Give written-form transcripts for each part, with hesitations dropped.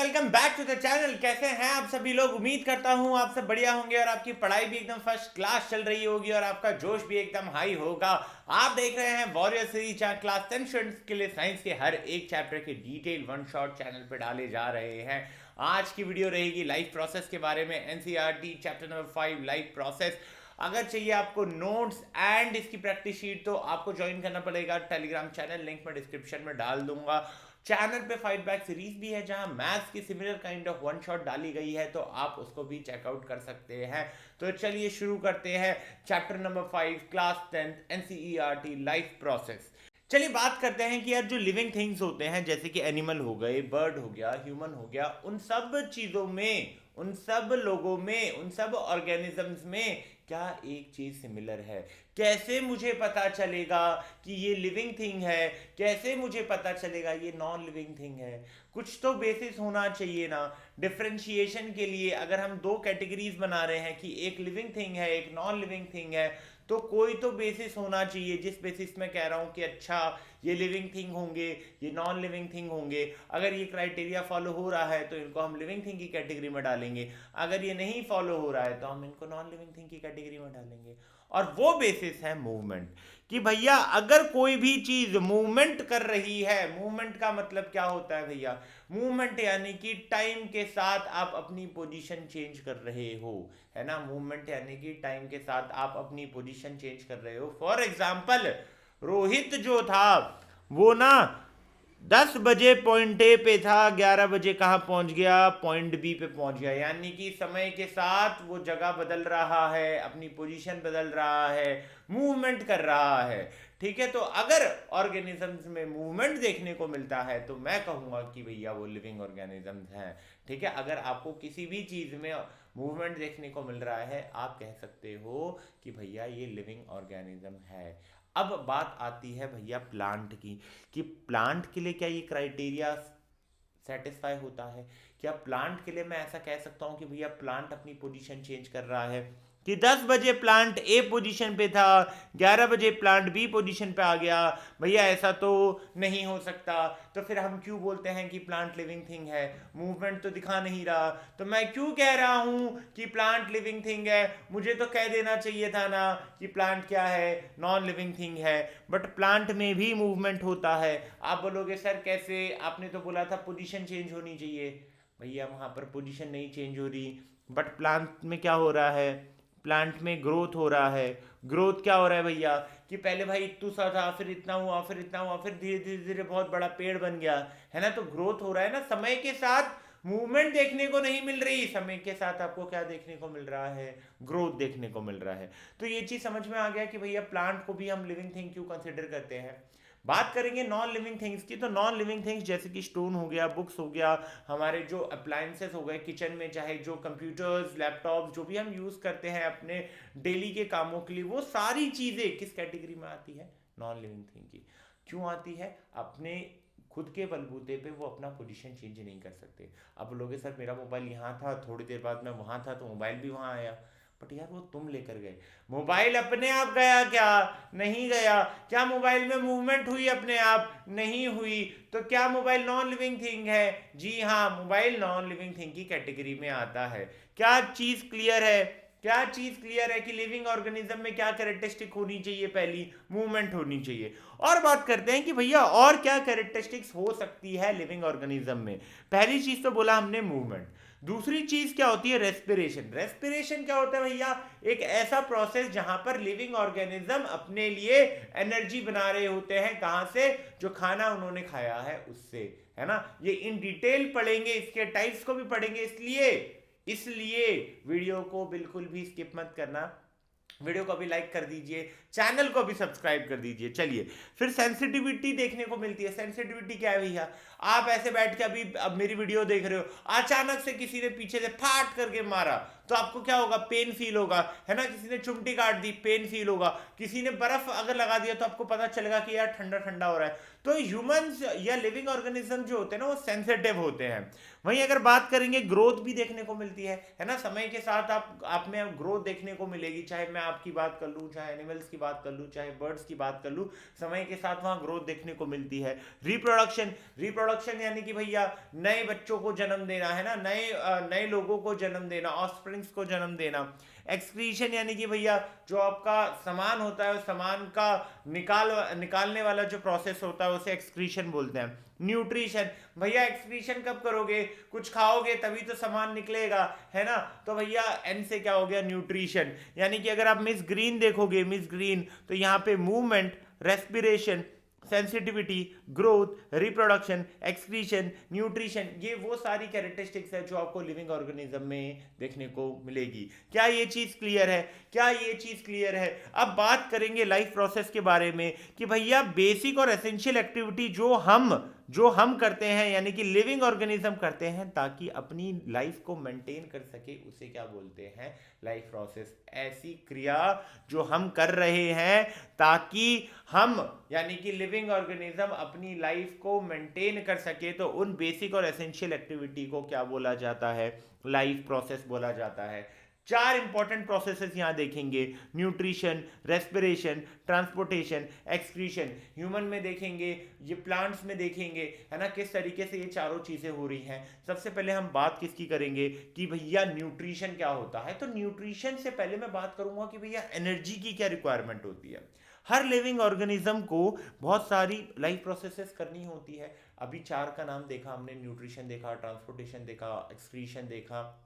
Welcome back to the channel. कैसे हैं आप सभी लोग? उम्मीद करता हूं आप सब बढ़िया होंगे और आपकी पढ़ाई भी एकदम फर्स्ट क्लास चल रही होगी और आपका जोश भी एकदम हाई होगा। आप देख रहे हैं वॉरियर सीरीज, जहां क्लास 10 स्टूडेंट्स के लिए साइंस के हर एक चैप्टर के डिटेल वन शॉट चैनल पे डाले जा रहे हैं। आज की वीडियो रहेगी लाइफ प्रोसेस के बारे में, NCERT chapter number 5 life process. अगर चाहिए आपको नोट्स एंड इसकी प्रैक्टिस शीट तो आपको ज्वाइन करना पड़ेगा टेलीग्राम चैनल, लिंक मैं डिस्क्रिप्शन में डाल दूंगा। चैनल पे फाइट बैक सीरीज भी है जहां मैथ्स की similar kind of one shot डाली गई है, तो आप उसको भी चेकआउट कर सकते हैं। तो चलिए शुरू करते हैं chapter number 5 class 10 NCERT life process. चलिए बात करते हैं कि यार जो लिविंग थिंग्स होते हैं जैसे कि एनिमल हो गए, बर्ड हो गया, ह्यूमन हो गया, उन सब चीज़ों में, उन सब लोगों में, उन सब ऑर्गेनिजम्स में क्या एक चीज़ सिमिलर है? कैसे मुझे पता चलेगा कि ये लिविंग थिंग है? कैसे मुझे पता चलेगा ये नॉन लिविंग थिंग है? कुछ तो बेसिस होना चाहिए ना डिफरेंशिएशन के लिए। अगर हम दो कैटेगरीज बना रहे हैं कि एक लिविंग थिंग है, एक नॉन लिविंग थिंग है, तो कोई तो बेसिस होना चाहिए जिस बेसिस में कह रहा हूं कि अच्छा ये लिविंग थिंग होंगे, ये नॉन लिविंग थिंग होंगे। अगर ये क्राइटेरिया फॉलो हो रहा है तो इनको हम लिविंग थिंग की कैटेगरी में डालेंगे, अगर ये नहीं फॉलो हो रहा है तो हम इनको नॉन लिविंग थिंग की कैटेगरी में डालेंगे। और वो बेसिस है मूवमेंट, कि भैया अगर कोई भी चीज मूवमेंट कर रही है, मूवमेंट का मतलब क्या होता है भैया? मूवमेंट यानी कि टाइम के साथ आप अपनी पोजीशन चेंज कर रहे हो, है ना। मूवमेंट यानी कि टाइम के साथ आप अपनी पोजीशन चेंज कर रहे हो। फॉर एग्जाम्पल रोहित जो था वो ना 10 बजे पॉइंट ए पे था, 11 बजे कहाँ पहुंच गया? पॉइंट बी पे पहुंच गया। यानी कि समय के साथ वो जगह बदल रहा है, अपनी पोजीशन बदल रहा है, मूवमेंट कर रहा है। ठीक है, तो अगर ऑर्गेनिजम्स में मूवमेंट देखने को मिलता है तो मैं कहूँगा कि भैया वो लिविंग ऑर्गेनिजम्स हैं। ठीक है, अगर आपको किसी भी चीज़ में मूवमेंट देखने को मिल रहा है आप कह सकते हो कि भैया ये लिविंग ऑर्गेनिज्म है। अब बात आती है भैया प्लांट की, कि प्लांट के लिए क्या ये क्राइटेरिया सेटिस्फाई होता है? क्या प्लांट के लिए मैं ऐसा कह सकता हूँ कि भैया प्लांट अपनी पोजीशन चेंज कर रहा है, कि 10 बजे प्लांट ए पोजीशन पे था, 11 बजे प्लांट बी पोजीशन पे आ गया? भैया ऐसा तो नहीं हो सकता। तो फिर हम क्यों बोलते हैं कि प्लांट लिविंग थिंग है? मूवमेंट तो दिखा नहीं रहा, तो मैं क्यों कह रहा हूं कि प्लांट लिविंग थिंग है? मुझे तो कह देना चाहिए था ना कि प्लांट क्या है, नॉन लिविंग थिंग है। बट प्लांट में भी मूवमेंट होता है। आप बोलोगे सर कैसे? आपने तो बोला था पोजीशन चेंज होनी चाहिए। भैया वहां पर पोजीशन नहीं चेंज हो रही, बट प्लांट में क्या हो रहा है? प्लांट में ग्रोथ हो रहा है। ग्रोथ क्या हो रहा है भैया? कि पहले भाई इतना सा था, फिर इतना हुआ, फिर इतना हुआ, फिर धीरे धीरे धीरे बहुत बड़ा पेड़ बन गया, है ना। तो ग्रोथ हो रहा है ना। समय के साथ मूवमेंट देखने को नहीं मिल रही, समय के साथ आपको क्या देखने को मिल रहा है? ग्रोथ देखने को मिल रहा है। तो ये चीज समझ में आ गया कि भैया प्लांट को भी हम लिविंग थिंग क्यों कंसिडर करते हैं। बात करेंगे नॉन लिविंग थिंग्स की, तो नॉन लिविंग थिंग्स जैसे कि स्टोन हो गया, बुक्स हो गया, हमारे जो अप्लायंसेस हो गए किचन में, चाहे जो कंप्यूटर्स, लैपटॉप जो भी हम यूज करते हैं अपने डेली के कामों के लिए, वो सारी चीजें किस कैटेगरी में आती है? नॉन लिविंग थिंग की। क्यों आती है? अपने खुद के बलबूते पे वो अपना पोजीशन चेंज नहीं कर सकते। अब बोलोगे सर मेरा मोबाइल यहाँ था, थोड़ी देर बाद मैं वहाँ था तो मोबाइल भी वहाँ आया। बट यार वो तुम लेकर गए, मोबाइल अपने आप गया क्या? नहीं गया। क्या मोबाइल में मूवमेंट हुई अपने आप? नहीं हुई। तो क्या मोबाइल नॉन लिविंग थिंग है? जी हाँ, मोबाइल नॉन लिविंग थिंग की कैटेगरी में आता है। क्या चीज क्लियर है? क्या चीज क्लियर है कि लिविंग ऑर्गेनिज्म में क्या कैरेक्टरिस्टिक होनी चाहिए? पहली मूवमेंट होनी चाहिए। और बात करते हैं कि भैया और क्या कैरेक्टरिस्टिक्स हो सकती है लिविंग ऑर्गेनिज्म में। पहली चीज तो बोला हमने मूवमेंट। दूसरी चीज क्या होती है? रेस्पिरेशन। रेस्पिरेशन क्या होता है भैया? एक ऐसा प्रोसेस जहां पर लिविंग ऑर्गेनिज्म अपने लिए एनर्जी बना रहे होते हैं। कहां से? जो खाना उन्होंने खाया है उससे, है ना। ये इन डिटेल पढ़ेंगे, इसके टाइप्स को भी पढ़ेंगे, इसलिए इसलिए वीडियो को बिल्कुल भी स्किप मत करना। वीडियो को भी लाइक कर दीजिए, चैनल को भी सब्सक्राइब कर दीजिए। चलिए फिर सेंसिटिविटी देखने को मिलती है। सेंसिटिविटी क्या है भैया? आप ऐसे बैठ के अभी अब मेरी वीडियो देख रहे हो, अचानक से किसी ने पीछे से फाट करके मारा, तो आपको क्या होगा, पेन फील होगा, है ना। किसी ने चुमटी काट दी, पेन फील होगा। किसी ने बर्फ अगर लगा दिया तो आपको पता चलेगा कि यार ठंडा ठंडा हो रहा है। तो ह्यूमंस या लिविंग ऑर्गेनिज्म जो होते हैं ना वो सेंसिटिव होते हैं। वहीं अगर बात करेंगे, ग्रोथ भी देखने को मिलती है ना। समय के साथ आप में ग्रोथ देखने को मिलेगी, चाहे मैं आपकी बात कर लूँ, चाहे एनिमल्स की बात कर लूँ, चाहे बर्ड्स की बात कर लूँ, समय के साथ वहाँ ग्रोथ देखने को मिलती है। रिप्रोडक्शन, रिप्रोडक्शन यानी कि भैया नए बच्चों को जन्म देना, है ना, नए लोगों को जन्म देना, ऑफस्प्रिंग्स को जन्म देना। एक्सक्रीशन यानी कि भैया जो आपका सामान होता है उस सामान का निकालने वाला जो प्रोसेस होता है उसे एक्सक्रीशन बोलते हैं। न्यूट्रिशन, भैया एक्सक्रीशन कब करोगे, कुछ खाओगे तभी तो सामान निकलेगा, है ना। तो भैया एन से क्या हो गया, न्यूट्रिशन। यानी कि अगर आप मिस ग्रीन देखोगे, मिस ग्रीन, तो यहाँ पे movement, respiration, sensitivity, growth, reproduction, excretion, nutrition, ये वो सारी कैरेक्टरिस्टिक्स है जो आपको लिविंग ऑर्गेनिज्म में देखने को मिलेगी। क्या ये चीज क्लियर है, क्या ये चीज क्लियर है। अब बात करेंगे लाइफ प्रोसेस के बारे में कि भैया बेसिक और एसेंशियल एक्टिविटी जो हम करते हैं, यानी कि लिविंग ऑर्गेनिज्म करते हैं ताकि अपनी लाइफ को मेंटेन कर सके, उसे क्या बोलते हैं, लाइफ प्रोसेस। ऐसी क्रिया जो हम कर रहे हैं ताकि हम यानी कि लिविंग ऑर्गेनिज्म अपनी लाइफ को मेंटेन कर सके, तो उन बेसिक और एसेंशियल एक्टिविटी को क्या बोला जाता है, लाइफ प्रोसेस बोला जाता है। चार इंपॉर्टेंट प्रोसेसेस यहां देखेंगे, nutrition, respiration, transportation, excretion. Human में देखेंगे, ये प्लांट्स में देखेंगे, है ना, किस तरीके से ये चारों चीजें हो रही हैं। सबसे पहले हम बात किसकी करेंगे कि भैया न्यूट्रिशन क्या होता है। तो न्यूट्रिशन से पहले मैं बात करूंगा कि भैया एनर्जी की क्या रिक्वायरमेंट होती है। हर लिविंग ऑर्गेनिज्म को बहुत सारी लाइफ प्रोसेसेस करनी होती है। अभी चार का नाम देखा हमने, न्यूट्रिशन देखा, ट्रांसपोर्टेशन देखा, एक्सक्रीशन देखा,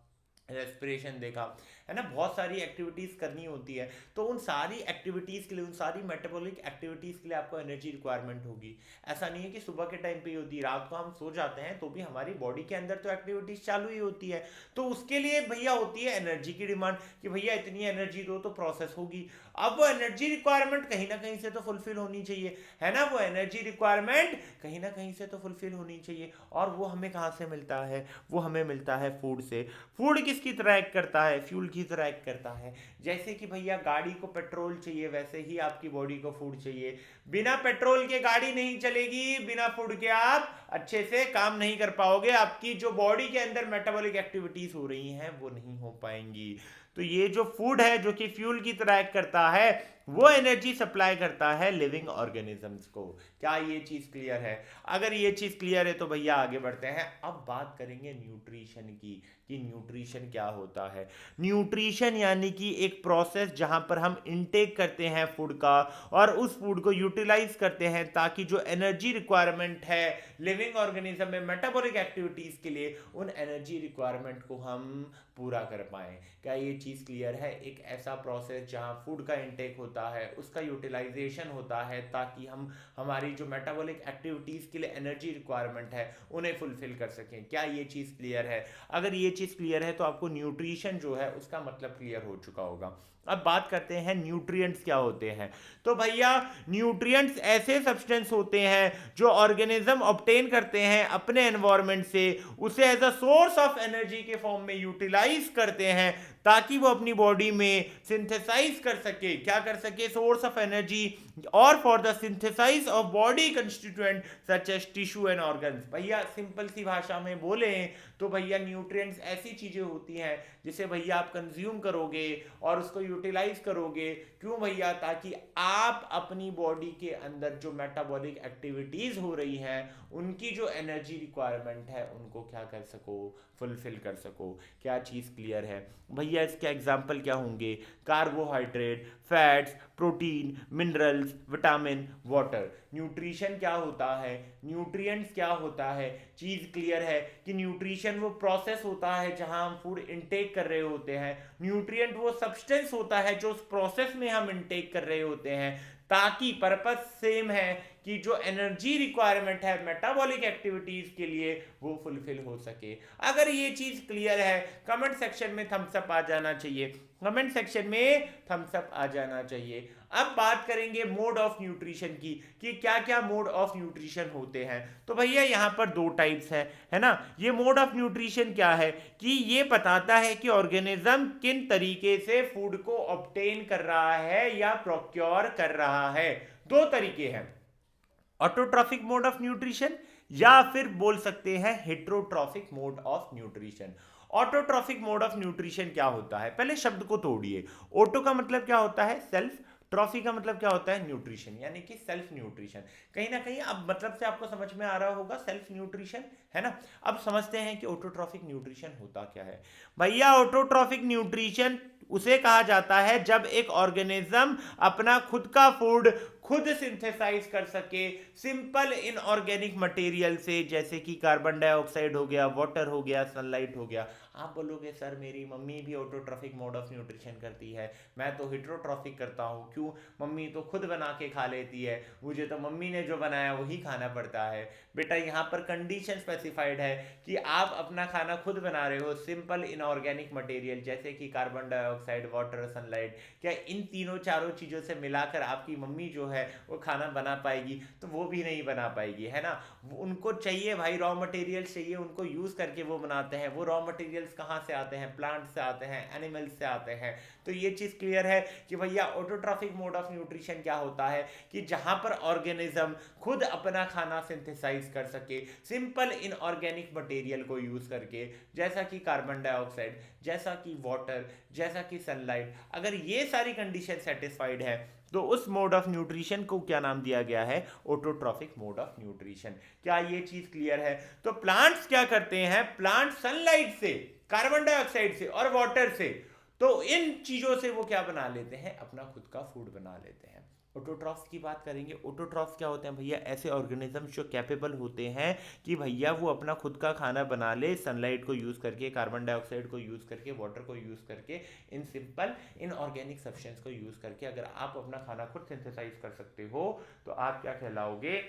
रेस्पिरेशन देखा, है ना। बहुत सारी एक्टिविटीज करनी होती है। तो उन सारी एक्टिविटीज के लिए, उन सारी मेटाबॉलिक एक्टिविटीज के लिए आपको एनर्जी रिक्वायरमेंट होगी। ऐसा नहीं है कि सुबह के टाइम पे ही होती है, रात को हम सो जाते हैं तो भी हमारी बॉडी के अंदर तो एक्टिविटीज चालू ही होती है। तो उसके लिए भैया होती है एनर्जी की डिमांड कि भैया इतनी एनर्जी दो तो प्रोसेस होगी। अब वो एनर्जी रिक्वायरमेंट कहीं ना कहीं से तो फुलफिल होनी चाहिए, है ना। वो एनर्जी रिक्वायरमेंट कहीं ना कहीं से तो फुलफिल होनी चाहिए। और वो हमें कहाँ से मिलता है, वो हमें मिलता है फूड से। फूड किसकी तरह एक्ट करता है, फ्यूल की तरह एक्ट करता है। जैसे कि भैया गाड़ी को पेट्रोल चाहिए, वैसे ही आपकी बॉडी को फूड चाहिए। बिना पेट्रोल के गाड़ी नहीं चलेगी, बिना फूड के आप अच्छे से काम नहीं कर पाओगे, आपकी जो बॉडी के अंदर मेटाबॉलिक एक्टिविटीज हो रही हैं वो नहीं हो पाएंगी। तो ये जो फूड है जो कि फ्यूल की तरह एक्ट करता है, वो एनर्जी सप्लाई करता है लिविंग ऑर्गेनिजम्स को। क्या ये चीज क्लियर है। अगर ये चीज क्लियर है तो भैया आगे बढ़ते हैं। अब बात करेंगे न्यूट्रिशन की कि न्यूट्रिशन क्या होता है। न्यूट्रिशन यानी कि एक प्रोसेस जहां पर हम इनटेक करते हैं फूड का और उस फूड को यूटिलाइज करते हैं ताकि जो एनर्जी रिक्वायरमेंट है लिविंग ऑर्गेनिज्म में मेटाबॉलिक एक्टिविटीज के लिए, उन एनर्जी रिक्वायरमेंट को हम पूरा कर पाए। क्या ये चीज क्लियर है। एक ऐसा प्रोसेस जहां फूड का इनटेक होता है, उसका यूटिलाइजेशन होता है ताकि हम हमारी जो मेटाबॉलिक एक्टिविटीज के लिए एनर्जी रिक्वायरमेंट है उन्हें फुलफिल कर सकें। क्या ये चीज क्लियर है। अगर ये चीज क्लियर है तो आपको न्यूट्रिशन जो है उसका मतलब क्लियर हो चुका होगा। अब बात करते हैं न्यूट्रिएंट्स क्या होते हैं। तो भैया न्यूट्रिएंट्स ऐसे सब्सटेंस होते हैं जो ऑर्गेनिज्म ऑब्टेन करते हैं अपने एनवायरनमेंट से, उसे as a source of energy के फॉर्म में यूटिलाइज करते हैं ताकि वो अपनी बॉडी में सिंथेसाइज कर सके। क्या कर सके, सोर्स ऑफ एनर्जी और for the synthesize of body constituent such as tissue and organs. भैया सिंपल सी भाषा में बोले तो भैया न्यूट्रिएंट्स ऐसी चीजें होती हैं जिसे भैया आप कंज्यूम करोगे और उसको यूटिलाइज करोगे। क्यों भैया, ताकि आप अपनी बॉडी के अंदर जो मेटाबॉलिक एक्टिविटीज हो रही हैं उनकी जो एनर्जी रिक्वायरमेंट है उनको क्या कर सको, फुलफिल कर सको। क्या चीज क्लियर है भैया। इसके एग्जाम्पल क्या होंगे, carbohydrate, fats, protein, minerals, vitamin, water. Nutrition क्या होता है, न्यूट्रिएंट्स क्या होता है। चीज क्लियर है कि न्यूट्रिशन वो प्रोसेस होता है जहां हम फूड इनटेक कर रहे होते हैं, न्यूट्रिएंट वो सब्सटेंस होता है जो उस प्रोसेस में हम इनटेक कर रहे होते हैं ताकि पर्पस सेम है कि जो एनर्जी रिक्वायरमेंट है मेटाबॉलिक एक्टिविटीज के लिए वो फुलफिल हो सके। अगर ये चीज क्लियर है कमेंट सेक्शन में थम्स अप आ जाना चाहिए, कमेंट सेक्शन में थम्स अप आ जाना चाहिए। अब बात करेंगे मोड ऑफ न्यूट्रिशन की कि क्या क्या मोड ऑफ न्यूट्रिशन होते हैं। तो भैया यहाँ पर दो टाइप्स है ना। ये मोड ऑफ न्यूट्रिशन क्या है कि ये बताता है कि ऑर्गेनिज्म किन तरीके से फूड को ऑब्टेन कर रहा है या प्रोक्योर कर रहा है। दो तरीके हैं, ऑटोट्रॉफिक मोड ऑफ न्यूट्रिशन या फिर बोल सकते हैं heterotrophic mode of nutrition. Autotrophic mode of nutrition क्या होता है, पहले शब्द को तोड़िए। ऑटो का मतलब क्या होता है, सेल्फ। ट्रॉफी का मतलब क्या होता है, न्यूट्रिशन, यानी कि सेल्फ न्यूट्रिशन। कहीं ना कहीं अब मतलब से आपको समझ में आ रहा होगा सेल्फ न्यूट्रिशन, है ना। अब समझते हैं कि ऑटोट्रॉफिक न्यूट्रिशन होता क्या है। भैया ऑटोट्रॉफिक न्यूट्रिशन उसे कहा जाता है जब एक ऑर्गेनिज्म अपना खुद का फूड खुद सिंथेसाइज कर सके सिंपल इनऑर्गेनिक मटेरियल से, जैसे कि कार्बन डाइऑक्साइड हो गया, वाटर हो गया, सनलाइट हो गया। आप बोलोगे सर मेरी मम्मी भी ऑटोट्रॉफिक मोड ऑफ न्यूट्रिशन करती है, मैं तो हेट्रोट्रॉफिक करता हूँ। क्यों, मम्मी तो खुद बना के खा लेती है, मुझे तो मम्मी ने जो बनाया वही खाना पड़ता है। बेटा यहाँ पर कंडीशन स्पेसिफाइड है कि आप अपना खाना खुद बना रहे हो सिंपल इनऑर्गेनिक मटेरियल जैसे कि कार्बन डाइऑक्साइड, वाटर, सनलाइट। क्या इन तीनों चारों चीज़ों से मिलाकर आपकी मम्मी जो है वो खाना बना पाएगी? तो वो भी नहीं बना पाएगी, है ना। उनको चाहिए भाई रॉ मटेरियल्स चाहिए, उनको यूज़ करके वो बनाते हैं। वो रॉ मटेरियल्स कहाँ से आते हैं, प्लांट से आते हैं, एनिमल्स से आते हैं। तो ये चीज़ क्लियर है कि भैया ऑटोट्रॉफिक मोड ऑफ न्यूट्रिशन क्या होता है कि जहाँ पर ऑर्गेनिज्म खुद अपना खाना सिंथेसाइज कर सके सिंपल इनऑर्गेनिक मटेरियल को यूज़ करके, जैसा कि कार्बन डाइऑक्साइड, जैसा कि वाटर, जैसा कि सनलाइट। अगर ये सारी कंडीशन सेटिस्फाइड है तो उस मोड ऑफ न्यूट्रिशन को क्या नाम दिया गया है, ऑटोट्रॉफिक मोड ऑफ न्यूट्रिशन। क्या ये चीज क्लियर है? तो प्लांट्स क्या करते हैं, प्लांट सनलाइट से, कार्बन डाइऑक्साइड से और वाटर से, तो इन चीजों से वो क्या बना लेते हैं, अपना खुद का फूड बना लेते हैं। ऑटोट्रॉफ्स की बात करेंगे। ऑटोट्रॉफ्स क्या होते हैं भैया, ऐसे ऑर्गेनिज्म जो कैपेबल होते हैं कि भैया वो अपना खुद का खाना बना ले सनलाइट को यूज़ करके, कार्बन डाइऑक्साइड को यूज़ करके, वाटर को यूज़ करके, in simple in organic substance को यूज़ करके। अगर आप अपना खाना खुद सिंथेसाइज कर सकते हो तो आप क्या कहलाओगे,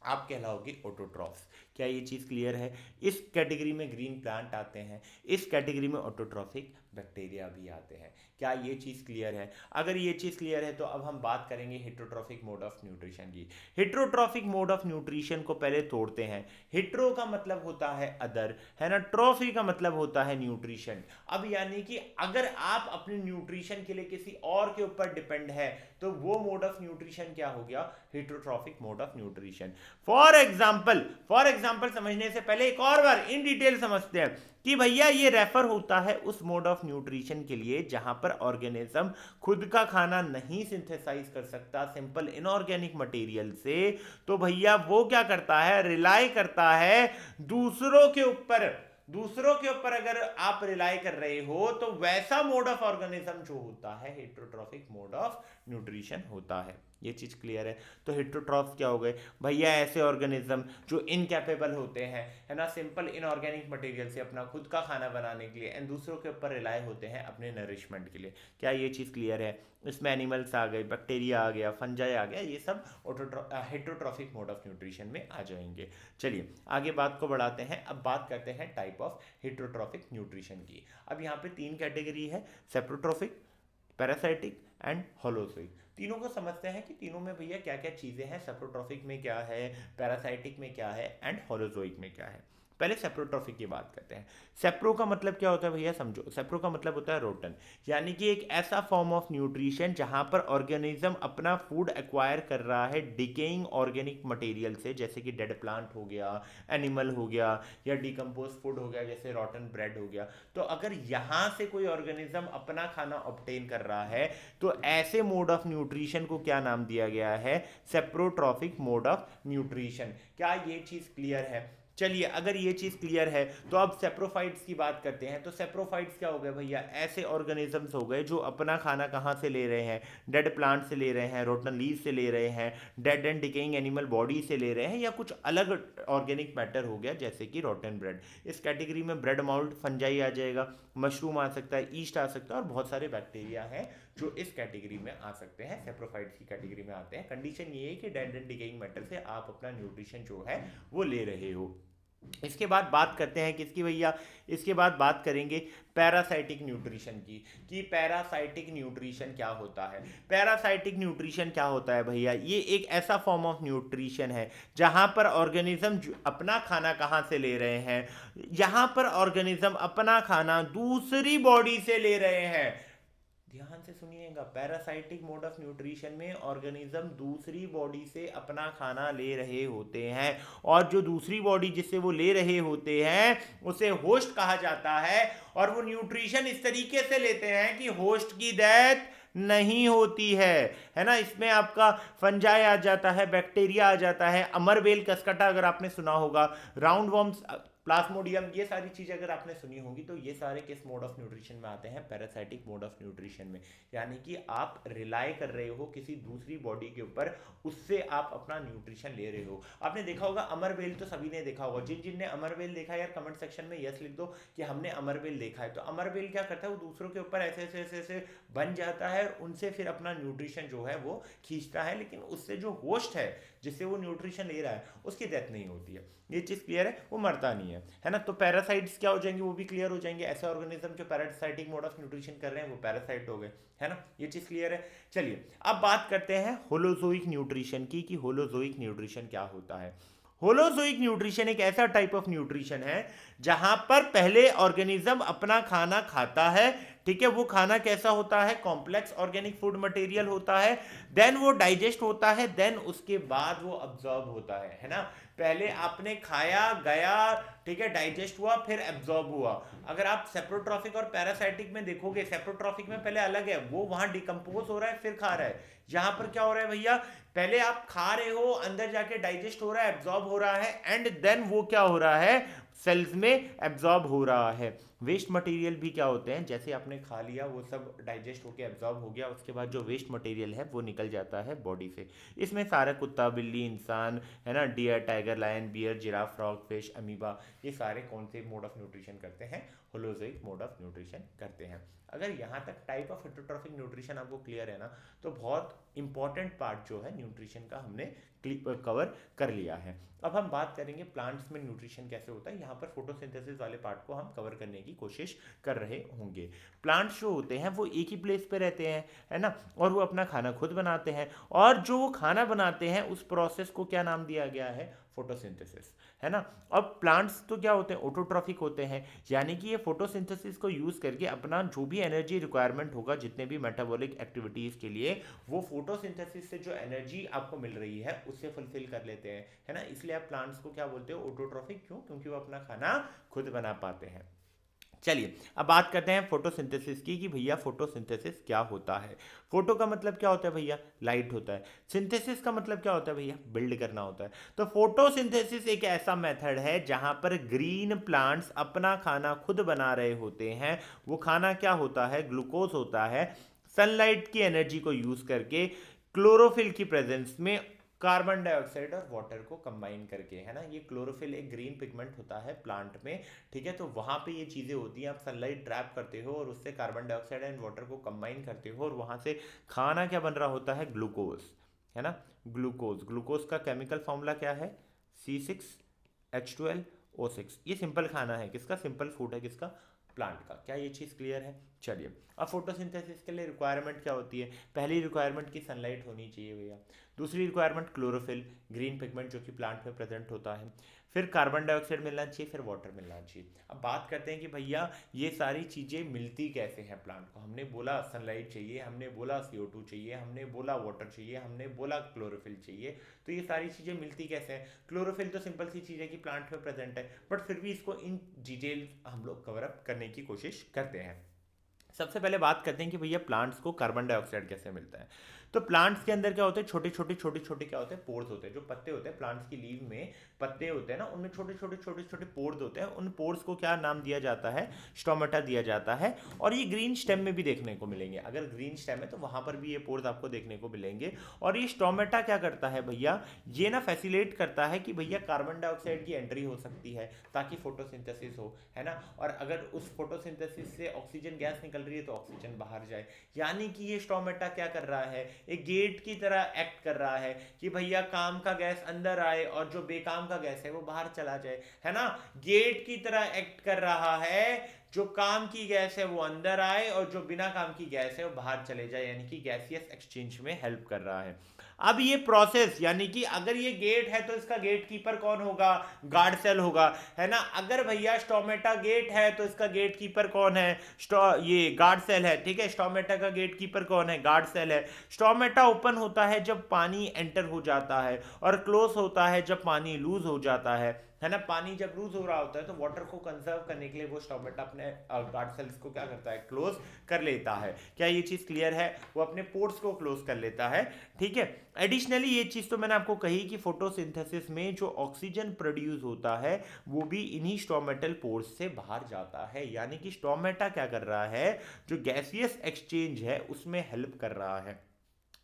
आप कहलाओगे ऑटोट्रॉफ्स। क्या ये चीज़ क्लियर है? इस कैटेगरी में ग्रीन प्लांट आते हैं, इस कैटेगरी में ऑटोट्रॉफिक बैक्टीरिया भी आते हैं। क्या ये चीज़ क्लियर है? अगर ये चीज़ क्लियर है तो अब हम बात करेंगे हेट्रोट्रॉफिक मोड ऑफ न्यूट्रिशन की। हेट्रोट्रॉफिक मोड ऑफ न्यूट्रिशन को पहले तोड़ते हैं। हेट्रो का मतलब होता है अदर, है ना। ट्रॉफी का मतलब होता है न्यूट्रिशन। अब यानी कि अगर आप अपने न्यूट्रिशन के लिए किसी और के ऊपर डिपेंड है तो वो मोड ऑफ न्यूट्रिशन क्या हो गया, heterotrophic mode of nutrition. For example समझने से पहले एक और बार इन डिटेल समझते हैं कि भैया ये रेफर होता है उस मोड ऑफ न्यूट्रिशन के लिए जहां पर ऑर्गेनिज्म खुद का खाना नहीं सिंथेसाइज कर सकता सिंपल इनऑर्गेनिक मटेरियल से। तो भैया वो क्या करता है, रिलाई करता है दूसरों के ऊपर। दूसरों के ऊपर अगर आप रिलाई कर रहे हो तो वैसा मोड ऑफ ऑर्गेनिज्म जो होता है हेट्रोट्रॉफिक मोड ऑफ न्यूट्रिशन होता है। ये चीज क्लियर है? तो हेट्रोट्रॉफ क्या हो गए भैया, ऐसे ऑर्गेनिज्म जो इनकैपेबल होते हैं, है ना, सिंपल इनऑर्गेनिक मटेरियल से अपना खुद का खाना बनाने के लिए एंड दूसरों के ऊपर रिलाई होते हैं अपने नरिशमेंट के लिए। क्या ये चीज क्लियर है? इसमें एनिमल्स आ गए, बैक्टीरिया आ गया, फंजाई आ गया, ये सब हेट्रोट्रॉफिक मोड ऑफ न्यूट्रिशन में आ जाएंगे। चलिए आगे बात को बढ़ाते हैं। अब बात करते हैं टाइप ऑफ हेट्रोट्रॉफिक न्यूट्रिशन की। अब यहाँ पे तीन कैटेगरी है, सेप्रोट्रॉफिक, पैरासाइटिक एंड होलोजोइक। तीनों को समझते हैं कि तीनों में भैया क्या क्या चीज़ें हैं, सेप्रोट्रॉफिक में क्या है, पैरासाइटिक में क्या है एंड होलोजोइक में क्या है। पहले सेप्रोट्रॉफिक की बात करते हैं। सेप्रो का मतलब क्या होता है भैया, समझो। सेप्रो का मतलब होता है रोटन, यानी कि एक ऐसा फॉर्म ऑफ न्यूट्रिशन जहां पर ऑर्गेनिज्म अपना फूड एक्वायर कर रहा है डिकेइंग ऑर्गेनिक मटेरियल से, जैसे कि डेड प्लांट हो गया, एनिमल हो गया, या डिकम्पोज फूड हो गया जैसे रॉटन ब्रेड हो गया। तो अगर यहां से कोई ऑर्गेनिज्म अपना खाना ऑब्टेन कर रहा है तो ऐसे मोड ऑफ न्यूट्रिशन को क्या नाम दिया गया है, सेप्रोट्रॉफिक मोड ऑफ न्यूट्रिशन। क्या ये चीज क्लियर है? चलिए अगर ये चीज क्लियर है तो अब सेप्रोफाइट्स की बात करते हैं। तो सेप्रोफाइट्स क्या हो गए भैया, ऐसे ऑर्गेनिजम्स हो गए जो अपना खाना कहाँ से ले रहे हैं, डेड प्लांट से ले रहे हैं, रोटन लीव से ले रहे हैं, dead and decaying animal body से ले रहे हैं, या कुछ अलग ऑर्गेनिक मैटर हो गया जैसे कि रोटन ब्रेड। इस कैटेगरी में ब्रेड माउल्ट, फंजाई आ जाएगा, मशरूम आ सकता है, ईस्ट आ सकता है, और बहुत सारे बैक्टीरिया हैं जो इस कैटेगरी में आ सकते हैं, सेप्रोफाइट्स की कैटेगरी में आते हैं। कंडीशन ये है कि डेड एंड डिकेइंग मैटर से आप अपना न्यूट्रिशन जो है वो ले रहे हो। इसके बाद बात करते हैं किसकी भैया, इसके बाद बात करेंगे पैरासाइटिक न्यूट्रिशन की, कि पैरासाइटिक न्यूट्रिशन क्या होता है। पैरासाइटिक न्यूट्रिशन क्या होता है भैया, ये एक ऐसा फॉर्म ऑफ न्यूट्रिशन है जहां पर ऑर्गेनिज्म अपना खाना कहाँ से ले रहे हैं, यहाँ पर ऑर्गेनिज्म अपना खाना दूसरी बॉडी से ले रहे हैं। ध्यान से सुनिएगा, पैरासाइटिक मोड ऑफ न्यूट्रिशन में ऑर्गेनिज्म दूसरी बॉडी से अपना खाना ले रहे होते हैं, और जो दूसरी बॉडी जिससे वो ले रहे होते हैं उसे होस्ट कहा जाता है, और वो न्यूट्रिशन इस तरीके से लेते हैं कि होस्ट की डेथ नहीं होती है ना। इसमें आपका फंजाई आ जाता है, बैक्टीरिया आ जाता है, अमरबेल कसकटा अगर आपने सुना होगा, राउंड वॉर्म्स, प्लाज्मोडियम, ये सारी चीजें अगर आपने सुनी होंगी तो ये सारे किस मोड ऑफ न्यूट्रिशन में आते हैं, पैरासाइटिक मोड ऑफ न्यूट्रिशन में। यानी कि आप रिलाई कर रहे हो किसी दूसरी बॉडी के ऊपर, उससे आप अपना न्यूट्रिशन ले रहे हो। आपने देखा होगा अमरबेल, तो सभी ने देखा होगा, जिन जिन ने अमरबेल देखा यार कमेंट सेक्शन में यस लिख दो कि हमने अमरबेल देखा है। तो अमरबेल क्या करता है, वो दूसरों के ऊपर ऐसे ऐसे ऐसे ऐसे बन जाता है और उनसे फिर अपना न्यूट्रिशन जो है वो खींचता है, लेकिन उससे जो होस्ट है जिससे वो न्यूट्रिशन ले रहा है उसकी डेथ नहीं होती है। ये चीज क्लियर है, वो मरता नहीं है ना। तो पैरासाइट्स क्या हो जाएंगे, वो भी क्लियर हो जाएंगे। ऐसे ऑर्गेनिज्म जो पैरासाइटिक मोड ऑफ न्यूट्रिशन कर रहे हैं वो पैरासाइट हो गए, है ना। ये चीज क्लियर है। चलिए अब बात करते हैं होलोजोइक न्यूट्रिशन की, कि होलोजोइक न्यूट्रिशन क्या होता है। होलोजोइक न्यूट्रिशन एक ऐसा टाइप ऑफ न्यूट्रिशन है जहां पर पहले ऑर्गेनिज्म अपना खाना खाता है, ठीक है। वो खाना कैसा होता है, कॉम्प्लेक्स ऑर्गेनिक फूड मटेरियल होता है, देन वो डाइजेस्ट होता है, देन उसके बाद वो अब्जॉर्ब होता है ना। पहले आपने खाया गया, ठीक है, डाइजेस्ट हुआ, फिर एब्जॉर्ब हुआ। अगर आप सेप्रोट्रॉफिक और पैरासाइटिक में देखोगे, सेप्रोट्रॉफिक में पहले अलग है, वो वहां डिकम्पोज हो रहा है फिर खा रहा है। यहां पर क्या हो रहा है भैया, पहले आप खा रहे हो, अंदर जाके डाइजेस्ट हो रहा है, एब्जॉर्ब हो रहा है, एंड देन वो क्या हो रहा है, सेल्स में एब्जॉर्ब हो रहा है। वेस्ट मटेरियल भी क्या होते हैं, जैसे आपने खा लिया वो सब डाइजेस्ट होकर एब्जॉर्ब हो गया, उसके बाद जो वेस्ट मटेरियल है वो निकल जाता है बॉडी से। इसमें सारा कुत्ता बिल्ली इंसान, है ना, deer tiger lion bear giraffe frog fish amoeba, ये सारे कौन से मोड ऑफ न्यूट्रिशन करते हैं, होलोजोइक मोड ऑफ न्यूट्रिशन करते हैं। अगर यहाँ तक टाइप ऑफ हेटरोट्रॉफिक न्यूट्रिशन आपको क्लियर है ना, तो बहुत इंपॉर्टेंट पार्ट जो है न्यूट्रिशन का हमने कवर कर लिया है। अब हम बात करेंगे प्लांट्स में न्यूट्रिशन कैसे होता है। यहाँ पर फोटोसिंथेसिस वाले पार्ट को हम कवर करने की कोशिश कर रहे होंगे। प्लांट्स जो होते हैं वो एक ही प्लेस पे रहते हैं, है ना, और वो अपना खाना खुद बनाते हैं, और जो वो खाना बनाते हैं उस प्रोसेस को क्या नाम दिया गया है, फोटोसिंथेसिस, है ना। अब प्लांट्स तो क्या होते हैं, ऑटोट्रॉफिक होते हैं, यानी कि ये फोटोसिंथेसिस को यूज करके अपना जो भी एनर्जी रिक्वायरमेंट होगा जितने भी मेटाबॉलिक एक्टिविटीज के लिए, वो फोटोसिंथेसिस से जो एनर्जी आपको मिल रही है उससे फुलफिल कर लेते हैं, है ना। इसलिए आप प्लांट्स को क्या बोलते हो, ऑटोट्रॉफिक। क्यों, क्योंकि वो अपना खाना खुद बना पाते हैं। चलिए अब बात करते हैं फोटोसिंथेसिस की, कि भैया फोटोसिंथेसिस क्या होता है। फोटो का मतलब क्या होता है भैया, लाइट होता है। सिंथेसिस का मतलब क्या होता है भैया, बिल्ड करना होता है। तो फोटोसिंथेसिस एक ऐसा मेथड है जहां पर ग्रीन प्लांट्स अपना खाना खुद बना रहे होते हैं। वो खाना क्या होता है, ग्लूकोज होता है। सनलाइट की एनर्जी को यूज करके क्लोरोफिल की प्रेजेंस में कार्बन डाइऑक्साइड और वाटर को कंबाइन करके, है ना। ये क्लोरोफिल एक ग्रीन पिगमेंट होता है प्लांट में, ठीक है। तो वहां पे ये चीजें होती हैं, आप सनलाइट ट्रैप करते हो और उससे कार्बन डाइऑक्साइड एंड वाटर को कंबाइन करते हो, और वहां से खाना क्या बन रहा होता है, ग्लूकोज, है ना। ग्लूकोज, ग्लूकोज का केमिकल फॉर्मूला क्या है, C6H12O6। ये सिंपल खाना है, किसका, सिंपल फूड है, किसका, प्लांट का। क्या ये चीज़ क्लियर है। चलिए अब फोटोसिंथेसिस के लिए रिक्वायरमेंट क्या होती है। पहली रिक्वायरमेंट की सनलाइट होनी चाहिए भैया। दूसरी रिक्वायरमेंट क्लोरोफिल, ग्रीन पिगमेंट जो कि प्लांट में प्रेजेंट होता है। फिर कार्बन डाइऑक्साइड मिलना चाहिए, फिर वाटर मिलना चाहिए। अब बात करते हैं कि भैया ये सारी चीज़ें मिलती कैसे हैं प्लांट को। हमने बोला सनलाइट चाहिए, हमने बोला CO2 चाहिए, हमने बोला वाटर चाहिए, हमने बोला क्लोरोफिल चाहिए। तो ये सारी चीज़ें मिलती कैसे हैं। क्लोरोफिल तो सिंपल सी चीज़ है कि प्लांट में प्रेजेंट है, बट फिर भी इसको इन डिटेल हम लोग कवर अप करने की कोशिश करते हैं। सबसे पहले बात करते हैं कि भैया प्लांट्स को कार्बन डाइऑक्साइड कैसे मिलता है। तो प्लांट्स के अंदर क्या होते हैं, छोटे छोटे क्या होते हैं, पोर्स होते हैं। जो पत्ते होते हैं प्लांट्स की लीव में, पत्ते होते हैं ना, उनमें छोटे छोटे पोर्स होते हैं। उन पोर्स को क्या नाम दिया जाता है, स्टोमेटा दिया जाता है। और ये ग्रीन स्टेम में भी देखने को मिलेंगे। अगर ग्रीन स्टेम है तो वहां पर भी ये पोर्स आपको देखने को मिलेंगे। और ये स्टोमेटा क्या करता है भैया, ये ना फैसिलिटेट करता है कि भैया कार्बन डाइऑक्साइड की एंट्री हो सकती है ताकि फोटोसिंथेसिस हो, है ना। और अगर उस फोटोसिंथेसिस से ऑक्सीजन गैस निकल रही है तो ऑक्सीजन बाहर जाए। यानी कि ये स्टोमेटा क्या कर रहा है, एक गेट की तरह एक्ट कर रहा है कि भैया काम का गैस अंदर आए और जो बेकाम का गैस है वो बाहर चला जाए, है ना। गेट की तरह एक्ट कर रहा है, जो काम की गैस है वो अंदर आए और जो बिना काम की गैस है वो बाहर चले जाए, यानी कि गैसियस एक्सचेंज में हेल्प कर रहा है। अब ये प्रोसेस, यानी कि अगर ये गेट है तो इसका गेट कीपर कौन होगा, गार्ड सेल होगा, है ना। अगर भैया स्टोमेटा गेट है तो इसका गेट कीपर कौन है, ये गार्ड सेल है, ठीक है। स्टोमेटा का गेट कीपर कौन है, गार्ड सेल है। स्टोमेटा ओपन होता है जब पानी एंटर हो जाता है और क्लोज होता है जब पानी लूज हो जाता है ना। पानी जब लूज हो रहा होता है तो वाटर को कंजर्व करने के लिए वो स्टोमेटा अपने गार्ड सेल्स को क्या करता है, क्लोज कर लेता है। क्या ये चीज क्लियर है, वो अपने पोर्ट्स को क्लोज कर लेता है, ठीक है। एडिशनली ये चीज तो मैंने आपको कही कि फोटोसिंथेसिस में जो ऑक्सीजन प्रोड्यूस होता है वो भी इन्हीं स्टोमेटल पोर्स से बाहर जाता है, यानी कि स्टोमेटा क्या कर रहा है, जो गैसियस एक्सचेंज है उसमें हेल्प कर रहा है।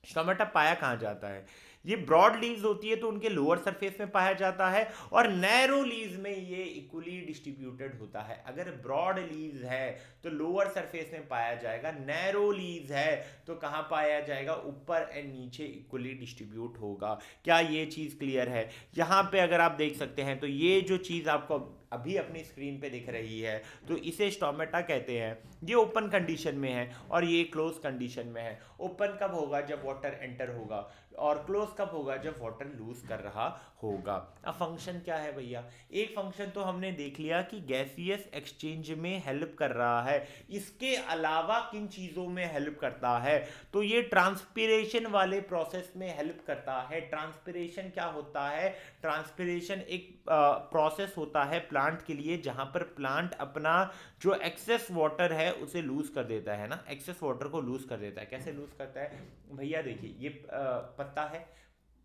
स्टोमेटा पाया कहाँ जाता है, ये ब्रॉड लीव्स होती है तो उनके लोअर सरफेस में पाया जाता है, और नैरो लीव्स में ये इक्वली डिस्ट्रीब्यूटेड होता है। अगर ब्रॉड लीव्स है तो लोअर सरफेस में पाया जाएगा, नैरो लीव्स है तो कहाँ पाया जाएगा, ऊपर एंड नीचे इक्वली डिस्ट्रीब्यूट होगा। क्या ये चीज़ क्लियर है। यहाँ पे अगर आप देख सकते हैं तो ये जो चीज़ आपको अभी अपनी स्क्रीन पे दिख रही है तो इसे स्टोमेटा कहते हैं। ये ओपन कंडीशन में है और ये क्लोज कंडीशन में है। ओपन कब होगा, जब वाटर एंटर होगा, और क्लोज कब होगा, जब वाटर लूज कर रहा होगा। अब फंक्शन क्या है भैया, एक फंक्शन तो हमने देख लिया कि गैसियस एक्सचेंज में हेल्प कर रहा है, इसके अलावा किन चीज़ों में हेल्प करता है, तो ये ट्रांसपिरेशन वाले प्रोसेस में हेल्प करता है। ट्रांसपिरेशन क्या होता है, ट्रांसपिरेशन एक प्रोसेस होता है प्लांट के लिए जहां पर प्लांट अपना जो एक्सेस वाटर है उसे लूज कर देता है ना, एक्सेस वाटर को लूज कर देता है। कैसे लूज करता है भैया, देखिए ये पत्ता है,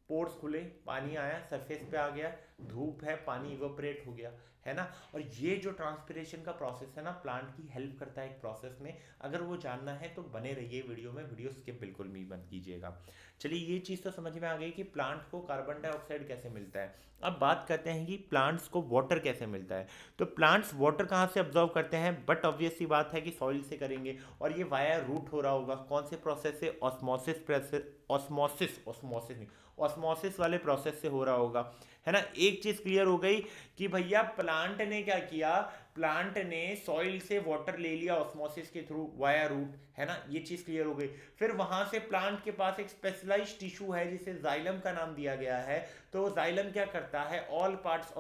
पोर्स खुले, पानी आया, सरफेस पे आ गया, धूप है, पानी इवोपरेट हो गया, है ना। और ये जो ट्रांसपिरेशन का प्रोसेस है ना, प्लांट की हेल्प करता है एक प्रोसेस में। अगर वो जानना है तो बने रहिए वीडियो में, वीडियो स्किप बिल्कुल भी मत कीजिएगा। चलिए ये चीज़ तो समझ में आ गई कि प्लांट को कार्बन डाइऑक्साइड कैसे मिलता है। अब बात करते हैं कि प्लांट्स को वाटर कैसे मिलता है। तो प्लांट्स वाटर कहाँ से ऑब्जर्व करते हैं, बट ऑब्वियस सी बात है कि सॉइल से करेंगे, और ये वाया रूट हो रहा होगा। कौन से प्रोसेस से, ऑस्मोसिस नहीं, ऑस्मोसिस वाले प्रोसेस से हो रहा होगा, है ना। एक चीज क्लियर हो गई कि भैया प्लांट ने क्या किया, प्लांट ने सॉइल से वाटर ले लिया ऑस्मोसिस के थ्रू वाया रूट, है ना। ये चीज क्लियर हो गई। फिर वहां से प्लांट के पास एक स्पेशलाइज्ड टिश्यू है जिसे जाइलम का नाम दिया गया है। तो जाइलम क्या करता है, all part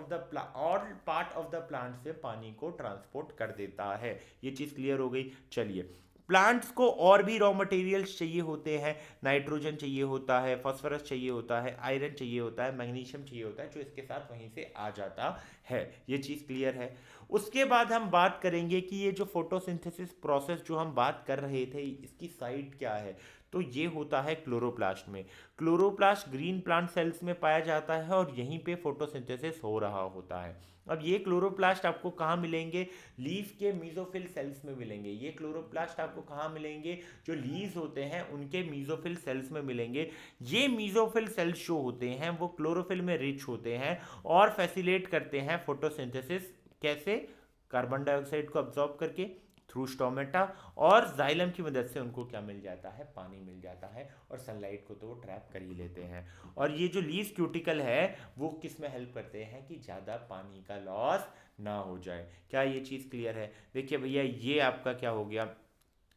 of the plant से पानी को ट्रांसपोर्ट कर देता है। ये चीज क्लियर हो गई। चलिए, प्लांट्स को और भी रॉ मटेरियल्स चाहिए होते हैं, नाइट्रोजन चाहिए होता है, फास्फोरस चाहिए होता है, आयरन चाहिए होता है, मैग्नीशियम चाहिए होता है, जो इसके साथ वहीं से आ जाता है। ये चीज़ क्लियर है। उसके बाद हम बात करेंगे कि ये जो फोटोसिंथेसिस प्रोसेस जो हम बात कर रहे थे इसकी साइट क्या है। तो ये होता है क्लोरोप्लास्ट में। क्लोरोप्लास्ट ग्रीन प्लांट सेल्स में पाया जाता है और यहीं पे फोटोसिंथेसिस हो रहा होता है। अब ये क्लोरोप्लास्ट आपको कहाँ मिलेंगे, लीफ के मीजोफिल सेल्स में मिलेंगे। ये क्लोरोप्लास्ट आपको कहाँ मिलेंगे, जो लीव्स होते हैं उनके मीजोफिल सेल्स में मिलेंगे। ये मीजोफिल सेल्स जो होते हैं वो क्लोरोफिल में रिच होते हैं और फैसिलिटेट करते हैं फोटोसिंथेसिस। कैसे, कार्बन डाइऑक्साइड को अब्जॉर्ब करके थ्रू स्टोमेटा, और जाइलम की मदद से उनको क्या मिल जाता है, पानी मिल जाता है, और सनलाइट को तो वो ट्रैप कर ही लेते हैं। और ये जो लीफ क्यूटिकल है वो किस में हेल्प करते हैं कि ज़्यादा पानी का लॉस ना हो जाए। क्या ये चीज़ क्लियर है। देखिए भैया ये आपका क्या हो गया,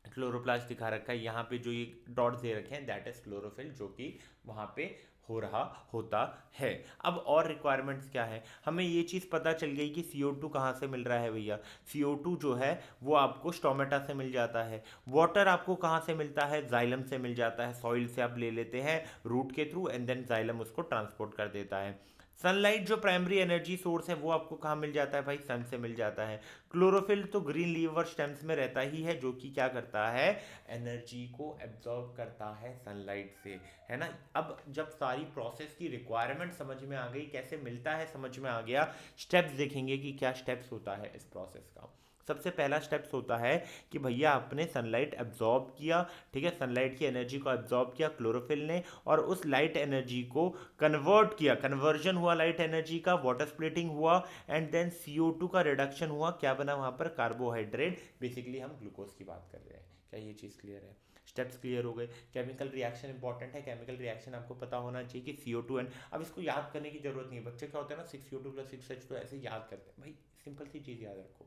क्लोरोप्लास्ट दिखा रखा है, यहाँ पे जो ये डॉट्स दे रखे हैं दैट इज क्लोरोफिल, जो कि वहाँ पे हो रहा होता है। अब और रिक्वायरमेंट्स क्या है, हमें ये चीज़ पता चल गई कि CO2 कहाँ से मिल रहा है भैया। CO2 जो है वो आपको स्टोमेटा से मिल जाता है। वाटर आपको कहाँ से मिलता है, जाइलम से मिल जाता है। सॉइल से आप ले लेते हैं रूट के थ्रू एंड देन जाइलम उसको ट्रांसपोर्ट कर देता है। सनलाइट जो प्राइमरी एनर्जी सोर्स है वो आपको कहाँ मिल जाता है भाई, सन से मिल जाता है। क्लोरोफिल तो ग्रीन लीव और स्टेम्स में रहता ही है, जो कि क्या करता है, एनर्जी को एब्जॉर्ब करता है सनलाइट से, है ना। अब जब सारी प्रोसेस की रिक्वायरमेंट समझ में आ गई, कैसे मिलता है समझ में आ गया, स्टेप्स देखेंगे कि क्या स्टेप्स होता है इस प्रोसेस का। सबसे पहला स्टेप्स होता है कि भैया आपने सनलाइट एब्जॉर्ब किया, ठीक है, सनलाइट की एनर्जी को एब्जॉर्ब किया क्लोरोफिल ने, और उस लाइट एनर्जी को कन्वर्ट किया, कन्वर्जन हुआ लाइट एनर्जी का, वाटर स्प्लिटिंग हुआ, एंड देन CO2 का रिडक्शन हुआ। क्या बना वहाँ पर, कार्बोहाइड्रेट, बेसिकली हम ग्लूकोज की बात कर रहे हैं। क्या ये चीज़ क्लियर है। स्टेप्स क्लियर हो गए। केमिकल रिएक्शन इंपॉर्टेंट है, केमिकल रिएक्शन आपको पता होना चाहिए कि CO2 अब इसको याद करने की जरूरत नहीं है। बच्चे क्या होते हैं ना 6CO2 + 6H2 ऐसे याद करते हैं। भाई सिंपल सी चीज़ याद रखो,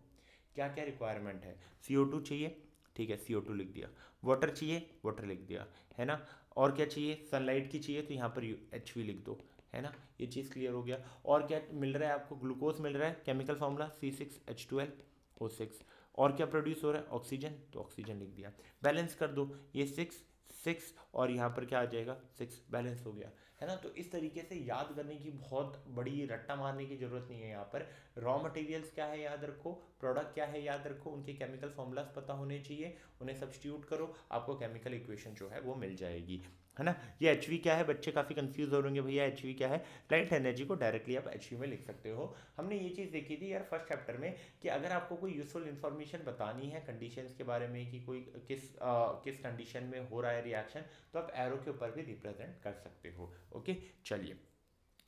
क्या क्या रिक्वायरमेंट है। CO2 चाहिए, ठीक है CO2 लिख दिया। वाटर चाहिए, वाटर लिख दिया, है ना। और क्या चाहिए, सनलाइट की चाहिए तो यहाँ पर HV लिख दो, है ना। ये चीज़ क्लियर हो गया। और क्या मिल रहा है आपको, ग्लूकोज मिल रहा है, केमिकल फॉर्मूला C6H12O6। और क्या प्रोड्यूस हो रहा है, ऑक्सीजन, तो ऑक्सीजन लिख दिया। बैलेंस कर दो, ये 6 6 और यहाँ पर क्या आ जाएगा 6, बैलेंस हो गया, है ना। तो इस तरीके से याद करने की बहुत बड़ी रट्टा मारने की जरूरत नहीं है। यहाँ पर रॉ मटेरियल्स क्या है याद रखो, प्रोडक्ट क्या है याद रखो, उनके केमिकल फॉर्मूलाज पता होने चाहिए, उन्हें सब्स्टिट्यूट करो, आपको केमिकल इक्वेशन जो है वो मिल जाएगी, है ना। ये HV क्या है, बच्चे काफ़ी कंफ्यूज हो रहे होंगे, भैया HV क्या है। लाइट एनर्जी को डायरेक्टली आप HV में लिख सकते हो। हमने ये चीज़ देखी थी यार फर्स्ट चैप्टर में कि अगर आपको कोई यूजफुल इन्फॉर्मेशन बतानी है कंडीशंस के बारे में कि कोई किस कंडीशन में हो रहा है रिएक्शन, तो आप एरो के ऊपर भी रिप्रेजेंट कर सकते हो। ओके, चलिए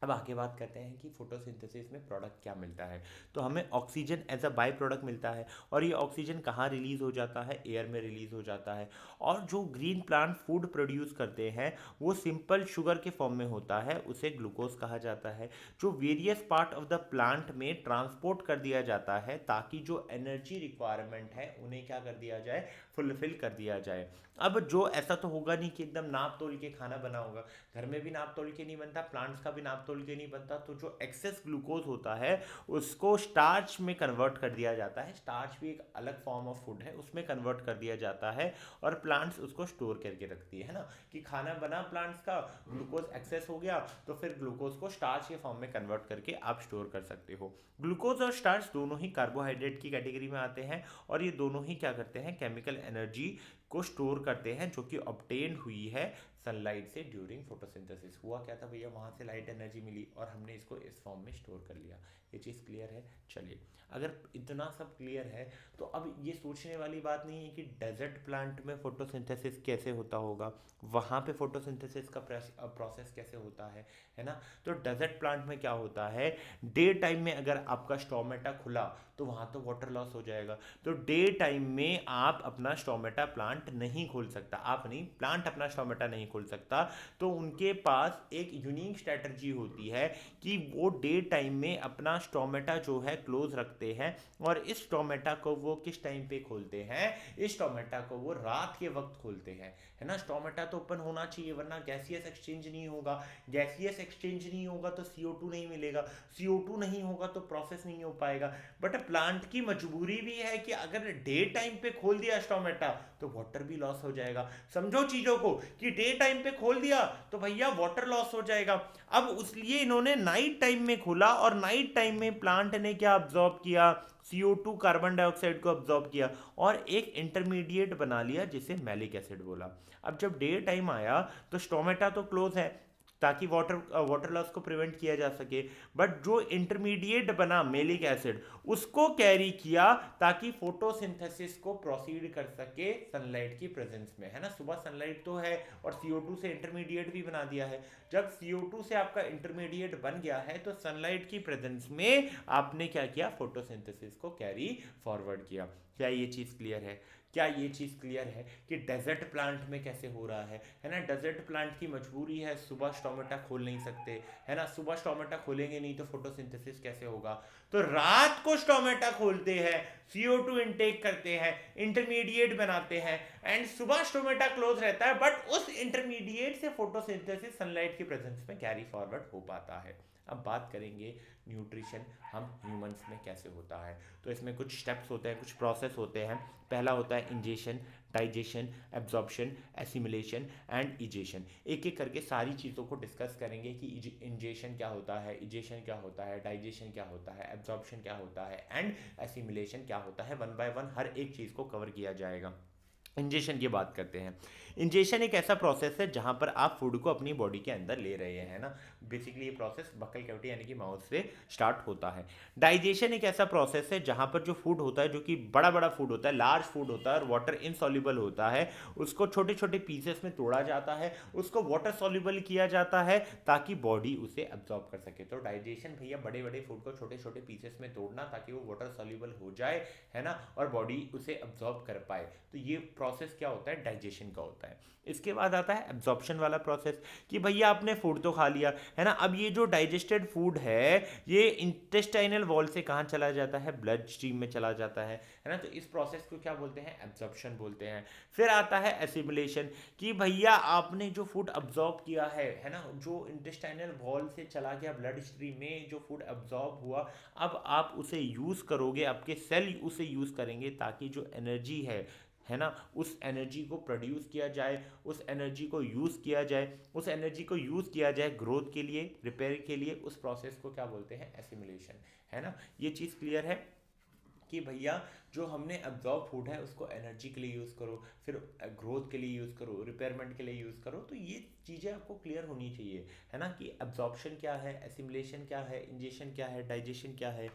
अब आगे बात करते हैं कि फोटोसिंथेसिस में प्रोडक्ट क्या मिलता है। तो हमें oxygen as a by product मिलता है, और ये ऑक्सीजन कहाँ रिलीज हो जाता है, एयर में रिलीज हो जाता है। और जो ग्रीन प्लांट फूड प्रोड्यूस करते हैं वो सिंपल शुगर के फॉर्म में होता है, उसे ग्लूकोज कहा जाता है, जो various part of the plant में ट्रांसपोर्ट कर दिया जाता है ताकि जो एनर्जी रिक्वायरमेंट है उन्हें क्या कर दिया जाए, फुलफिल कर दिया जाए। अब जो ऐसा तो होगा नहीं कि एकदम नाप तोल के खाना बना होगा, घर में भी नाप तोल के नहीं बनता, प्लांट्स का भी नाप तोल के नहीं बनता। तो जो एक्सेस ग्लूकोज होता है उसको स्टार्च में कन्वर्ट कर दिया जाता है। स्टार्च भी एक अलग फॉर्म ऑफ फूड है, उसमें कन्वर्ट कर दिया जाता है और प्लांट्स उसको स्टोर करके रखती है ना। कि खाना बना प्लांट्स का, ग्लूकोज एक्सेस हो गया तो फिर ग्लूकोज को स्टार्च के फॉर्म में कन्वर्ट करके आप स्टोर कर सकते हो। ग्लूकोज और स्टार्च दोनों ही कार्बोहाइड्रेट की कैटेगरी में आते हैं, और ये दोनों ही क्या करते हैं, केमिकल एनर्जी को स्टोर करते हैं जो कि ऑब्टेन हुई है सनलाइट से ड्यूरिंग फोटोसिंथेसिस। हुआ क्या था भैया, वहाँ से लाइट एनर्जी मिली और हमने इसको इस फॉर्म में स्टोर कर लिया। ये चीज़ क्लियर है। चलिए अगर इतना सब क्लियर है तो अब ये सोचने वाली बात नहीं है कि डेजर्ट प्लांट में फोटोसिंथेसिस कैसे होता होगा, वहाँ पे फोटोसिंथेसिस का प्रोसेस कैसे होता है ना। तो डेजर्ट प्लांट में क्या होता है, डे टाइम में अगर आपका स्टोमेटा खुला तो वहाँ तो वाटर लॉस हो जाएगा। तो डे टाइम में आप अपना स्टोमेटा प्लांट नहीं खोल सकता, आप नहीं, प्लांट अपना स्टोमेटा नहीं खोल सकता। तो उनके पास एक यूनिक स्ट्रेटजी होती है कि वो डे टाइम में अपना स्टोमेटा जो है क्लोज रखते हैं, और इस स्टोमेटा को वो किस टाइम पे खोलते हैं, इस स्टोमेटा को वो रात के वक्त खोलते हैं, है ना। स्टोमेटा तो ओपन होना चाहिए वरना गैसियस एक्सचेंज नहीं होगा, गैसियस एक्सचेंज नहीं होगा तो CO2 नहीं मिलेगा, CO2 नहीं होगा तो प्रोसेस नहीं हो पाएगा। बट प्लांट की मजबूरी भी है कि अगर डे टाइम पे खोल दिया स्टोमेटा तो वाटर भी लॉस हो जाएगा। समझो चीजों को कि डे टाइम पे खोल दिया तो भैया वाटर लॉस हो जाएगा। अब उसलिए इन्होंने नाइट टाइम में खोला, और नाइट टाइम में प्लांट ने क्या अब्जॉर्ब किया, CO2 कार्बन डाइऑक्साइड को अब्जॉर्ब किया और एक इंटरमीडिएट बना लिया जिसे मैलिक एसिड बोला। अब जब डे टाइम आया तो स्टोमेटा तो क्लोज है ताकि वाटर लॉस को प्रिवेंट किया जा सके, बट जो इंटरमीडिएट बना मेलिक एसिड उसको कैरी किया ताकि फोटोसिंथेसिस को प्रोसीड कर सके सनलाइट की प्रेजेंस में, है ना। सुबह सनलाइट तो है और CO2 से इंटरमीडिएट भी बना दिया है। जब CO2 से आपका इंटरमीडिएट बन गया है तो सनलाइट की प्रेजेंस में आपने क्या किया, फोटोसिंथेसिस को कैरी फॉरवर्ड किया। क्या ये चीज़ क्लियर है, क्या ये चीज़ क्लियर है कि डेजर्ट प्लांट में कैसे हो रहा है ना। डेजर्ट प्लांट की मजबूरी है, सुबह स्टोमेटा खोल नहीं सकते, है ना। सुबह स्टोमेटा खोलेंगे नहीं तो फोटोसिंथेसिस कैसे होगा, तो रात को स्टोमेटा खोलते हैं, CO2 इनटेक करते हैं, इंटरमीडिएट बनाते हैं, एंड सुबह स्टोमेटा क्लोज रहता है, बट उस इंटरमीडिएट से फोटोसिंथेसिस सनलाइट की प्रेजेंस में कैरी फॉरवर्ड हो पाता है। अब बात करेंगे न्यूट्रिशन हम ह्यूमंस में कैसे होता है। तो इसमें कुछ स्टेप्स होते हैं, कुछ प्रोसेस होते हैं। पहला होता है ingestion, digestion, absorption, assimilation and egestion. एक एक करके सारी चीज़ों को डिस्कस करेंगे कि इंजेशन क्या होता है, इजेशन क्या होता है, डाइजेशन क्या होता है, एब्जॉर्प्शन क्या होता है एंड एसिमिलेशन क्या होता है। वन बाय वन हर एक चीज़ को कवर किया जाएगा। इंजेशन की बात करते हैं। इंजेशन एक ऐसा प्रोसेस है जहां पर आप फूड को अपनी बॉडी के अंदर ले रहे हैं ना। बेसिकली ये प्रोसेस बक्कल कैविटी यानी कि माउथ से स्टार्ट होता है। डाइजेशन एक ऐसा प्रोसेस है जहाँ पर जो फूड होता है, जो कि बड़ा बड़ा फूड होता है, लार्ज फूड होता है और वाटर इनसॉल्युबल होता है, उसको छोटे छोटे पीसेस में तोड़ा जाता है, उसको वाटर सॉल्युबल किया जाता है ताकि बॉडी उसे अब्जॉर्ब कर सके। तो डाइजेशन भैया बड़े बड़े फूड को छोटे छोटे पीसेस में तोड़ना ताकि वो वाटर सॉल्युबल हो जाए, है ना, और बॉडी उसे अब्जॉर्ब कर पाए। तो ये प्रोसेस क्या होता है, डाइजेशन का होता है। इसके बाद आता है एब्जॉर्प्शन वाला प्रोसेस, कि भैया आपने फूड तो खा लिया, है ना, अब ये जो डाइजेस्टेड फूड है ये इंटेस्टाइनल वॉल से कहाँ चला जाता है, ब्लड स्ट्रीम में चला जाता है ना। तो इस प्रोसेस को क्या बोलते हैं, एब्जॉर्प्शन बोलते हैं। फिर आता है एसिमिलेशन, कि भैया आपने जो फूड अब्जॉर्ब किया है ना, जो इंटेस्टाइनल वॉल से चला गया ब्लड स्ट्रीम में, जो फूड अब्जॉर्ब हुआ, अब आप उसे यूज़ करोगे, आपके सेल उसे यूज़ करेंगे ताकि जो एनर्जी है ना, उस एनर्जी को प्रोड्यूस किया जाए, उस एनर्जी को यूज़ किया जाए, उस एनर्जी को यूज़ किया जाए ग्रोथ के लिए, रिपेयर के लिए। उस प्रोसेस को क्या बोलते हैं, एसिमिलेशन, है ना। ये चीज़ क्लियर है कि भैया जो हमने अब्जॉर्ब फूड है उसको एनर्जी के लिए यूज़ करो, फिर ग्रोथ के लिए यूज़ करो, रिपेयरमेंट के लिए यूज़ करो। तो ये चीज़ें आपको क्लियर होनी चाहिए, है ना, कि अब्जॉर्प्शन क्या है, एसिमिलेशन क्या है, इंजेशन क्या है, डाइजेशन क्या है।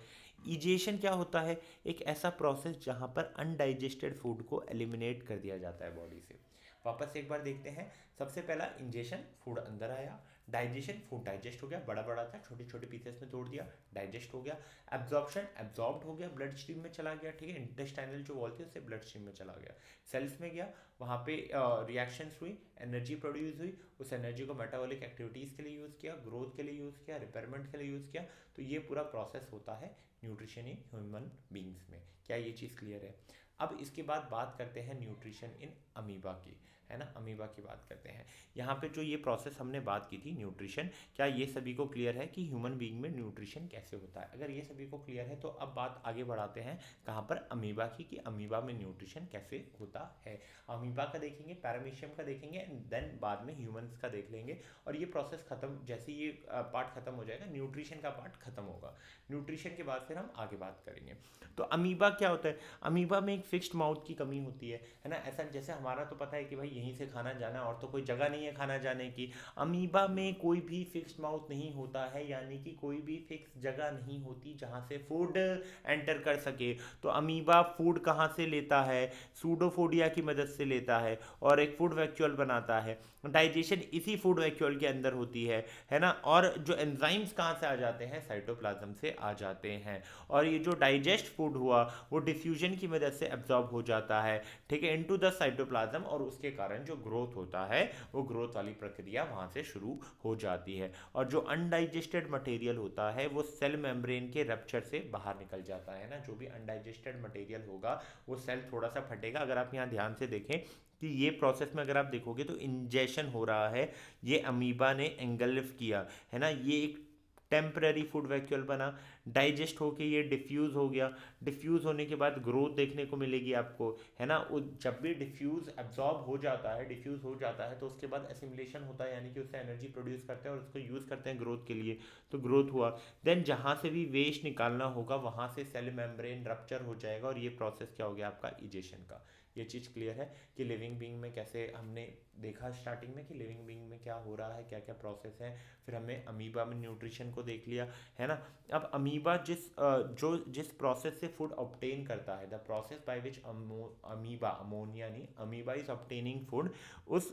इजेशन क्या होता है, एक ऐसा प्रोसेस जहाँ पर अनडाइजेस्टेड फूड को एलिमिनेट कर दिया जाता है बॉडी से। वापस से एक बार देखते हैं। सबसे पहला इंजेशन, फूड अंदर आया। डाइजेशन, फूड डाइजेस्ट हो गया, बड़ा बड़ा था, छोटे छोटे पीसेस में तोड़ दिया, डाइजेस्ट हो गया। एब्जॉर्प्शन, एब्जॉर्ब्ड हो गया, ब्लड स्ट्रीम में चला गया, ठीक है, इंटेस्टाइनल जो वॉल थी उससे ब्लड स्ट्रीम में चला गया। सेल्स में गया, वहाँ पे रिएक्शंस हुई, एनर्जी प्रोड्यूस हुई, उस एनर्जी को मेटाबॉलिक एक्टिविटीज़ के लिए यूज़ किया, ग्रोथ के लिए यूज़ किया, रिपेयरमेंट के लिए यूज़ किया। तो ये पूरा प्रोसेस होता है न्यूट्रिशन इन ह्यूमन बींग्स में। क्या ये चीज़ क्लियर है? अब इसके बाद बात करते हैं न्यूट्रिशन इन अमीबा की, है ना, अमीबा की बात करते हैं। यहाँ पे जो ये प्रोसेस हमने बात की थी न्यूट्रिशन, क्या ये सभी को क्लियर है कि ह्यूमन बीइंग में न्यूट्रिशन कैसे होता है? अगर ये सभी को क्लियर है तो अब बात आगे बढ़ाते हैं कहाँ पर, अमीबा की, कि अमीबा में न्यूट्रिशन कैसे होता है। अमीबा का देखेंगे, पैरामीशियम का देखेंगे, एंड देन बाद में ह्यूमंस का देख लेंगे। और ये प्रोसेस खत्म, जैसे ये पार्ट खत्म हो जाएगा, न्यूट्रिशन का पार्ट खत्म होगा। न्यूट्रिशन के बाद फिर हम आगे बात करेंगे। तो अमीबा क्या होता है? अमीबा में एक फिक्स्ड माउथ की कमी होती है ना। ऐसा जैसे हमारा तो पता है कि भाई यहीं से खाना जाना और तो कोई जगह नहीं है खाना जाने की। अमीबा में कोई भी फिक्स्ड माउथ नहीं होता है, यानी कि कोई भी फिक्स जगह नहीं होती जहाँ से फूड एंटर कर सके। तो अमीबा फूड कहाँ से लेता है? सूडोफोडिया की मदद से लेता है और एक फूड वैक्यूल बनाता है। डाइजेशन इसी फूड वैक्यूल के अंदर होती है ना। और जो एंजाइम्स कहाँ से आ जाते हैं? साइटोप्लाज्म से आ जाते हैं। और ये जो डाइजेस्ट फूड हुआ वो डिफ्यूजन की मदद से एब्जॉर्ब हो जाता है, ठीक है, इनटू द साइटोप्लाज्म, और उसके कारण जो ग्रोथ होता है वो ग्रोथ वाली प्रक्रिया वहाँ से शुरू हो जाती है। और जो अनडाइजेस्टेड मटेरियल होता है वो सेल मेम्ब्रेन के रप्चर से बाहर निकल जाता है ना। जो भी अनडाइजेस्टेड मटेरियल होगा वो सेल थोड़ा सा फटेगा। अगर आप यहाँ ध्यान से देखें कि ये प्रोसेस में अगर आप देखोगे तो इंजेशन हो रहा है, ये अमीबा ने एंगल्फ किया, है ना। ये एक टेम्पररी फूड वैक्यूल बना, डाइजेस्ट होके ये डिफ्यूज़ हो गया। डिफ्यूज़ होने के बाद ग्रोथ देखने को मिलेगी आपको, है ना। जब भी डिफ्यूज़ एब्जॉर्ब हो जाता है, डिफ्यूज़ हो जाता है, तो उसके बाद एसिमिलेशन होता है, यानी कि उससे एनर्जी प्रोड्यूस करते हैं और उसको यूज़ करते हैं ग्रोथ के लिए। तो ग्रोथ हुआ, देन जहाँ से भी वेस्ट निकालना होगा वहाँ से सेल मेम्ब्रेन रप्चर हो जाएगा और ये प्रोसेस क्या हो गया आपका? इजेशन का। ये चीज़ क्लियर है कि लिविंग बीइंग में कैसे हमने देखा स्टार्टिंग में कि लिविंग बीइंग में क्या हो रहा है, क्या क्या प्रोसेस है। फिर हमने अमीबा में न्यूट्रिशन को देख लिया, है ना। अब अमीबा जिस प्रोसेस से फूड ऑब्टेन करता है, the process by which amoeba, ammonia नहीं, अमीबा इज ऑब्टेनिंग फूड, उस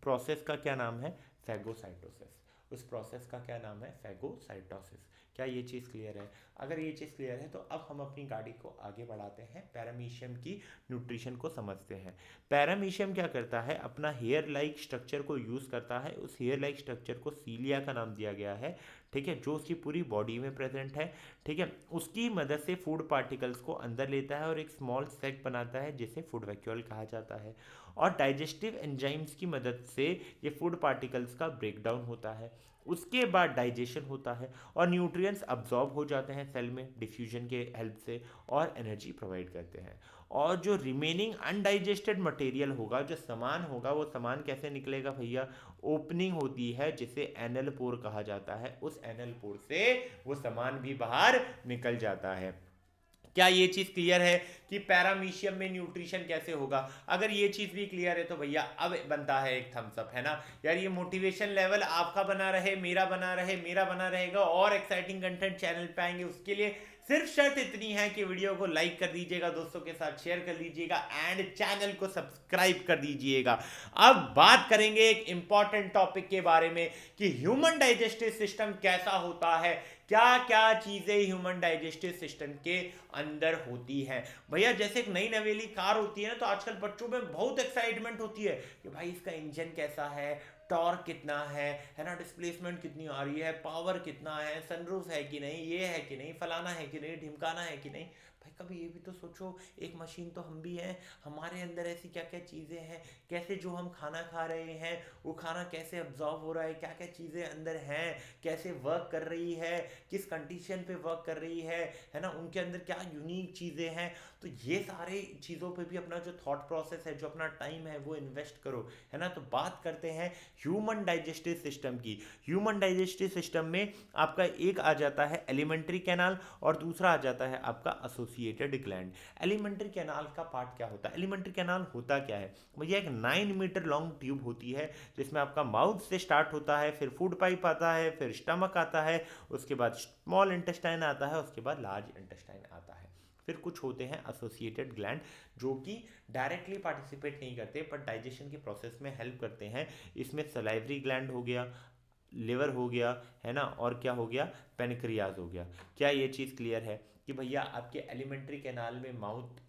प्रोसेस का क्या नाम है? फैगोसाइटोसिस। उस प्रोसेस का क्या नाम है? फैगोसाइटोसिस। क्या ये चीज़ क्लियर है? अगर ये चीज़ क्लियर है तो अब हम अपनी गाड़ी को आगे बढ़ाते हैं, पैरामीशियम की न्यूट्रिशन को समझते हैं। पैरामीशियम क्या करता है? अपना हेयर लाइक स्ट्रक्चर को यूज़ करता है। उस हेयर लाइक स्ट्रक्चर को सीलिया का नाम दिया गया है, ठीक है, जो उसकी पूरी बॉडी में प्रेजेंट है, ठीक है। उसकी मदद से फूड पार्टिकल्स को अंदर लेता है और एक स्मॉल सैक बनाता है जिसे फूड वैक्यूल कहा जाता है। और डाइजेस्टिव एंजाइम्स की मदद से ये फूड पार्टिकल्स का ब्रेकडाउन होता है। उसके बाद डाइजेशन होता है और न्यूट्रिएंट्स अब्जॉर्ब हो जाते हैं सेल में डिफ्यूजन के हेल्प से और एनर्जी प्रोवाइड करते हैं। और जो रिमेनिंग अनडाइजेस्टेड मटेरियल होगा, जो सामान होगा, वो सामान कैसे निकलेगा भैया? ओपनिंग होती है जिसे एनल पोर कहा जाता है, उस एनल पोर से वो सामान भी बाहर निकल जाता है। क्या ये चीज क्लियर है कि पैरामीशियम में न्यूट्रिशन कैसे होगा? अगर ये चीज भी क्लियर है तो भैया अब बनता है एक थम्स अप, है ना यार। ये मोटिवेशन लेवल आपका बना रहे, मेरा बना रहे, मेरा बना रहेगा, और एक्साइटिंग कंटेंट चैनल पे आएंगे। उसके लिए सिर्फ शर्त इतनी है कि वीडियो को लाइक कर दीजिएगा, दोस्तों के साथ शेयर कर लीजिएगा एंड चैनल को सब्सक्राइब कर दीजिएगा। अब बात करेंगे एक इंपॉर्टेंट टॉपिक के बारे में कि ह्यूमन डाइजेस्टिव सिस्टम कैसा होता है, क्या क्या चीजें ह्यूमन डाइजेस्टिव सिस्टम के अंदर होती हैं। भैया जैसे एक नई नवेली कार होती है ना, तो आजकल बच्चों में बहुत एक्साइटमेंट होती है कि भाई इसका इंजन कैसा है, टॉर्क कितना है ना, डिस्प्लेसमेंट कितनी आ रही है, पावर कितना है, सनरूफ है कि नहीं, ये है कि नहीं, फलाना है कि नहीं, ढिमकाना है कि नहीं। भाई कभी ये भी तो सोचो, एक मशीन तो हम भी हैं, हमारे अंदर ऐसी क्या क्या चीज़ें हैं, कैसे जो हम खाना खा रहे हैं वो खाना कैसे अब्जॉर्ब हो रहा है, क्या क्या चीज़ें अंदर हैं, कैसे वर्क कर रही है, किस कंडीशन पे वर्क कर रही है ना, उनके अंदर क्या यूनिक चीज़ें हैं। तो ये सारे चीज़ों पे भी अपना जो थॉट प्रोसेस है, जो अपना टाइम है वो इन्वेस्ट करो, है ना। तो बात करते हैं ह्यूमन डाइजेस्टिव सिस्टम की। ह्यूमन डाइजेस्टिव सिस्टम में आपका एक आ जाता है एलिमेंट्री कैनाल और दूसरा आ जाता है आपका एसोसिएटेड ग्लैंड। एलिमेंट्री कैनाल का पार्ट क्या होता है? एलिमेंट्री कैनाल होता क्या है भैया? एक 9 मीटर लॉन्ग ट्यूब होती है जिसमें आपका माउथ से स्टार्ट होता है, फिर फूड पाइप आता है, फिर स्टमक आता है, उसके बाद स्मॉल इंटेस्टाइन आता है, उसके बाद लार्ज इंटेस्टाइन आता है। फिर कुछ होते हैं एसोसिएटेड ग्लैंड जो कि डायरेक्टली पार्टिसिपेट नहीं करते बट डाइजेशन के प्रोसेस में हेल्प करते हैं। इसमें सलाइवरी ग्लैंड हो गया, लिवर हो गया, है ना, और क्या हो गया, पेनक्रियाज हो गया। क्या ये चीज़ क्लियर है कि भैया आपके एलिमेंट्री कैनाल में माउथ,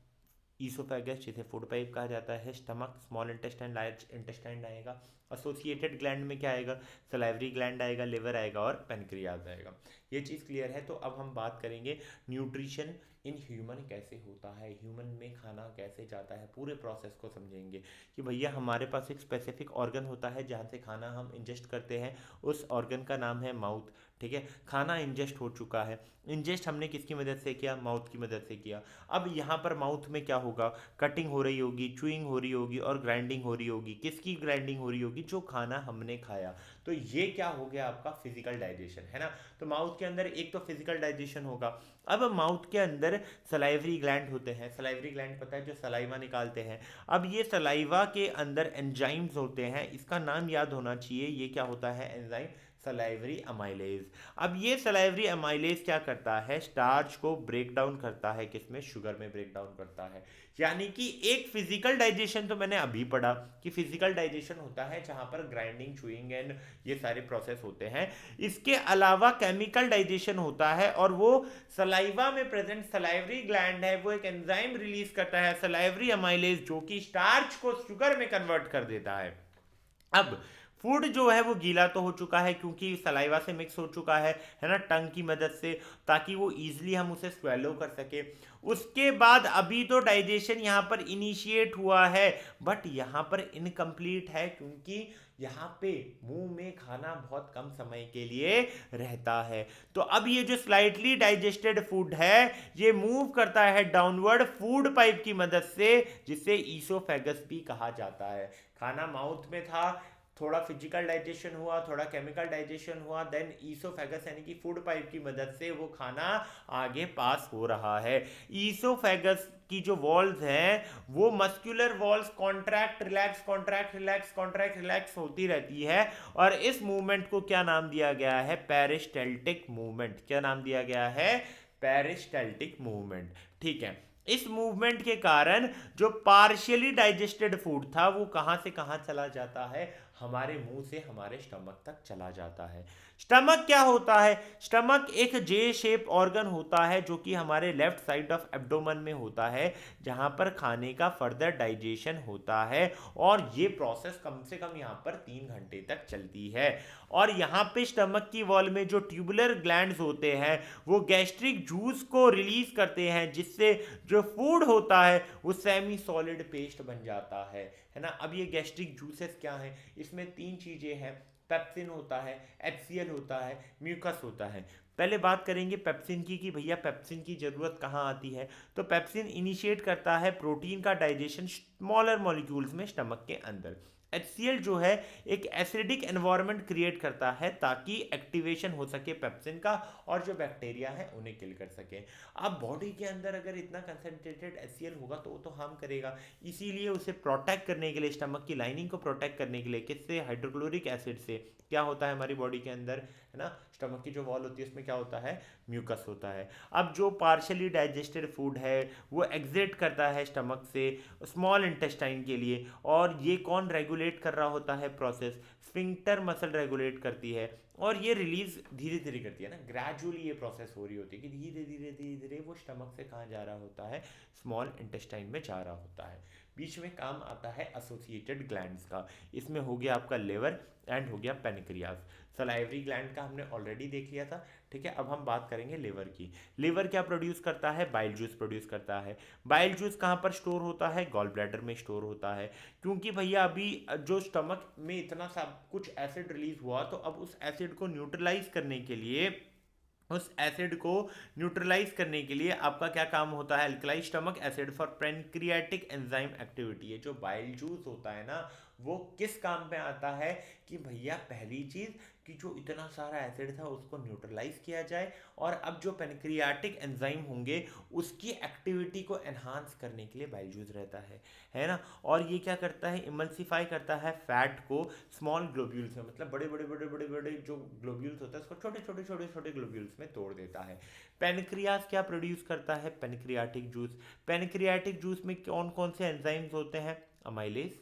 ईसोफेगस जिसे फूड पाइप कहा जाता है, stomach, small intestine, large intestine आएगा। एसोसिएटेड ग्लैंड में क्या आएगा? सलाइवरी ग्लैंड आएगा, लिवर आएगा और पेनक्रियाज आएगा। ये चीज़ क्लियर है। तो अब हम बात करेंगे न्यूट्रिशन इन ह्यूमन कैसे होता है, ह्यूमन में खाना कैसे जाता है, पूरे प्रोसेस को समझेंगे कि भैया हमारे पास एक स्पेसिफिक ऑर्गन होता है जहाँ से खाना हम इंजेस्ट करते हैं, उस ऑर्गन का नाम है माउथ। ठीक है, खाना इंजेस्ट हो चुका है, इंजेस्ट हमने किसकी मदद से किया? माउथ की मदद से किया। अब यहाँ पर माउथ में क्या होगा? कटिंग हो रही होगी, च्यूइंग हो रही होगी और ग्राइंडिंग हो रही होगी। किसकी ग्राइंडिंग हो रही होगी? जो खाना हमने खाया। तो ये क्या हो गया आपका? फिजिकल डाइजेशन, है ना। तो माउथ के अंदर एक तो फिजिकल डाइजेशन होगा। अब माउथ के अंदर सलाइवरी ग्लैंड होते हैं। सलाइवरी ग्लैंड पता है, जो सलाइवा निकालते हैं। अब ये सलाइवा के अंदर एंजाइम्स होते हैं, इसका नाम याद होना चाहिए। ये क्या होता है? Enzyme salivary amylase. अब ये सलाइवरी अमाइलेज क्या करता है? स्टार्च को ब्रेक डाउन करता है, किसमें? शुगर में ब्रेक डाउन करता है। यानी कि एक फिजिकल डाइजेशन तो मैंने अभी पढ़ा कि फिजिकल डाइजेशन होता है जहां पर ग्राइंडिंग, चूइंग एंड ये सारे प्रोसेस होते हैं। इसके अलावा केमिकल डाइजेशन होता है और वो सलाइवा में प्रेजेंट सलाइवरी ग्लैंड है, वो एक एंजाइम रिलीज करता है सलाइवरी अमाइलेज, जो कि स्टार्च को शुगर में कन्वर्ट कर देता है। अब फूड जो है वो गीला तो हो चुका है क्योंकि सलाइवा से मिक्स हो चुका है ना, टंग की मदद से, ताकि वो इजीली हम उसे स्वेलो कर सके। उसके बाद अभी तो डाइजेशन यहाँ पर इनिशिएट हुआ है बट यहाँ पर इनकम्प्लीट है क्योंकि यहाँ पे मुंह में खाना बहुत कम समय के लिए रहता है। तो अब ये जो स्लाइटली डाइजेस्टेड फूड है ये मूव करता है डाउनवर्ड फूड पाइप की मदद से, जिसे ईसोफेगस भी कहा जाता है। खाना माउथ में था, थोड़ा फिजिकल डाइजेशन हुआ, थोड़ा केमिकल डाइजेशन हुआ, देन ईसोफेगस यानी कि फूड पाइप की मदद से वो खाना आगे पास हो रहा है। ईसोफेगस की जो वॉल्स हैं वो muscular walls contract relax, contract relax, contract relax होती रहती है और इस मूवमेंट को क्या नाम दिया गया है? Peristaltic movement. क्या नाम दिया गया है? Peristaltic movement. ठीक है, इस मूवमेंट के कारण जो पार्शियली डाइजेस्टेड फूड था वो कहां से कहां चला जाता है? हमारे मुंह से हमारे स्टमक तक चला जाता है। स्टमक क्या होता है? स्टमक एक जे शेप ऑर्गन होता है जो कि हमारे लेफ्ट साइड ऑफ एब्डोमेन में होता है, जहां पर खाने का फर्दर डाइजेशन होता है और ये प्रोसेस कम से कम यहाँ पर 3 घंटे तक चलती है। और यहाँ पे स्टमक की वॉल में जो ट्यूबुलर ग्लैंड्स होते हैं वो गैस्ट्रिक जूस को रिलीज करते हैं, जिससे जो फूड होता है वो सेमी सॉलिड पेस्ट बन जाता है ना। अब ये गैस्ट्रिक जूसेस क्या हैं? इसमें 3 चीजें हैं। पेप्सिन होता है, HCl होता है, म्यूकस होता है। पहले बात करेंगे पेप्सिन की कि भैया पेप्सिन की जरूरत कहाँ आती है। तो पेप्सिन इनिशिएट करता है प्रोटीन का डाइजेशन स्मॉलर मॉलिक्यूल्स में स्टमक के अंदर। HCl जो है एक एसिडिक एनवायरनमेंट क्रिएट करता है ताकि एक्टिवेशन हो सके पेप्सिन का और जो बैक्टीरिया है उन्हें किल कर सके। अब बॉडी के अंदर अगर इतना कंसनट्रेटेड HCl होगा तो वो तो हार्म करेगा, इसीलिए उसे प्रोटेक्ट करने के लिए, स्टमक की लाइनिंग को प्रोटेक्ट करने के लिए किससे, हाइड्रोक्लोरिक एसिड से। क्या होता है हमारी बॉडी के अंदर, है ना, स्टमक की जो वॉल होती है उसमें क्या होता है, म्यूकस होता है। अब जो पार्शली डाइजेस्टेड फूड है वो एग्जिट करता है स्टमक से स्मॉल इंटेस्टाइन के लिए, और ये कौन रेगुलेट कर रहा होता है प्रोसेस, स्फिंक्टर मसल रेगुलेट करती है, और ये रिलीज धीरे धीरे करती है ना, ग्रेजुअली ये प्रोसेस हो रही होती है कि धीरे धीरे धीरे धीरे वो स्टमक से कहाँ जा रहा होता है, स्मॉल इंटेस्टाइन में जा रहा होता है। बीच में काम आता है एसोसिएटेड ग्लैंड्स का, इसमें हो गया आपका लिवर एंड हो गया पेनक्रियाज। सलाइवरी ग्लैंड का हमने ऑलरेडी देख लिया था, ठीक है। अब हम बात करेंगे लिवर की। लिवर क्या प्रोड्यूस करता है, बाइल जूस प्रोड्यूस करता है। बाइल जूस कहाँ पर स्टोर होता है, गॉल ब्लैडर में स्टोर होता है, क्योंकि भैया अभी जो स्टमक में इतना सब कुछ एसिड रिलीज हुआ तो अब उस एसिड को न्यूट्रलाइज करने के लिए, उस एसिड को न्यूट्रलाइज करने के लिए आपका क्या काम होता है, alkalize stomach acid for pancreatic enzyme activity है। जो बाइल जूस होता है ना वो किस काम पे आता है कि भैया पहली चीज कि जो इतना सारा एसिड था उसको न्यूट्रलाइज किया जाए, और अब जो पैनक्रियाटिक एंजाइम होंगे उसकी एक्टिविटी को एनहांस करने के लिए बाइल जूस रहता है ना। और ये क्या करता है, इमल्सिफाई करता है फैट को स्मॉल ग्लोब्यूल्स में, मतलब बड़े बड़े बड़े बड़े बड़े जो ग्लोब्यूल्स होता है उसको छोटे छोटे छोटे छोटे ग्लोब्यूल्स में तोड़ देता है। पेनक्रियास क्या प्रोड्यूस करता है, पेनक्रियाटिक जूस। पेनक्रियाटिक जूस में कौन कौन से एंजाइम्स होते हैं, amylase,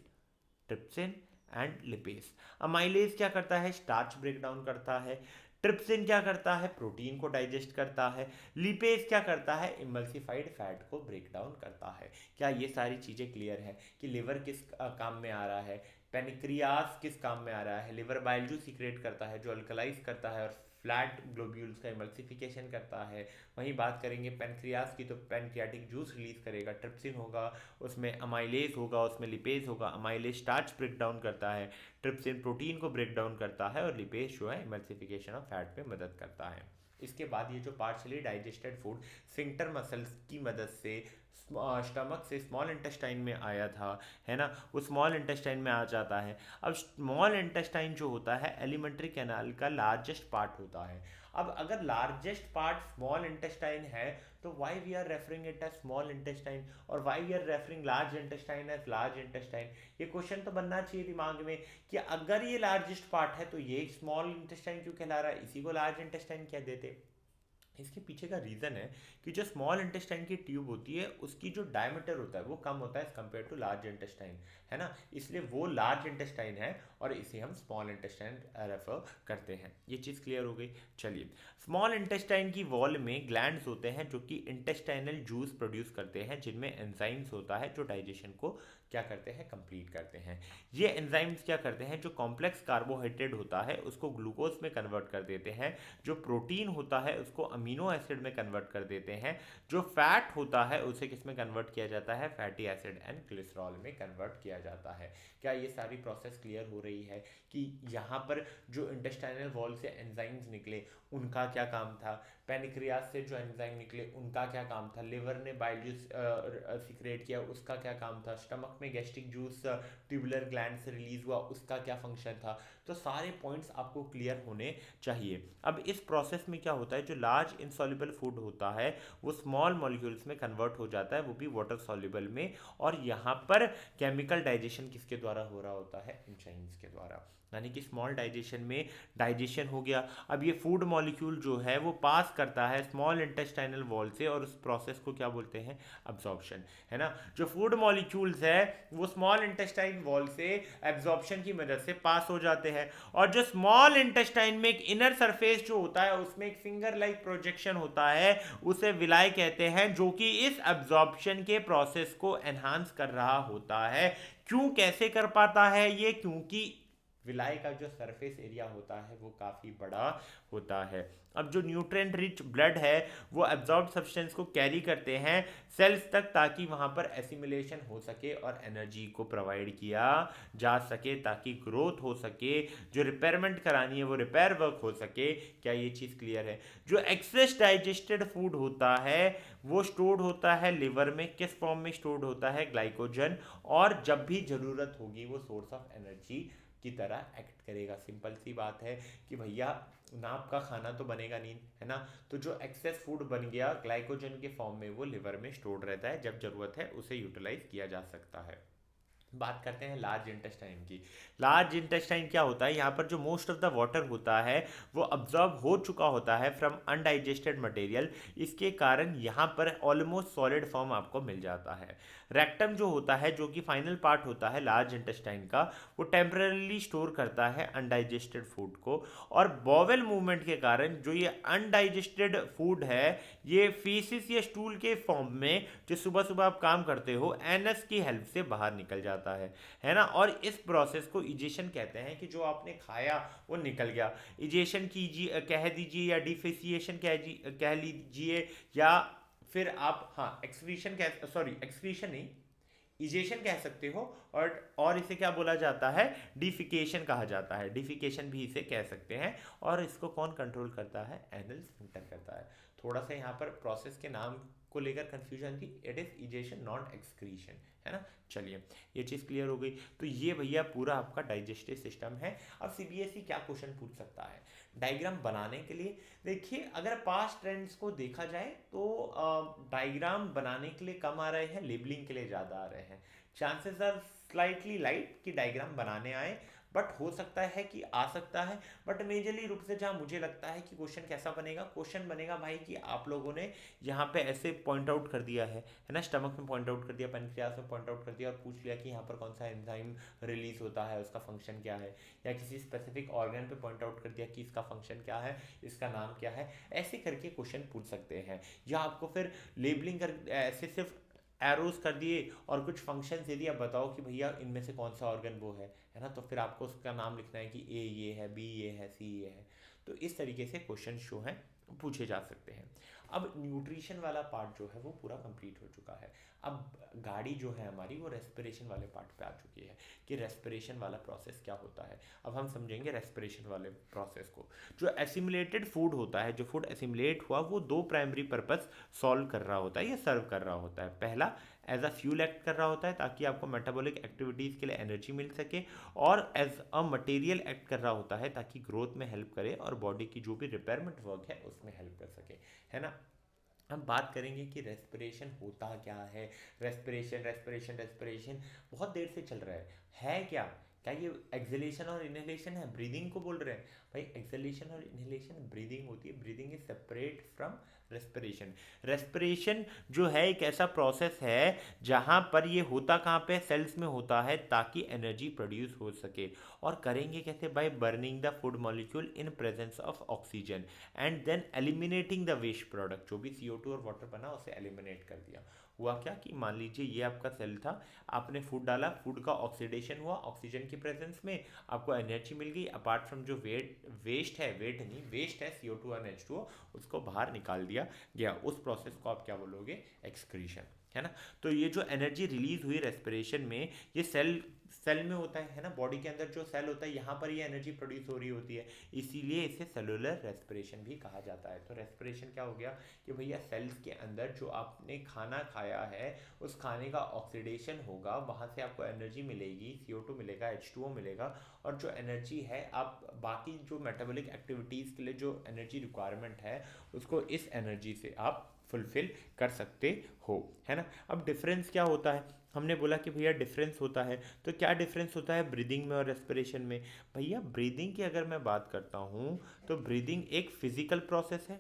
trypsin and lipase. Amylase क्या करता है, स्टार्च ब्रेक डाउन करता है। ट्रिप्सिन क्या करता है, प्रोटीन को डाइजेस्ट करता है। लिपेज क्या करता है, इमल्सिफाइड फैट को ब्रेक डाउन करता है। क्या ये सारी चीज़ें क्लियर है कि लिवर किस काम में आ रहा है, पेनक्रियास किस काम में आ रहा है। लिवर बाइल जूस सीक्रेट करता है जो अल्कलाइज करता है और फ्लैट ग्लोब्यूल्स का इमल्सिफिकेशन करता है। वहीं बात करेंगे पेनक्रियास की तो पेनक्रियाटिक जूस रिलीज करेगा, ट्रिप्सिन होगा, उसमें अमाइलेज होगा, उसमें लिपेज होगा। अमाइलेज स्टार्च ब्रेक डाउन करता है, ट्रिप्सिन प्रोटीन को ब्रेक डाउन करता है, और लिपेज जो है इमल्सिफिकेशन ऑफ फैट पे मदद करता है। इसके बाद ये जो partially digested food sphincter muscles की मदद से स्टमक से स्मॉल इंटेस्टाइन में आया था, है ना, वो स्मॉल इंटेस्टाइन में आ जाता है। अब स्मॉल इंटेस्टाइन जो होता है एलिमेंट्री कैनाल का लार्जेस्ट पार्ट होता है। अब अगर लार्जेस्ट पार्ट स्मॉल इंटेस्टाइन है तो why we are referring it as small intestine, और why we are referring large intestine as large intestine. ये क्वेश्चन तो बनना चाहिए दिमाग में कि अगर ये लार्जेस्ट पार्ट है तो ये स्मॉल इंटेस्टाइन क्यों कहला रहा है, इसी को लार्ज इंटेस्टाइन कह देते। इसके पीछे का रीज़न है कि जो स्मॉल इंटेस्टाइन की ट्यूब होती है उसकी जो डायमीटर होता है वो कम होता है as compare to large intestine, है ना, इसलिए वो लार्ज इंटेस्टाइन है और इसे हम स्मॉल इंटेस्टाइन रेफर करते हैं। ये चीज़ क्लियर हो गई। चलिए, स्मॉल इंटेस्टाइन की वॉल में ग्लैंड्स होते हैं जो कि इंटेस्टाइनल जूस प्रोड्यूस करते हैं, जिनमें एंजाइम्स होता है जो डाइजेशन को क्या करते हैं, कंप्लीट करते हैं। ये एंजाइम्स क्या करते हैं, जो कॉम्प्लेक्स कार्बोहाइड्रेट होता है उसको ग्लूकोज में कन्वर्ट कर देते हैं, जो प्रोटीन होता है उसको अमीनो एसिड में कन्वर्ट कर देते हैं, जो फैट होता है उसे किस में कन्वर्ट किया जाता है, फैटी एसिड एंड ग्लिसरॉल में कन्वर्ट किया जाता है। क्या ये सारी प्रोसेस क्लियर हो रही है कि यहाँ पर जो इंटेस्टाइनल वॉल से एंजाइम्स निकले उनका क्या काम था, पैनक्रियास से जो एंजाइम निकले उनका क्या काम था, लिवर ने बाइल जूस सीक्रेट किया उसका क्या काम था, स्टमक में गैस्ट्रिक जूस ट्यूबुलर ग्लैंड से रिलीज हुआ उसका क्या फंक्शन था। तो सारे पॉइंट्स आपको क्लियर होने चाहिए। अब इस प्रोसेस में क्या होता है, जो लार्ज इनसॉल्युबल फूड होता है वो स्मॉल मॉलिक्यूल्स में कन्वर्ट हो जाता है, वो भी वाटर सॉल्युबल में, और यहाँ पर केमिकल डाइजेशन किसके द्वारा हो रहा होता है, एंजाइम्स के द्वारा। यानी कि स्मॉल डाइजेशन में डाइजेशन हो गया। अब ये फूड मॉलिक्यूल जो है वो पास करता है स्मॉल इंटेस्टाइनल वॉल से, और उस प्रोसेस को क्या बोलते हैं, अब्जॉर्प्शन, है ना। जो फूड मॉलिक्यूल्स है वो स्मॉल इंटेस्टाइन वॉल से एब्जॉर्प्शन की मदद से पास हो जाते हैं, और जो स्मॉल इंटेस्टाइन में एक इनर सरफेस जो होता है उसमें एक फिंगर लाइक प्रोजेक्शन होता है, उसे विलाई कहते हैं, जो कि इस एब्जॉर्प्शन के प्रोसेस को एनहांस कर रहा होता है। क्यों, कैसे कर पाता है ये, क्योंकि विलाई का जो सरफेस एरिया होता है वो काफ़ी बड़ा होता है। अब जो न्यूट्रिएंट रिच ब्लड है वो एब्जॉर्ब सब्सटेंस को कैरी करते हैं सेल्स तक, ताकि वहाँ पर एसिमिलेशन हो सके और एनर्जी को प्रोवाइड किया जा सके, ताकि ग्रोथ हो सके, जो रिपेयरमेंट करानी है वो रिपेयर वर्क हो सके। क्या ये चीज़ क्लियर है? जो एक्सेस डाइजेस्टेड फूड होता है वो स्टोर्ड होता है लिवर में, किस फॉर्म में स्टोर्ड होता है? ग्लाइकोजन, और जब भी ज़रूरत होगी वो सोर्स ऑफ एनर्जी की तरह एक्ट करेगा। सिंपल सी बात है कि भैया ना आपका खाना तो बनेगा नहीं, है ना, तो जो एक्सेस फूड बन गया ग्लाइकोजन के फॉर्म में वो लिवर में स्टोर्ड रहता है, जब जरूरत है उसे यूटिलाइज किया जा सकता है। बात करते हैं लार्ज इंटेस्टाइन की। लार्ज इंटेस्टाइन क्या होता है? यहाँ पर जो मोस्ट ऑफ द वाटर होता है वो अब्जॉर्ब हो चुका होता है फ्रॉम अनडाइजेस्टेड मटेरियल, इसके कारण यहाँ पर ऑलमोस्ट सॉलिड फॉर्म आपको मिल जाता है। रेक्टम जो होता है, जो कि फाइनल पार्ट होता है लार्ज इंटेस्टाइन का, वो टेम्परली स्टोर करता है अनडाइजेस्टेड फूड को, और बॉवेल मूवमेंट के कारण जो ये अनडाइजेस्टेड फूड है ये फीसिस या स्टूल के फॉर्म में, जो सुबह सुबह आप काम करते हो, एनस की हेल्प से बाहर निकल जाता है ना। और इस प्रोसेस को इजेशन कहते हैं, कि जो आपने खाया वो निकल गया। इजेशन कीजिए, कह दीजिए, या डिफेसिएशन कह लीजिए, या फिर आप, हाँ, एक्सक्रीशन कह, सॉरी एक्सक्रीशन नहीं, इजेशन कह सकते हो। और इसे क्या बोला जाता है? डिफिकेशन कहा जाता है, डिफिकेशन भी इसे कह सकते हैं। और इसको कौन कंट्रोल करता है? एनल स्फिंक्टर करता है। थोड़ा सा यहाँ पर प्रोसेस के नाम को लेकर कंफ्यूजन थी, it is egestion not excretion, है ना। चलिए ये चीज़ क्लियर हो गई। तो ये भैया पूरा आपका डाइजेस्टिव सिस्टम है। अब सीबीएसई क्या क्वेश्चन पूछ सकता है डायग्राम बनाने के लिए? देखिए, अगर पास्ट ट्रेंड्स को देखा जाए तो डायग्राम बनाने के लिए कम आ रहे हैं, लेबलिंग के लिए ज़्यादा आ रहे हैं। चांसेस आर स्लाइटली लाइट कि डायग्राम बनाने आए, बट हो सकता है कि आ सकता है। बट मेजरली रूप से जहाँ मुझे लगता है कि क्वेश्चन कैसा बनेगा, क्वेश्चन बनेगा भाई कि आप लोगों ने यहाँ पे ऐसे पॉइंट आउट कर दिया है ना, स्टमक में पॉइंट आउट कर दिया, पेनक्रियास में पॉइंट आउट कर दिया, और पूछ लिया कि यहाँ पर कौन सा एंजाइम रिलीज होता है, उसका फंक्शन क्या है, या किसी स्पेसिफिक ऑर्गन पे पॉइंट आउट कर दिया कि इसका फंक्शन क्या है, इसका नाम क्या है। ऐसे करके क्वेश्चन पूछ सकते हैं, या आपको फिर लेबलिंग कर ऐसे सिर्फ एरोज कर दिए और कुछ फंक्शन दे दिया, बताओ कि भैया इनमें से कौन सा ऑर्गन वो है ना। तो फिर आपको उसका नाम लिखना है कि ए ये है, बी ये है, सी ये है। तो इस तरीके से क्वेश्चन जो हैं पूछे जा सकते हैं। अब न्यूट्रिशन वाला पार्ट जो है वो पूरा कंप्लीट हो चुका है। अब गाड़ी जो है हमारी वो रेस्पिरेशन वाले पार्ट पे आ चुकी है, कि रेस्पिरेशन वाला प्रोसेस क्या होता है। अब हम समझेंगे रेस्पिरेशन वाले प्रोसेस को। जो एसिमुलेटेड फूड होता है, जो फूड एसिमुलेट हुआ, वो दो प्राइमरी पर्पस सॉल्व कर रहा होता है या सर्व कर रहा होता है। पहला, एज अ फ्यूल एक्ट कर रहा होता है ताकि आपको मेटाबॉलिक एक्टिविटीज़ के लिए एनर्जी मिल सके, और एज अ मटेरियल एक्ट कर रहा होता है ताकि ग्रोथ में हेल्प करे और बॉडी की जो भी रिपेयरमेंट वर्क है उसमें हेल्प कर सके, है ना। हम बात करेंगे कि रेस्पिरेशन होता क्या है। रेस्पिरेशन रेस्पिरेशन रेस्पिरेशन बहुत देर से चल रहा है क्या? क्या ये एक्सलेशन और इनहेलेशन है? ब्रीदिंग को बोल रहे हैं भाई। एक्सलेशन और इनहेलेशन ब्रीदिंग होती है, breathing is separate from respiration. Respiration जो है एक ऐसा प्रोसेस है जहाँ पर ये होता कहाँ पे? सेल्स में होता है, ताकि एनर्जी प्रोड्यूस हो सके। और करेंगे कैसे? By burning the food molecule in presence of oxygen, and then eliminating the waste product. जो भी CO2 और वाटर बना उसे एलिमिनेट कर दिया। हुआ क्या कि मान लीजिए ये आपका सेल था, आपने फूड डाला, फूड का ऑक्सीडेशन हुआ, ऑक्सीजन की प्रेजेंस में आपको एनर्जी मिल गई। अपार्ट फ्रॉम जो वेस्ट है, वेट नहीं, वेस्ट है CO2 और H2O, उसको बाहर निकाल दिया गया। उस प्रोसेस को आप क्या बोलोगे? एक्सक्रीशन, है ना। तो ये जो एनर्जी रिलीज हुई रेस्पिरेशन में, ये सेल में होता है ना, बॉडी के अंदर जो सेल होता है यहाँ पर ये एनर्जी प्रोड्यूस हो रही होती है, इसीलिए इसे सेलुलर रेस्पिरेशन भी कहा जाता है। तो रेस्पिरेशन क्या हो गया कि भैया सेल्स के अंदर जो आपने खाना खाया है उस खाने का ऑक्सीडेशन होगा, वहाँ से आपको एनर्जी मिलेगी, CO2 मिलेगा, H2O मिलेगा, और जो एनर्जी है आप बाकी जो मेटाबॉलिक एक्टिविटीज़ के लिए जो एनर्जी रिक्वायरमेंट है उसको इस एनर्जी से आप फुलफिल कर सकते हो, है ना। अब डिफरेंस क्या होता है? हमने बोला कि भैया डिफरेंस होता है, तो क्या डिफरेंस होता है ब्रीदिंग में और रेस्पिरेशन में? भैया ब्रीदिंग की अगर मैं बात करता हूँ तो ब्रीदिंग एक फिजिकल प्रोसेस है।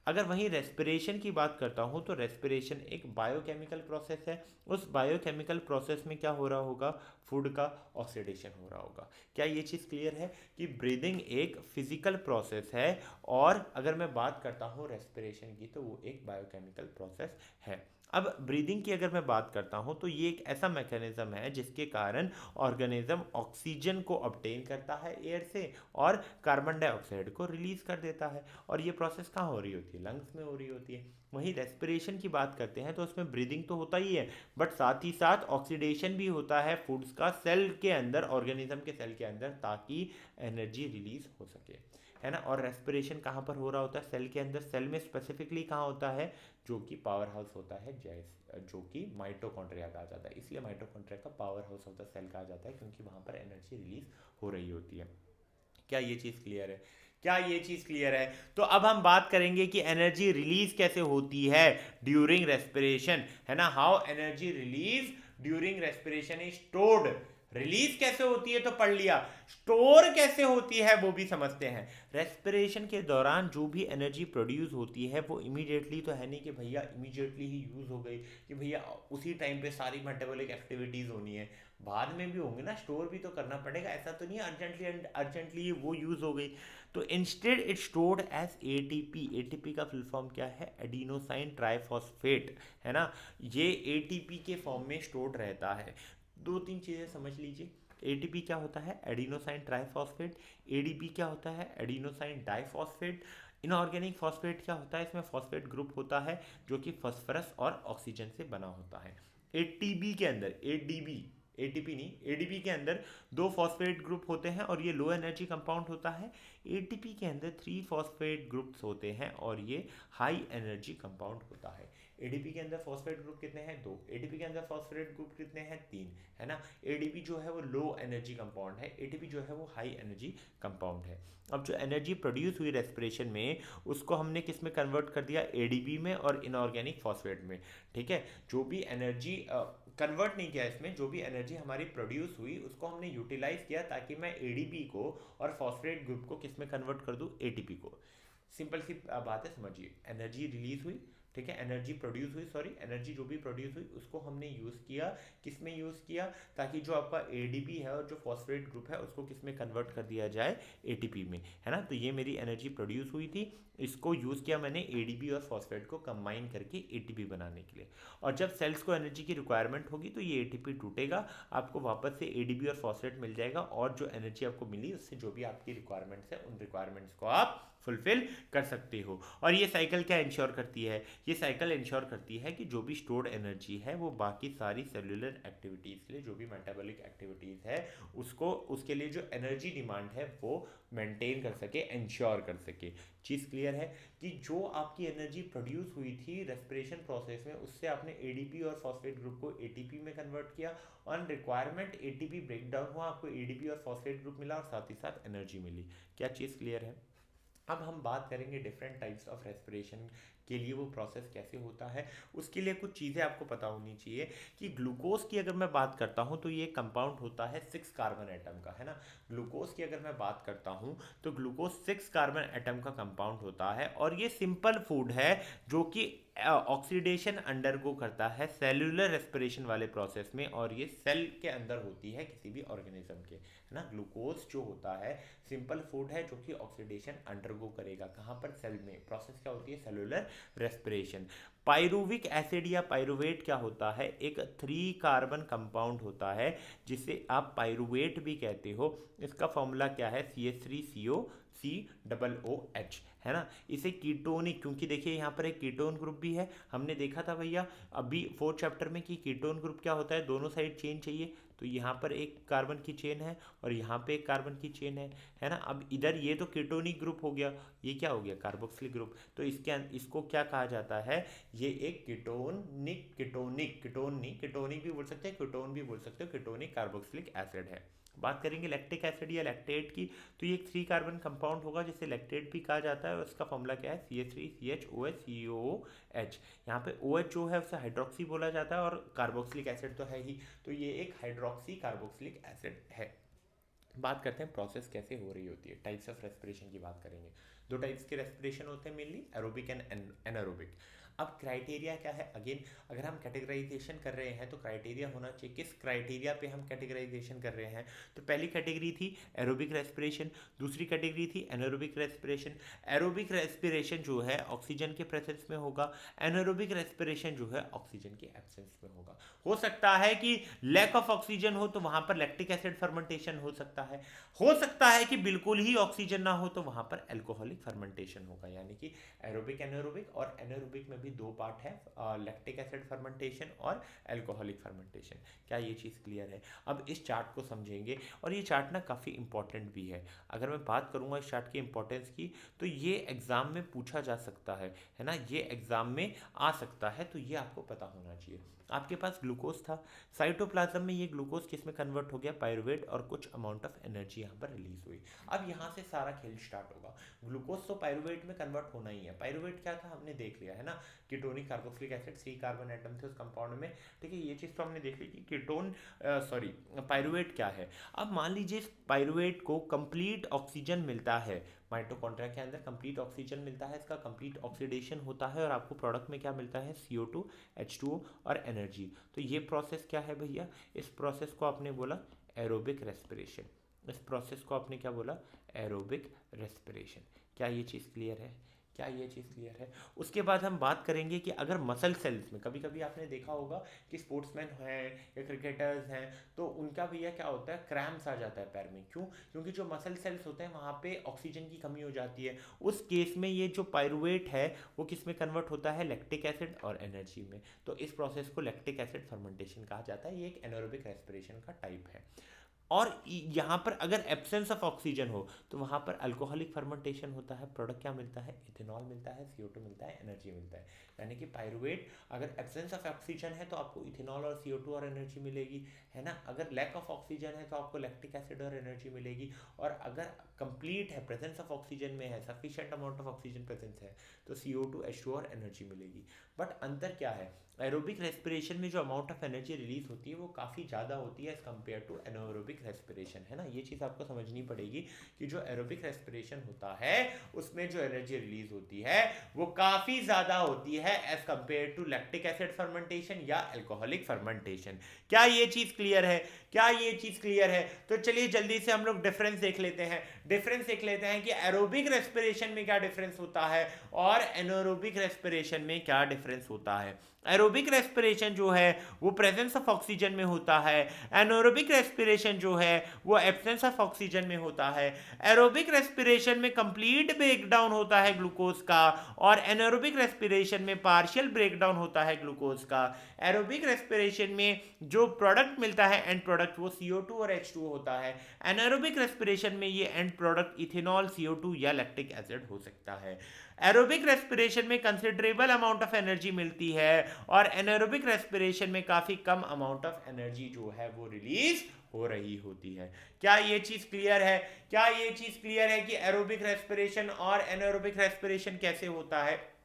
अगर वहीं रेस्पिरेशन की बात करता हूँ तो रेस्पिरेशन एक बायोकेमिकल प्रोसेस है। उस बायोकेमिकल प्रोसेस में क्या हो रहा होगा? फूड का ऑक्सीडेशन हो रहा होगा। क्या ये चीज़ क्लियर है कि ब्रीदिंग एक फिजिकल प्रोसेस है, और अगर मैं बात करता हूँ रेस्पिरेशन की तो वो एक बायोकेमिकल प्रोसेस है। अब ब्रीदिंग की अगर मैं बात करता हूँ तो ये एक ऐसा मैकेनिज्म है जिसके कारण ऑर्गेनिज्म ऑक्सीजन को ऑब्टेन करता है एयर से और कार्बन डाइऑक्साइड को रिलीज कर देता है। और ये प्रोसेस कहाँ हो रही होती है? लंग्स में हो रही होती है। वहीं रेस्पिरेशन की बात करते हैं तो उसमें ब्रीदिंग तो होता ही है, बट साथ ही साथ ऑक्सीडेशन भी होता है फूड्स का सेल के अंदर, ऑर्गेनिज्म के सेल के अंदर, ताकि एनर्जी रिलीज हो सके, है ना। और रेस्पिरेशन कहाँ पर हो रहा होता है? सेल के अंदर। सेल में स्पेसिफिकली कहाँ होता है? जो कि पावर हाउस होता है, जैसे जो कि माइटोकॉन्ड्रिया कहा जाता है। इसलिए माइटोकॉन्ड्रिया का powerhouse of the cell कहा जाता है, क्योंकि वहाँ पर एनर्जी रिलीज हो रही होती है। क्या ये चीज़ क्लियर है? क्या ये चीज़ क्लियर है? तो अब हम बात करेंगे कि एनर्जी रिलीज कैसे होती है ड्यूरिंग रेस्पिरेशन, है ना। How energy release during respiration is stored. Release कैसे होती है तो पढ़ लिया, स्टोर कैसे होती है वो भी समझते हैं। रेस्पिरेशन के दौरान जो भी एनर्जी प्रोड्यूस होती है वो इमीडिएटली तो है नहीं कि भैया इमीडिएटली ही यूज हो गई, कि भैया उसी टाइम पे सारी मेटाबॉलिक एक्टिविटीज होनी है। बाद में भी होंगे ना, स्टोर भी तो करना पड़ेगा। ऐसा तो नहीं अर्जेंटली अर्जेंटली वो यूज हो गई। तो instead it stored as ATP. ATP का फुल फॉर्म क्या है? एडिनोसाइन ट्राइफॉस्फेट, है ना। ये एटीपी के फॉर्म में स्टोर्ड रहता है। दो तीन चीज़ें समझ लीजिए। एटीपी क्या होता है? Adenosine triphosphate. एडीपी क्या होता है? Adenosine diphosphate. इनऑर्गेनिक फॉस्फेट क्या होता है? इसमें फॉस्फेट ग्रुप होता है जो कि फॉस्फरस और ऑक्सीजन से बना होता है। एटीबी के अंदर, एडीबी, एटीपी नहीं, एडीपी के अंदर दो फॉस्फेट ग्रुप होते हैं और ये लो एनर्जी कंपाउंड होता है। एटीपी के अंदर थ्री फॉस्फेट ग्रुप्स होते हैं और ये हाई एनर्जी कंपाउंड होता है। एडीपी के अंदर फॉस्फेट ग्रुप कितने हैं? दो। एटीपी के अंदर फॉस्फेट ग्रुप कितने हैं? तीन, है ना। एडीपी जो है वो लो एनर्जी कंपाउंड है, एटीपी जो है वो हाई एनर्जी कंपाउंड है। अब जो एनर्जी प्रोड्यूस हुई रेस्पिरेशन में, उसको हमने किस में कन्वर्ट कर दिया? एडीपी में और इनऑर्गेनिक फॉस्फेट में, ठीक है। जो भी एनर्जी कन्वर्ट नहीं किया इसमें, जो भी एनर्जी हमारी प्रोड्यूस हुई उसको हमने यूटिलाइज किया, ताकि मैं एडीपी को और फॉस्फेट ग्रुप को किस में कन्वर्ट कर दूं? एटीपी को। सिंपल सी बात है, समझिए। एनर्जी रिलीज हुई, ठीक है, एनर्जी प्रोड्यूस हुई, सॉरी, एनर्जी जो भी प्रोड्यूस हुई उसको हमने यूज़ किया। किस में यूज़ किया? ताकि जो आपका एडीपी है और जो फॉस्फेट ग्रुप है उसको किस में कन्वर्ट कर दिया जाए? एटीपी में, है ना। तो ये मेरी एनर्जी प्रोड्यूस हुई थी, इसको यूज़ किया मैंने एडीपी और फॉस्फेट को कंबाइन करके एटीपी बनाने के लिए। और जब सेल्स को एनर्जी की रिक्वायरमेंट होगी तो ये एटीपी टूटेगा, आपको वापस से एडीपी और फॉस्फेट मिल जाएगा, और जो एनर्जी आपको मिली उससे जो भी आपकी रिक्वायरमेंट्स है उन रिक्वायरमेंट्स को आप फुलफिल कर सकते हो। और ये साइकिल क्या इंश्योर करती है? ये साइकिल इंश्योर करती है कि जो भी स्टोर्ड एनर्जी है वो बाकी सारी सेलुलर एक्टिविटीज़ के लिए, जो भी मेटाबॉलिक एक्टिविटीज़ है उसको, उसके लिए जो एनर्जी डिमांड है वो मेंटेन कर सके, इंश्योर कर सके। चीज़ क्लियर है कि जो आपकी एनर्जी प्रोड्यूस हुई थी रेस्पिरेशन प्रोसेस में, उससे आपने एडीपी और फॉस्फेट ग्रुप को एटीपी में कन्वर्ट किया, on requirement ATP break down हुआ, आपको एडीपी और फॉस्फेट ग्रुप मिला और साथ ही साथ एनर्जी मिली। क्या चीज़ क्लियर है? अब हम बात करेंगे डिफरेंट टाइप्स ऑफ रेस्पिरेशन के लिए वो प्रोसेस कैसे होता है। उसके लिए कुछ चीज़ें आपको पता होनी चाहिए कि ग्लूकोज की अगर मैं बात करता हूँ तो ये कंपाउंड होता है 6 कार्बन एटम का, है ना। ग्लूकोज की अगर मैं बात करता हूँ तो ग्लूकोज 6 कार्बन एटम का कंपाउंड होता है, और ये सिंपल फूड है जो कि ऑक्सीडेशन अंडरगो करता है सेलुलर रेस्पिरेशन वाले प्रोसेस में, और ये सेल के अंदर होती है किसी भी ऑर्गेनिज्म के, है ना। ग्लूकोज जो होता है सिंपल फूड है जो कि ऑक्सीडेशन अंडरगो करेगा। कहाँ पर? सेल में। प्रोसेस क्या होती है? Cellular respiration. पायरुविक एसिड या पायरुवेट क्या होता है? एक 3 कार्बन कंपाउंड होता है जिसे आप पायरुवेट भी कहते हो। इसका फॉर्मूला क्या है? CH3COCOOH, है ना। इसे कीटोनिक, क्योंकि देखिए यहाँ पर एक कीटोन ग्रुप भी है, हमने देखा था भैया अभी 4th चैप्टर में कि कीटोन ग्रुप क्या होता है, दोनों साइड चेन चाहिए। तो यहाँ पर एक कार्बन की चेन है और यहाँ पे एक कार्बन की चेन है ना। अब इधर ये तो कीटोनिक ग्रुप हो गया, ये क्या हो गया? Carboxylic group. तो इसको क्या कहा जाता है? ये एक कीटोनिक, कीटोन नहीं, कीटोनिक भी बोल सकते हैं, कीटोन भी बोल सकते हो, कीटोनिक कार्बोक्सिलिक एसिड है। बात करेंगे लैक्टिक एसिड या लैक्टेट की, तो ये एक 3 कार्बन कंपाउंड होगा जिसे लैक्टेट भी कहा जाता है, और उसका फॉर्मूला क्या है? CH3CHOH। यहाँ पे OH जो है उसे हाइड्रोक्सी बोला जाता है, और कार्बोक्सिलिक एसिड तो है ही, तो ये एक हाइड्रोक्सी कार्बोक्सिलिक एसिड है। बात करते हैं प्रोसेस कैसे हो रही होती है, टाइप्स ऑफ रेस्पिरेशन की बात करेंगे। दो टाइप्स के रेस्पिरेशन होते हैं मेनली, एरोबिक एंड एनारोबिक। अब क्राइटेरिया क्या है, अगेन अगर हम कैटेगराइजेशन कर रहे हैं तो क्राइटेरिया होना चाहिए, किस क्राइटेरिया पे हम कैटेगराइजेशन कर रहे हैं। तो पहली कैटेगरी थी एरोबिक रेस्पिरेशन, दूसरी कैटेगरी थी एनारोबिक रेस्पिरेशन। एरोबिक रेस्पिरेशन जो है ऑक्सीजन के प्रेजेंस में होगा, एनारोबिक रेस्पिरेशन जो है ऑक्सीजन के एब्सेंस में होगा। हो सकता है कि लैक ऑफ ऑक्सीजन हो तो वहां पर लैक्टिक एसिड फर्मेंटेशन हो सकता है कि बिल्कुल ही ऑक्सीजन ना हो तो वहां पर एल्कोहलिक फर्मेंटेशन होगा। यानी कि एरोबिक एनारोबिक, और एनारोबिक में भी दो पार्ट है, लैक्टिक एसिड फर्मेंटेशन और एल्कोहलिक फर्मेंटेशन। क्या ये चीज़ क्लियर है? अब इस चार्ट को समझेंगे, और ये चार्ट ना काफ़ी इंपॉर्टेंट भी है। अगर मैं बात करूंगा इस चार्ट की इंपॉर्टेंस की तो ये एग्जाम में पूछा जा सकता है ना, ये एग्जाम में आ सकता है, तो ये आपको पता होना चाहिए। आपके पास ग्लूकोज था, साइटोप्लाज्म में ये ग्लूकोज किस में कन्वर्ट हो गया, पायरुवेट, और कुछ अमाउंट ऑफ एनर्जी यहाँ पर रिलीज हुई। अब यहाँ से सारा खेल स्टार्ट होगा। ग्लूकोज तो पायरुवेट में कन्वर्ट होना ही है। पायरुवेट क्या था हमने देख लिया है ना, ketonic carboxylic acid, 3 carbon atom थे उस कंपाउंड में, ठीक है। ये चीज़ तो हमने देख ली कि पायरुवेट क्या है। अब मान लीजिए इस पायरुवेट को कंप्लीट ऑक्सीजन मिलता है, माइटोकॉन्ड्रिया के अंदर कंप्लीट ऑक्सीजन मिलता है, इसका कंप्लीट ऑक्सीडेशन होता है और आपको प्रोडक्ट में क्या मिलता है, CO2, H2O और एनर्जी। तो ये प्रोसेस क्या है भैया, इस प्रोसेस को आपने बोला एरोबिक रेस्पिरेशन। इस प्रोसेस को आपने क्या बोला, एरोबिक रेस्पिरेशन। क्या ये चीज़ क्लियर है? क्या ये चीज़ क्लियर है? उसके बाद हम बात करेंगे कि अगर मसल सेल्स में, कभी कभी आपने देखा होगा कि स्पोर्ट्समैन हैं या क्रिकेटर्स हैं तो उनका भैया क्या होता है, क्रैम्प्स आ जाता है पैर में। क्यों? क्योंकि जो मसल सेल्स होते हैं वहाँ पे ऑक्सीजन की कमी हो जाती है। उस केस में ये जो पायरुवेट है वो किस में कन्वर्ट होता है, लैक्टिक एसिड और एनर्जी में। तो इस प्रोसेस को लैक्टिक एसिड फर्मेंटेशन कहा जाता है। ये एक एनारोबिक रेस्पिरेशन का टाइप है। और यहाँ पर अगर एब्सेंस ऑफ ऑक्सीजन हो तो वहाँ पर अल्कोहलिक फर्मेंटेशन होता है। प्रोडक्ट क्या मिलता है, इथेनॉल मिलता है, CO2 मिलता है, एनर्जी मिलता है। यानी कि पायरुवेट अगर एब्सेंस ऑफ ऑक्सीजन है तो आपको इथेनॉल और CO2 और एनर्जी मिलेगी, है ना। अगर लैक ऑफ ऑक्सीजन है तो आपको लैक्टिक एसिड और एनर्जी मिलेगी। और अगर कंप्लीट है, प्रेजेंस ऑफ ऑक्सीजन में है, sufficient amount of oxygen presence है, तो CO2, H2O और एनर्जी मिलेगी। बट अंतर क्या है, एरोबिक रेस्पिरेशन में जो अमाउंट ऑफ एनर्जी रिलीज होती है वो काफ़ी ज़्यादा होती है as compare to anaerobic respiration, है ना। ये चीज़ आपको समझनी पड़ेगी कि जो एरोबिक रेस्पिरेशन होता है उसमें जो एनर्जी रिलीज होती है वो काफ़ी ज़्यादा होती है as compare to lactic acid fermentation या एल्कोहलिक फर्मेंटेशन। क्या ये चीज़ क्लियर है? क्या ये चीज़ क्लियर है? तो चलिए जल्दी से हम लोग डिफरेंस देख लेते हैं। डिफरेंस देख लेते हैं कि एरोबिक रेस्पिरेशन में क्या डिफरेंस होता है और एनारोबिक रेस्पिरेशन में क्या डिफरेंस होता है। एरोबिक रेस्पिरेशन जो है वो प्रेजेंस ऑफ ऑक्सीजन में होता है, एनारोबिक रेस्पिरेशन जो है वो एब्सेंस ऑफ ऑक्सीजन में होता है। एरोबिक रेस्पिरेशन में कंप्लीट ब्रेकडाउन होता है ग्लूकोज का और एनारोबिक रेस्पिरेशन में पार्शियल ब्रेकडाउन होता है ग्लूकोज का। एरोबिक रेस्पिरेशन में जो प्रोडक्ट मिलता है एंड प्रोडक्ट वो CO2 और H2O होता है। एनारोबिक रेस्पिरेशन में ये एंड प्रोडक्ट इथेनॉल, CO2 या लैक्टिक एसिड हो सकता है। एरोबिक रेस्पिरेशन में कंसिडरेबल अमाउंट ऑफ एनर्जी मिलती है और एनारोबिक रेस्पिरेशन में काफ़ी कम अमाउंट ऑफ एनर्जी जो है वो रिलीज हो रही होती है। क्या ये चीज़ क्लियर है? क्या ये चीज़ क्लियर है कि एरोबिक रेस्पिरेशन और एनारोबिक रेस्पिरेशन कैसे होता है?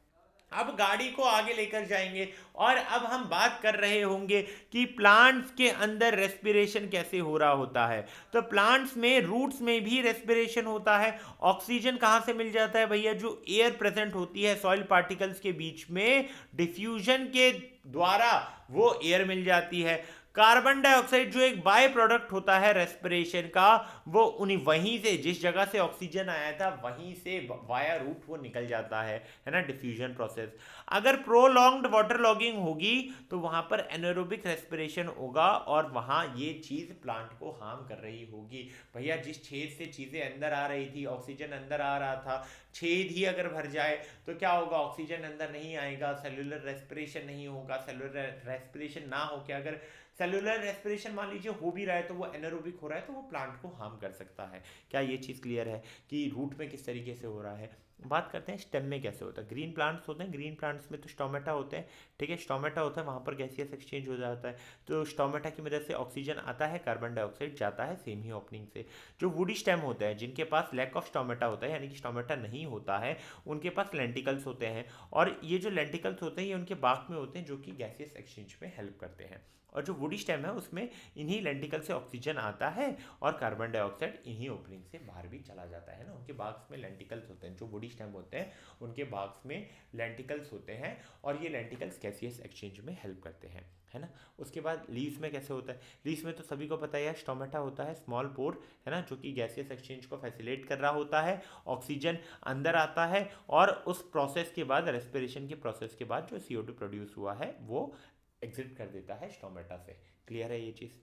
अब गाड़ी को आगे लेकर जाएंगे और अब हम बात कर रहे होंगे कि प्लांट्स के अंदर रेस्पिरेशन कैसे हो रहा होता है। तो प्लांट्स में रूट्स में भी रेस्पिरेशन होता है। ऑक्सीजन कहाँ से मिल जाता है भैया? जो एयर प्रेजेंट होती है सॉइल पार्टिकल्स के बीच में, डिफ्यूजन के द्वारा वो एयर मिल जाती है। कार्बन डाइऑक्साइड जो एक बाय प्रोडक्ट होता है रेस्पिरेशन का, वो उन्हीं वहीं से, जिस जगह से ऑक्सीजन आया था वहीं से वाया रूट वो निकल जाता है ना, डिफ्यूजन प्रोसेस। अगर प्रोलॉन्ग्ड वाटर लॉगिंग होगी तो वहां पर एनारोबिक रेस्पिरेशन होगा और वहां ये चीज प्लांट को हार्म कर रही होगी। भैया जिस छेद से चीजें अंदर आ रही थी, ऑक्सीजन अंदर आ रहा था, छेद ही अगर भर जाए तो क्या होगा, ऑक्सीजन अंदर नहीं आएगा, सेलुलर रेस्पिरेशन नहीं होगा। सेलुलर रेस्पिरेशन ना हो के अगर सेलुलर रेस्पिरेशन मान लीजिए हो भी रहा है तो वो एनारोबिक हो रहा है तो वो प्लांट को हार्म कर सकता है। क्या ये चीज़ क्लियर है कि रूट में किस तरीके से हो रहा है? बात करते हैं स्टेम में कैसे होता है। ग्रीन प्लांट्स होते हैं, ग्रीन प्लांट्स में तो स्टोमेटा होते हैं, ठीक है। स्टोमेटा होता है, वहाँ पर गैसियस एक्सचेंज हो जाता है, तो स्टोमेटा की मदद से ऑक्सीजन आता है, कार्बन डाइऑक्साइड जाता है सेम ही ओपनिंग से। जो वुडी स्टेम होता है, जिनके पास लैक ऑफ स्टोमेटा होता है, यानी कि स्टोमेटा नहीं होता है, उनके पास लेंटिकल्स होते हैं और ये जो लेंटिकल्स होते हैं ये उनके बाक में होते हैं जो कि गैसियस एक्सचेंज में हेल्प करते हैं। और जो वुडी स्टेम है उसमें इन्हीं लेंटिकल से ऑक्सीजन आता है और कार्बन डाइऑक्साइड इन्हीं ओपनिंग से बाहर भी चला जाता है ना। उनके बाग्स में लेंटिकल्स होते हैं, जो वुडी स्टेम होते हैं उनके बाग्स में लेंटिकल्स होते हैं और ये लेंटिकल्स गैसियस एक्सचेंज में हेल्प करते हैं, है ना। उसके बाद लीव्स में कैसे होता है, लीव्स में तो सभी को पता है स्टोमेटा होता है, स्मॉल पोर, है ना, जो कि गैसियस एक्सचेंज को फैसिलिटेट कर रहा होता है। ऑक्सीजन अंदर आता है और उस प्रोसेस के बाद, रेस्पिरेशन के प्रोसेस के बाद जो CO2 प्रोड्यूस हुआ है वो एग्जिट कर देता है स्टोमेटा से। क्लियर है ये चीज़।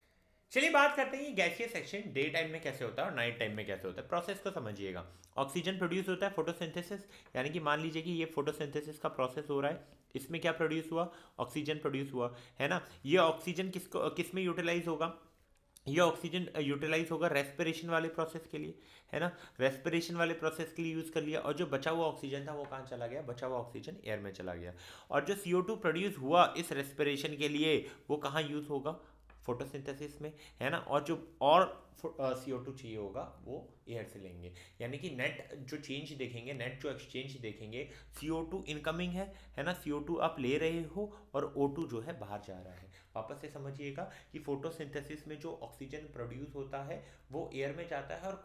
चलिए बात करते हैं ये गैसियस एक्सचेंज डे टाइम में कैसे होता है और नाइट टाइम में कैसे होता है। प्रोसेस को समझिएगा। ऑक्सीजन प्रोड्यूस होता है फोटोसिंथेसिस, यानी कि मान लीजिए कि ये फोटोसिंथेसिस का प्रोसेस हो रहा है, इसमें क्या प्रोड्यूस हुआ, ऑक्सीजन प्रोड्यूस हुआ, है ना। ये ऑक्सीजन किस में यूटिलाइज होगा, ये ऑक्सीजन यूटिलाइज होगा रेस्पिरेशन वाले प्रोसेस के लिए, है ना। रेस्पिरेशन वाले प्रोसेस के लिए यूज़ कर लिया और जो बचा हुआ ऑक्सीजन था वो कहाँ चला गया, बचा हुआ ऑक्सीजन एयर में चला गया। और जो CO2 प्रोड्यूस हुआ इस रेस्पिरेशन के लिए वो कहाँ यूज़ होगा, फोटोसिंथेसिस में, है ना। और जो और CO2 चाहिए होगा वो एयर से लेंगे, यानी कि नेट जो चेंज देखेंगे, नेट जो एक्सचेंज देखेंगे, CO2 इनकमिंग है ना, CO2 आप ले रहे हो और O2 जो है बाहर जा रहा है। वापस से समझिएगा कि फोटोसिंथेसिस में जो ऑक्सीजन प्रोड्यूस होता है वो एयर में जाता है और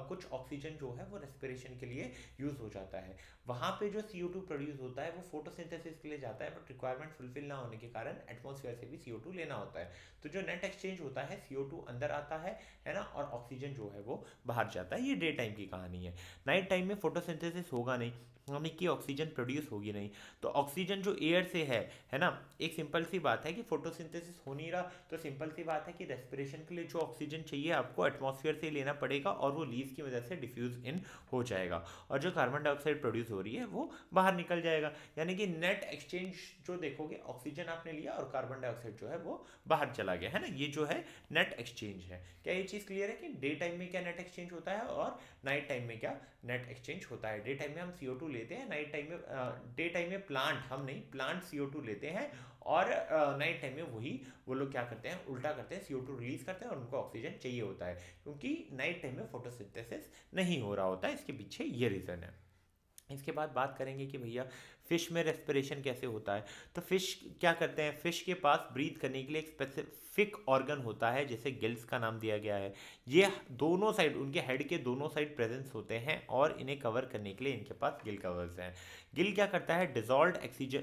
कुछ ऑक्सीजन जो है वो रेस्पिरेशन के लिए यूज़ हो जाता है। वहाँ पे जो CO2 प्रोड्यूस होता है वो फोटोसिंथेसिस के लिए जाता है, बट रिक्वायरमेंट फुलफिल ना होने के कारण एटमॉस्फेयर से भी CO2 लेना होता है। तो जो नेट एक्सचेंज होता है CO2 अंदर आता है ना, और ऑक्सीजन जो है वो बाहर जाता है। ये डे टाइम की कहानी है। नाइट टाइम में फोटोसिंथेसिस होगा नहीं, यानी कि ऑक्सीजन प्रोड्यूस होगी नहीं। तो ऑक्सीजन जो एयर से है ना, एक सिंपल सी बात है कि फोटोसिंथेसिस हो नहीं रहा, तो सिंपल सी बात है कि रेस्पिरेशन के लिए जो ऑक्सीजन चाहिए आपको एटमॉस्फेयर से ही लेना पड़ेगा और वो लीव्स की वजह से डिफ्यूज इन हो जाएगा और जो कार्बन डाइऑक्साइड प्रोड्यूस हो रही है वो बाहर निकल जाएगा। यानी कि नेट एक्सचेंज जो देखोगे, ऑक्सीजन आपने लिया और कार्बन डाइऑक्साइड जो है वो बाहर चला गया, है ना। ये जो है नेट एक्सचेंज है। क्या ये चीज़ क्लियर है कि डे टाइम में क्या नेट एक्सचेंज होता है और नाइट टाइम में क्या नेट एक्सचेंज होता है। डे टाइम में हम CO2 लेते हैं, नाइट टाइम में डे टाइम में प्लांट CO2 लेते हैं और नाइट टाइम में वो लोग क्या करते हैं, उल्टा करते हैं, CO2 रिलीज करते हैं और उनको ऑक्सीजन चाहिए होता है, क्योंकि नाइट टाइम में फोटोसिंथेसिस नहीं हो रहा होता है। इसके पीछे ये रीज़न है। इसके बाद बात करेंगे कि भैया फिश में रेस्पिरेशन कैसे होता है। तो फिश क्या करते हैं, फिश के पास ब्रीथ करने के लिए एक स्पेसिफिक ऑर्गन होता है जिसे गिल्स का नाम दिया गया है। ये दोनों साइड, उनके हेड के दोनों साइड प्रेजेंस होते हैं और इन्हें कवर करने के लिए इनके पास गिल कवर्स हैं। गिल क्या करता है, डिजॉल्व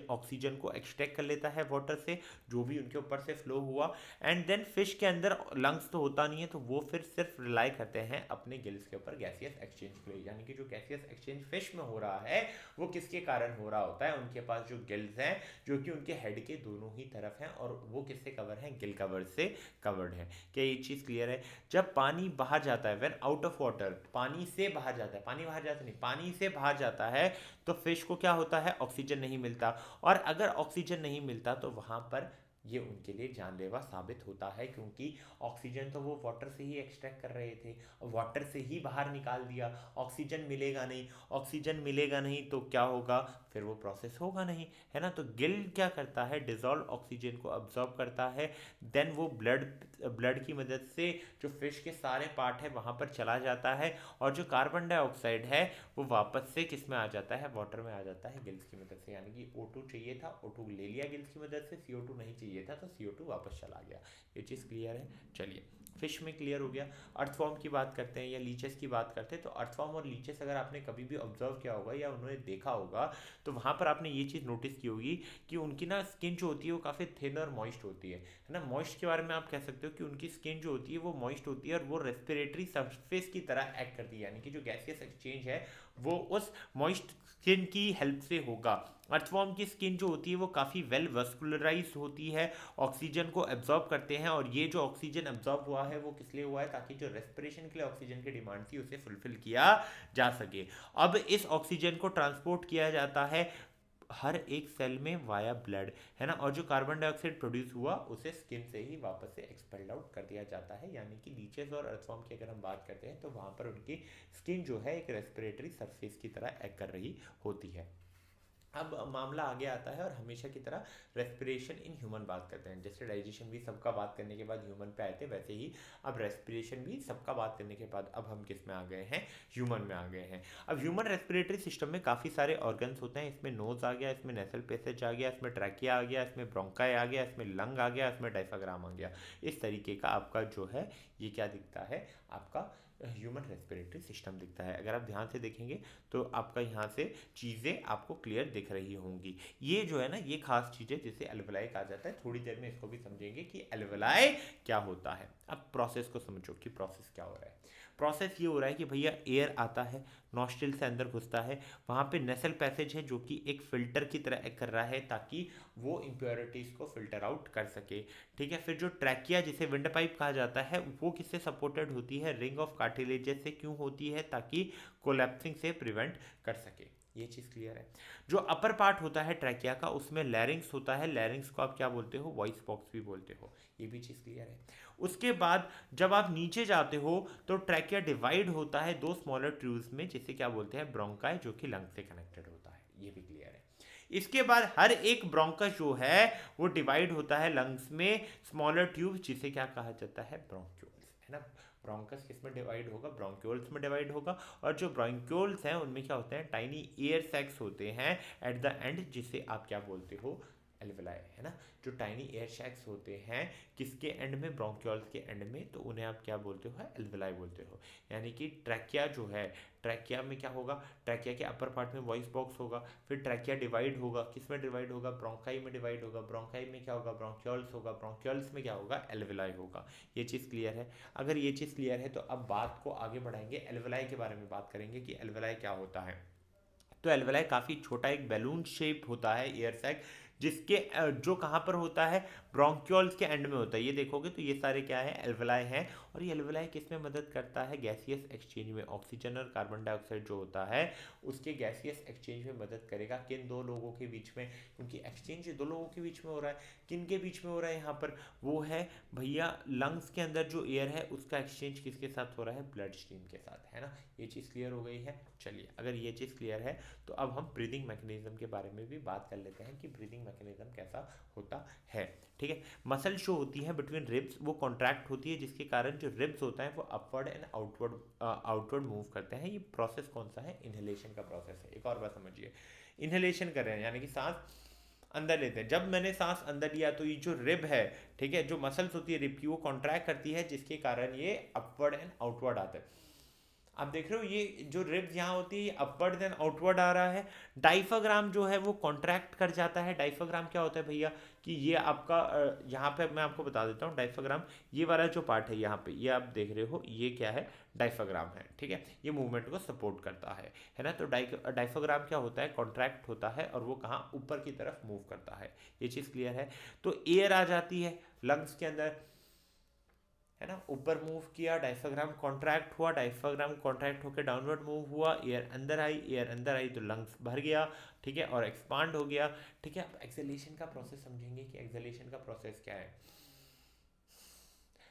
ऑक्सीजन को एक्सट्रैक्ट कर लेता है वाटर से, जो भी उनके ऊपर से फ्लो हुआ, एंड देन फिश के अंदर लंग्स तो होता नहीं है, तो वो फिर सिर्फ रिलाई करते हैं अपने गिल्स के ऊपर गैसियस एक्सचेंज के लिए। यानी कि जो गैसियस एक्सचेंज फिश में हो रहा है वो किसके कारण हो रहा होता है, उनके पास जो गिल्स हैं जो कि उनके हेड के दोनों ही तरफ हैं और वो किससे कवर हैं, गिल कवर से कवर्ड है। क्या ये चीज़ क्लियर है। जब पानी बाहर जाता है, व्हेन आउट ऑफ वाटर, पानी से बाहर जाता है, पानी बाहर जाता नहीं, पानी से बाहर जाता है, तो फिश को क्या होता है, ऑक्सीजन नहीं मिलता। और अगर ऑक्सीजन नहीं मिलता तो वहाँ पर ये उनके लिए जानलेवा साबित होता है, क्योंकि ऑक्सीजन तो वो वाटर से ही एक्सट्रैक्ट कर रहे थे और वाटर से ही बाहर निकाल दिया। ऑक्सीजन मिलेगा नहीं, ऑक्सीजन मिलेगा नहीं तो क्या होगा, फिर वो प्रोसेस होगा नहीं, है ना। तो गिल क्या करता है, डिजॉल्व ऑक्सीजन को अब्जॉर्ब करता है, देन वो ब्लड की मदद से जो फिश के सारे पार्ट है वहाँ पर चला जाता है और जो कार्बन डाइऑक्साइड है वो वापस से किस में आ जाता है, वाटर में आ जाता है गिल्स की मदद से। यानी कि O2 चाहिए था, O2 ले लिया गिल्स की मदद से, CO2 नहीं चाहिए था तो CO2 वापस चला गया। ये चीज़ क्लियर है। चलिए फिश में क्लियर हो गया। अर्थवॉर्म की बात करते हैं या लीचेस की बात करते हैं। तो अर्थवॉर्म और लीचेस अगर आपने कभी भी ऑब्जर्व किया होगा या उन्होंने देखा होगा तो वहाँ पर आपने ये चीज़ नोटिस की होगी कि उनकी ना स्किन जो होती है वो काफ़ी थिन और मॉइस्ट होती है ना। मॉइस्ट के बारे में आप कह सकते हो कि उनकी स्किन जो होती है वो मॉइस्ट होती है और वो रेस्पिरेटरी सरफेस की तरह एक्ट करती है। यानी कि जो गैसियस एक्सचेंज है वो उस मॉइस्ट स्किन की हेल्प से होगा। अर्थवॉर्म की स्किन जो होती है वो काफ़ी वेल वस्कुलराइज होती है, ऑक्सीजन को एब्जॉर्ब करते हैं और ये जो ऑक्सीजन एब्जॉर्ब हुआ है वो किस लिए हुआ है, ताकि जो रेस्पिरेशन के लिए ऑक्सीजन की डिमांड थी उसे फुलफिल किया जा सके। अब इस ऑक्सीजन को ट्रांसपोर्ट किया जाता है हर एक सेल में वाया ब्लड, है ना। और जो कार्बन डाइऑक्साइड प्रोड्यूस हुआ उसे स्किन से ही वापस से एक्सपेल्ड आउट कर दिया जाता है। यानी कि लीचेस और अर्थवॉर्म की अगर हम बात करते हैं तो वहाँ पर उनकी स्किन जो है एक रेस्पिरेटरी सरफेस की तरह एक्ट कर रही होती है। अब मामला आगे आता है और हमेशा की तरह रेस्पिरेशन इन ह्यूमन बात करते हैं। जैसे डाइजेशन भी सबका बात करने के बाद ह्यूमन पे आए थे, वैसे ही अब रेस्पिरेशन भी सबका बात करने के बाद अब हम किस में आ गए हैं, ह्यूमन में आ गए हैं। अब ह्यूमन रेस्पिरेटरी सिस्टम में काफ़ी सारे ऑर्गन्स होते हैं। इसमें नोज आ गया, इसमें नेसल पैसेज आ गया, इसमें ट्रैकिया आ गया, इसमें ब्रोंकाई आ गया, इसमें लंग आ गया, इसमें डायफ्राम आ गया। इस तरीके का आपका जो है ये क्या दिखता है, आपका ह्यूमन रेस्पिरेटरी सिस्टम दिखता है। अगर आप ध्यान से देखेंगे तो आपका यहाँ से चीज़ें आपको क्लियर दिख रही होंगी। ये जो है ना, ये खास चीज़ें जिसे एल्वेलाई कहा जाता है। थोड़ी देर में इसको भी समझेंगे कि एल्वेलाई क्या होता है। अब प्रोसेस को समझो कि प्रोसेस क्या हो रहा है। प्रोसेस ये हो रहा है कि भैया एयर आता है, नॉस्ट्रिल से अंदर घुसता है, वहाँ पे नेसल पैसेज है जो कि एक फिल्टर की तरह कर रहा है ताकि वो इम्प्योरिटीज़ को फिल्टर आउट कर सके। ठीक है, फिर जो ट्रैकिया जिसे विंड पाइप कहा जाता है वो किससे सपोर्टेड होती है, रिंग ऑफ कार्टिलेजेस से। क्यों होती है, ताकि कोलैप्सिंग से प्रिवेंट कर सके। ये चीज़ क्लियर है। जो अपर पार्ट होता है ट्रैकिया का, उसमें लैरिंग्स होता है। लैरिंग्स को आप क्या बोलते हो, वॉइस बॉक्स भी बोलते हो। ये भी चीज़ क्लियर है। उसके बाद जब आप नीचे जाते हो तो ट्रैकिया डिवाइड होता है दो स्मॉलर ट्यूब्स में, जिसे क्या बोलते हैं, ब्रोंकाई, जो कि लंग से कनेक्टेड होता है। ये भी क्लियर है। इसके बाद हर एक ब्रोंकस जो है वो डिवाइड होता है लंग्स में स्मॉलर ट्यूब, जिसे क्या कहा जाता है, ब्रोंक्यूल्स, है ना। ब्रोंकस किस में डिवाइड होगा, ब्रोंक्यूल्स में डिवाइड होगा। और जो ब्रोंक्यूल्स हैं उनमें क्या होते हैं, टाइनी एयर सैक्स होते हैं एट द एंड, जिसे आप क्या बोलते हो, एल्वेलाई, है ना। जो टाइनी एयर सैक्स होते हैं किसके एंड में, ब्रोंक्यूल्स के एंड में, तो उन्हें आप क्या बोलते हो, एल्वेलाई बोलते हो। यानी कि ट्रैकिया जो है, ट्रैकिया में क्या होगा, ट्रैकिया के अपर पार्ट में वॉइस बॉक्स होगा। फिर ट्रैकिया डिवाइड होगा, किस में डिवाइड होगा, ब्रोंकाई में डिवाइड होगा। ब्रोंकाई में क्या होगा, ब्रोंक्यूल्स होगा। ब्रोंक्यूल्स में क्या होगा, एल्वेलाई होगा। ये चीज़ क्लियर है। अगर ये चीज़ क्लियर है तो अब बात को आगे बढ़ाएंगे, एल्वेलाई के बारे में बात करेंगे कि एल्वेलाई क्या होता है। तो एल्वेलाई काफ़ी छोटा एक बैलून शेप होता है एयर सैक, जिसके जो कहाँ पर होता है, ब्रोंक्यूल्स के एंड में होता है। ये देखोगे तो ये सारे क्या है, एल्वेलाई हैं। और ये एल्वेलाई किस में मदद करता है, गैसियस एक्सचेंज में। ऑक्सीजन और कार्बन डाइऑक्साइड जो होता है उसके गैसियस एक्सचेंज में मदद करेगा। किन दो लोगों के बीच में, क्योंकि एक्सचेंज दो लोगों के बीच में हो रहा है। किन के बीच में हो रहा है यहाँ पर, वो है भैया लंग्स के अंदर जो एयर है उसका एक्सचेंज किसके साथ हो रहा है, ब्लड स्ट्रीम के साथ, है ना। ये चीज़ क्लियर हो गई है। चलिए, अगर ये चीज़ क्लियर है तो अब हम ब्रीदिंग मैकेनिज्म के बारे में भी बात कर लेते हैं कि ब्रीदिंग मैकेनिज्म कैसा होता है। ठीक है, मसल जो होती है बिटवीन रिब्स वो कॉन्ट्रैक्ट होती है, जिसके कारण जो रिब्स होता है वो अपवर्ड एंड आउटवर्ड मूव करते हैं। ये प्रोसेस कौन सा है, इनहेलेशन का प्रोसेस है। एक और बात समझिए, इनहेलेशन कर रहे हैं यानी कि सांस अंदर लेते हैं। जब मैंने सांस अंदर लिया तो ये जो रिब है, ठीक है, जो मसल्स होती है रिब की, वो कॉन्ट्रैक्ट करती है, जिसके कारण ये अपवर्ड एंड आउटवर्ड आता है। आप देख रहे हो ये जो रिब्स यहाँ होती है ये अपवर्ड देन आउटवर्ड आ रहा है। डाइफाग्राम जो है वो कॉन्ट्रैक्ट कर जाता है। डाइफाग्राम क्या होता है भैया, कि ये आपका यहाँ पे मैं आपको बता देता हूँ। डाइफाग्राम ये वाला जो पार्ट है यहाँ पे, ये आप देख रहे हो, ये क्या है, डाइफाग्राम है। ठीक है, ये मूवमेंट को सपोर्ट करता है ना। तो डाइफाग्राम क्या होता है, कॉन्ट्रैक्ट होता है और वो कहाँ, ऊपर की तरफ मूव करता है। ये चीज़ क्लियर है। तो एयर आ जाती है लंग्स के अंदर, है ना, ऊपर मूव किया, डायफ्राम कॉन्ट्रैक्ट हुआ, डायफ्राम कॉन्ट्रैक्ट होकर डाउनवर्ड मूव हुआ, एयर अंदर आई, एयर अंदर आई तो लंग्स भर गया। ठीक है, और एक्सपांड हो गया। ठीक है, अब एक्सेलेशन का प्रोसेस समझेंगे कि एक्सेलेशन का प्रोसेस क्या है।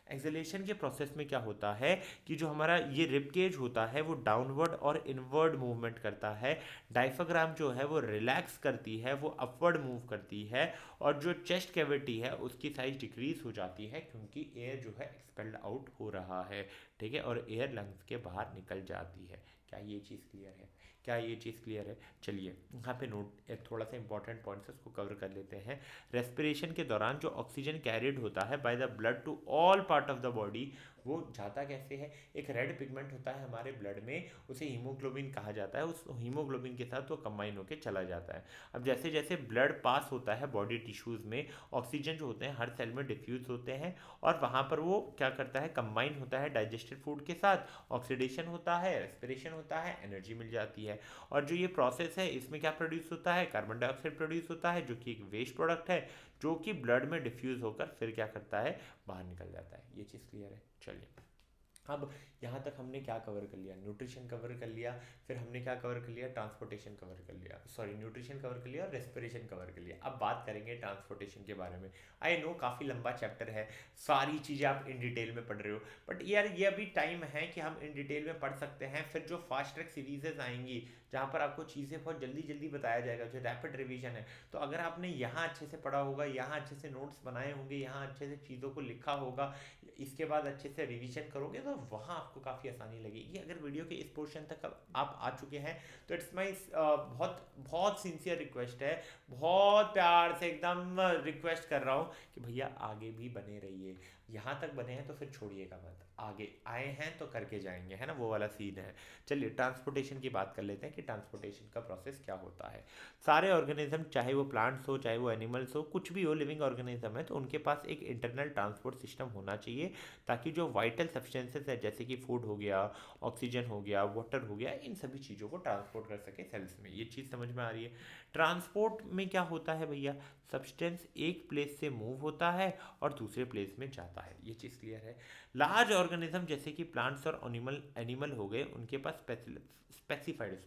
एक्सेलेशन के प्रोसेस में क्या होता है कि जो हमारा ये रिब केज होता है वो डाउनवर्ड और इनवर्ड मूवमेंट करता है। डायफ्राम जो है वो रिलैक्स करती है, वो अपवर्ड मूव करती है। और जो चेस्ट कैविटी है उसकी साइज डिक्रीज हो जाती है, क्योंकि एयर जो है एक्सपेल्ड आउट हो रहा है। ठीक है, और एयर लंग्स के बाहर निकल जाती है। क्या ये चीज़ क्लियर है, क्या ये चीज़ क्लियर है। चलिए यहाँ पे नोट थोड़ा सा इंपॉर्टेंट पॉइंट्स उसको कवर कर लेते हैं। रेस्पिरेशन के दौरान जो ऑक्सीजन कैरिड होता है by the blood to all part of the body, वो जाता कैसे है, एक रेड पिगमेंट होता है हमारे ब्लड में, उसे हीमोग्लोबिन कहा जाता है। उस हीमोग्लोबिन के साथ वो कंबाइन होकर चला जाता है। अब जैसे जैसे ब्लड पास होता है बॉडी टिश्यूज़ में, ऑक्सीजन जो होते हैं हर सेल में डिफ्यूज होते हैं और वहाँ पर वो क्या करता है, कंबाइन होता है डाइजेस्टेड फूड के साथ, ऑक्सीडेशन होता है, रेस्पिरेशन होता है, एनर्जी मिल जाती है। और जो ये प्रोसेस है इसमें क्या प्रोड्यूस होता है, कार्बन डाइऑक्साइड प्रोड्यूस होता है, जो कि एक वेस्ट प्रोडक्ट है, जो कि ब्लड में डिफ्यूज होकर फिर क्या करता है, बाहर निकल जाता है। ये चीज़ क्लियर है। चलिए अब यहाँ तक हमने क्या कवर कर लिया, न्यूट्रिशन कवर कर लिया, फिर हमने क्या कवर कर लिया, ट्रांसपोर्टेशन कवर कर लिया, सॉरी न्यूट्रिशन कवर कर लिया और रेस्पिरेशन कवर कर लिया। अब बात करेंगे ट्रांसपोर्टेशन के बारे में। आई नो काफ़ी लंबा चैप्टर है, सारी चीज़ें आप इन डिटेल में पढ़ रहे हो, बट यार ये अभी टाइम है कि हम इन डिटेल में पढ़ सकते हैं। फिर जो फास्ट ट्रैक सीरीजेज आएंगी जहाँ पर आपको चीज़ें बहुत जल्दी जल्दी बताया जाएगा, जो रैपिड रिवीजन है, तो अगर आपने यहाँ अच्छे से पढ़ा होगा, यहाँ अच्छे से नोट्स बनाए होंगे, यहाँ अच्छे से चीज़ों को लिखा होगा, इसके बाद अच्छे से रिवीजन करोगे तो वहाँ आपको काफ़ी आसानी लगेगी। अगर वीडियो के इस पोर्शन तक आप आ चुके हैं तो इट्स माई बहुत बहुत सिंसियर रिक्वेस्ट है, बहुत प्यार से एकदम रिक्वेस्ट कर रहा हूँ कि भैया आगे भी बने रहिए। यहाँ तक बने हैं तो फिर छोड़िएगा मत, आगे आए हैं तो करके जाएंगे, है ना, वो वाला सीन है। चलिए ट्रांसपोर्टेशन की बात कर लेते हैं कि ट्रांसपोर्टेशन का प्रोसेस क्या होता है। सारे ऑर्गेनिज्म, चाहे वो प्लांट्स हो चाहे वो एनिमल्स हो, कुछ भी हो, लिविंग ऑर्गेनिज्म है, तो उनके पास एक इंटरनल ट्रांसपोर्ट सिस्टम होना चाहिए ताकि जो वाइटल सब्सटेंसेस है जैसे कि फूड हो गया, ऑक्सीजन हो गया, वाटर हो गया, इन सभी चीज़ों को ट्रांसपोर्ट कर सके सेल्स में। ये चीज़ समझ में आ रही है। ट्रांसपोर्ट में क्या होता है भैया, सब्सटेंस एक प्लेस से मूव होता है और दूसरे प्लेस में जाता है, ये चीज़ क्लियर है। लार्ज ऑर्गेनिज्म जैसे कि प्लांट्स और एनिमल एनिमल हो गए, उनके पास स्पेसिफाइड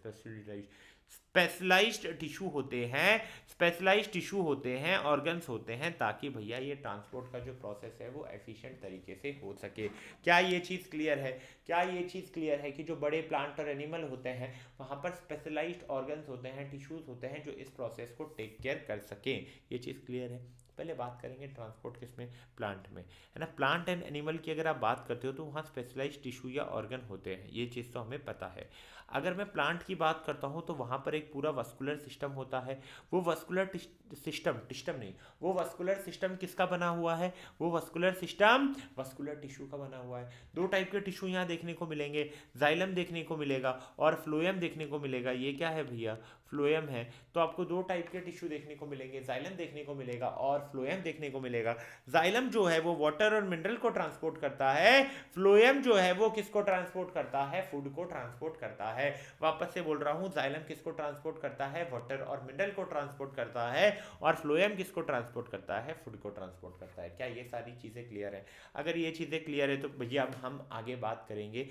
स्पेशलाइज्ड टिश्यू होते हैं, स्पेशलाइज्ड टिश्यू होते हैं, ऑर्गन्स होते हैं, ताकि भैया ये ट्रांसपोर्ट का जो प्रोसेस है वो एफिशिएंट तरीके से हो सके। क्या ये चीज़ क्लियर है? क्या ये चीज़ क्लियर है कि जो बड़े प्लांट और एनिमल होते हैं वहाँ पर स्पेशलाइज्ड ऑर्गन्स होते हैं, टिश्यूज होते हैं जो इस प्रोसेस को टेक केयर कर सकें। ये चीज़ क्लियर है। पहले बात करेंगे ट्रांसपोर्ट किसमें, प्लांट में, है ना। प्लांट एंड एनिमल की अगर आप बात करते हो तो वहाँ स्पेशलाइज्ड टिश्यू या ऑर्गन होते हैं, ये चीज़ तो हमें पता है। अगर मैं प्लांट की बात करता हूँ तो वहाँ पर एक पूरा वस्कुलर सिस्टम होता है। वो वस्कुलर सिस्टम, टिस्टम नहीं, वो वस्कुलर सिस्टम किसका बना हुआ है, वो वस्कुलर सिस्टम वस्कुलर टिश्यू का बना हुआ है। दो टाइप के टिश्यू यहाँ देखने को मिलेंगे, जाइलम देखने को मिलेगा और फ्लोएम देखने को मिलेगा। ये क्या है भैया, फ्लोएम है। तो आपको दो टाइप के टिश्यू देखने को मिलेंगे, जाइलम देखने को मिलेगा और फ्लोएम देखने को मिलेगा। जाइलम जो है वो वाटर और मिनरल को ट्रांसपोर्ट करता है, फ्लोएम जो है वो किसको ट्रांसपोर्ट करता है, फूड को ट्रांसपोर्ट करता है। वापस से बोल रहा हूँ, जाइलम किसको ट्रांसपोर्ट करता है, वाटर और मिनरल को ट्रांसपोर्ट करता है, और फ्लोएम किसको ट्रांसपोर्ट करता है, फूड को ट्रांसपोर्ट करता है। क्या ये सारी चीज़ें क्लियर है? अगर ये चीज़ें क्लियर है तो भैया अब हम आगे बात करेंगे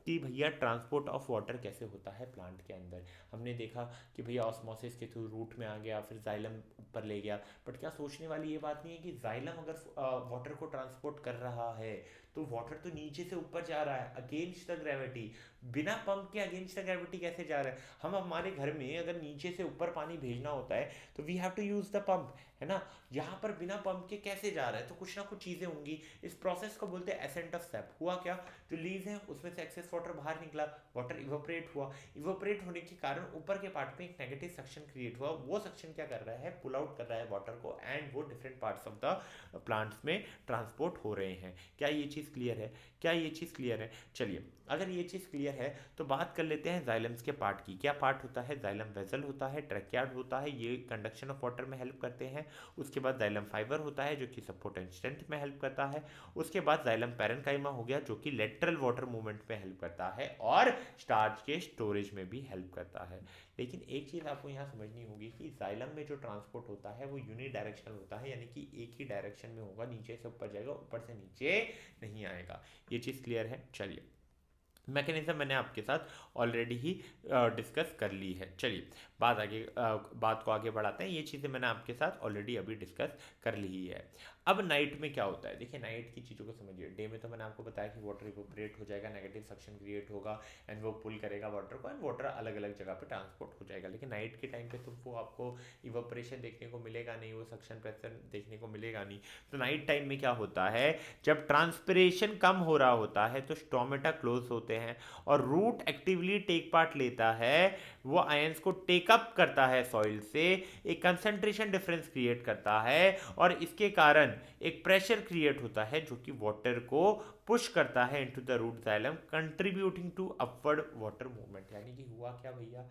कि भैया ट्रांसपोर्ट ऑफ वाटर कैसे होता है प्लांट के अंदर। हमने देखा कि भैया ऑस्मोसिस के थ्रू रूट में आ गया, फिर जाइलम ऊपर ले गया, बट क्या सोचने वाली ये बात नहीं है कि जाइलम अगर वाटर को ट्रांसपोर्ट कर रहा है तो वाटर तो नीचे से ऊपर जा रहा है अगेंस्ट द ग्रेविटी। बिना पंप के अगेंस्ट द ग्रेविटी कैसे जा रहा है? हम हमारे घर में अगर नीचे से ऊपर पानी भेजना होता है तो we have to use the pump, है ना। यहाँ पर बिना पंप के कैसे जा रहा है? तो कुछ ना कुछ चीज़ें होंगी। इस प्रोसेस को बोलते हैं एसेंट ऑफ सैप। हुआ क्या, जो लीव्स हैं उसमें से एक्सेस वाटर बाहर निकला, वाटर इवोपरेट हुआ, इवोपरेट होने के कारण ऊपर के पार्ट में एक नेगेटिव सक्शन क्रिएट हुआ। वो सक्शन क्या कर रहा है, पुल आउट कर रहा है वाटर को, एंड वो different parts of the plants में ट्रांसपोर्ट हो रहे हैं। क्या ये चीज़ क्लियर है? क्या ये चीज़ क्लियर है? चलिए अगर ये चीज़ क्लियर है तो बात कर लेते हैं जाइलम्स के पार्ट की। क्या पार्ट होता है? जाइलम वेजल होता है, ट्रैकियार्ड होता है, ये कंडक्शन ऑफ वाटर में हेल्प करते हैं। उसके बाद जाइलम फाइबर होता है जो कि सपोर्ट एंड स्ट्रेंथ में हेल्प करता है। उसके बाद जाइलम पैरेन्काइमा हो गया जो कि लेटरल वाटर मूवमेंट में हेल्प करता है और स्टार्च के स्टोरेज में भी हेल्प करता है। लेकिन एक चीज़ आपको यहाँ समझनी होगी कि जाइलम में जो ट्रांसपोर्ट होता है वो यूनि डायरेक्शनल होता है, यानी कि एक ही डायरेक्शन में होगा, नीचे से ऊपर जाएगा, ऊपर से नीचे नहीं आएगा। ये चीज़ क्लियर है? चलिए मैकेनिज्म मैंने आपके साथ ऑलरेडी ही डिस्कस कर ली है। चलिए बात को आगे बढ़ाते हैं। ये चीज़ें मैंने आपके साथ ऑलरेडी अभी डिस्कस कर ली ही है। अब नाइट में क्या होता है, देखिए नाइट की चीज़ों को समझिए। डे में तो मैंने आपको बताया कि वाटर इवोपरेट हो जाएगा, नेगेटिव सक्शन क्रिएट होगा एंड वो पुल करेगा वाटर को, एंड वाटर अलग अलग जगह पे ट्रांसपोर्ट हो जाएगा। लेकिन नाइट के टाइम पे तो वो आपको इवोपरेशन देखने को मिलेगा नहीं, वो सक्शन प्रेशर देखने को मिलेगा नहीं। तो नाइट टाइम में क्या होता है, जब ट्रांसपिरेशन कम हो रहा होता है तो स्टोमेटा क्लोज होते हैं और रूट एक्टिवली टेक पार्ट लेता है, वो आयंस को टेकअप करता है सॉइल से, एक कंसंट्रेशन डिफरेंस क्रिएट करता है और इसके कारण एक प्रेशर क्रिएट होता है जो कि वाटर को पुश करता है into the root xylem, contributing to upward water movement. यानी कि हुआ क्या भैया,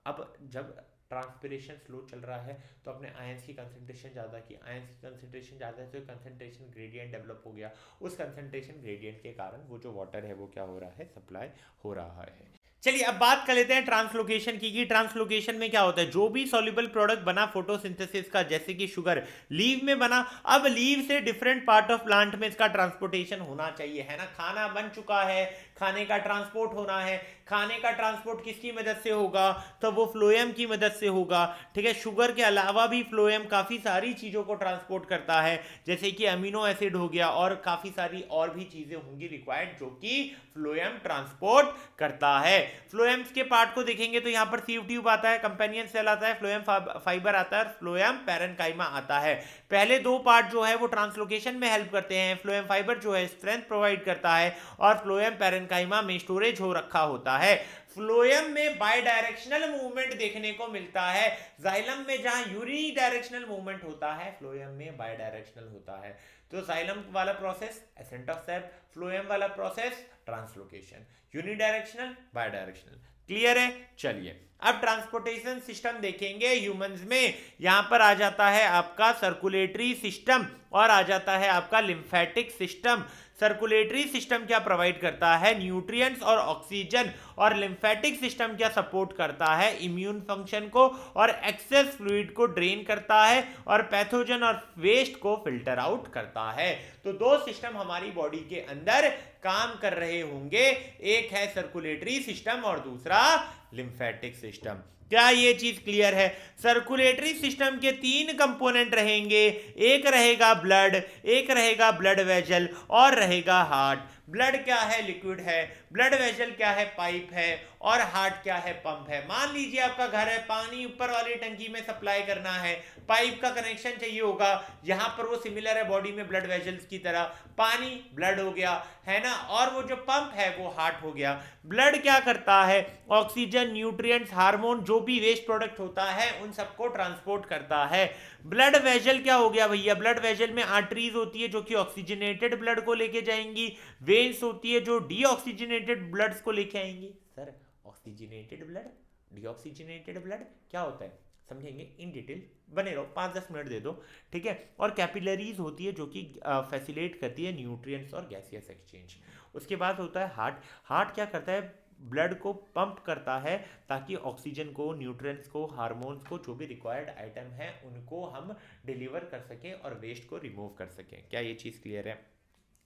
अब जब ट्रांसपिरेशन स्लो चल रहा है तो अपने आयंस की कंसंट्रेशन ज़्यादा की, आयंस की कंसंट्रेशन ज़्यादा है तो कंसंट्रेशन ग्रेडियंट डेवलप हो गया। उस कंसंट्रेशन ग्रेडियंट के कारण वो जो वाटर है वो क्या हो रहा है, सप्लाई हो रहा है। चलिए अब बात कर लेते हैं ट्रांसलोकेशन की, कि ट्रांसलोकेशन में क्या होता है। जो भी सॉल्युबल प्रोडक्ट बना फोटोसिंथेसिस का, जैसे कि शुगर लीव में बना, अब लीव से डिफरेंट पार्ट ऑफ प्लांट में इसका ट्रांसपोर्टेशन होना चाहिए, है ना। खाना बन चुका है, खाने का ट्रांसपोर्ट होना है। खाने का ट्रांसपोर्ट किसकी मदद से होगा, तो वो फ्लोएम की मदद से होगा, ठीक है। शुगर के अलावा भी फ्लोएम काफ़ी सारी चीज़ों को ट्रांसपोर्ट करता है, जैसे कि अमीनो एसिड हो गया, और काफ़ी सारी और भी चीज़ें होंगी रिक्वायर्ड जो कि फ्लोएम ट्रांसपोर्ट करता है। फ्लोएम्स के पार्ट को देखेंगे तो यहाँ पर सीव ट्यूब आता है, कंपेनियन सेल आता है, फ्लोएम फाइबर आता है, और फ्लोएम पैरेन्काइमा आता है। पहले दो पार्ट जो है वो ट्रांसलोकेशन में हेल्प करते हैं। फ्लोएम फाइबर जो है स्ट्रेंथ प्रोवाइड करता है, और फ्लोएम पैरेन्काइमा में स्टोरेज हो रखा होता है। फ्लोएम में बाई डायरेक्शनल मूवमेंट देखने को मिलता है। जाइलम में जहां यूनी डायरेक्शनल मूवमेंट होता है, फ्लोएम में बाई डायरेक्शनल होता है। तो जाइलम वाला process ascent of sap, phloem वाला process translocation, unidirectional bidirectional. Clear है। चलिए अब ट्रांसपोर्टेशन सिस्टम देखेंगे ह्यूमंस में। यहां पर आ जाता है आपका सर्कुलेटरी सिस्टम, और आ जाता है आपका लिम्फेटिक सिस्टम। सर्कुलेटरी सिस्टम क्या प्रोवाइड करता है, न्यूट्रिएंट्स और ऑक्सीजन, और लिम्फेटिक सिस्टम क्या सपोर्ट करता है, इम्यून फंक्शन को, और एक्सेस फ्लूइड को ड्रेन करता है, और पैथोजन और वेस्ट को फिल्टर आउट करता है। तो दो सिस्टम हमारी बॉडी के अंदर काम कर रहे होंगे, एक है सर्कुलेटरी सिस्टम और दूसरा लिम्फेटिक सिस्टम। क्या ये चीज क्लियर है। सर्कुलेटरी सिस्टम के तीन कंपोनेंट रहेंगे, एक रहेगा ब्लड, एक रहेगा ब्लड वेजल, और रहेगा हार्ट। ब्लड क्या है, लिक्विड है। ब्लड वेजल क्या है, पाइप है। और हार्ट क्या है, पंप है। मान लीजिए आपका घर है, पानी ऊपर वाली टंकी में सप्लाई करना है, पाइप का कनेक्शन चाहिए होगा, यहां पर वो सिमिलर है बॉडी में ब्लड वेजल्स की तरह। पानी ब्लड हो गया, है ना, और वो जो पंप है वो हार्ट हो गया। ब्लड क्या करता है, ऑक्सीजन, न्यूट्रिएंट्स, हार्मोन, जो भी वेस्ट प्रोडक्ट होता है उन सबको ट्रांसपोर्ट करता है। ब्लड वेजल क्या हो गया भैया, ब्लड वेजल में आर्टरीज होती है जो कि ऑक्सीजनेटेड ब्लड को लेके जाएंगी, वेन्स होती है जो डीऑक्सीजनेटेड ब्लड्स को लेके आएंगी। Sir oxygenated blood, deoxygenated blood क्या होता है समझेंगे इन डिटेल, बने रहो, 5-10 मिनट दे दो, ठीक है। और कैपिलरीज होती है जो कि फैसिलिटेट करती है न्यूट्रिएंट्स और गैसियस एक्सचेंज। उसके बाद होता है हार्ट। हार्ट क्या करता है, ब्लड को पंप करता है ताकि ऑक्सीजन को, न्यूट्रिएंट्स को, हार्मोन्स को, जो भी रिक्वायर्ड आइटम है उनको हम डिलीवर कर सकें और वेस्ट को रिमूव कर सकें। क्या ये चीज़ क्लियर है।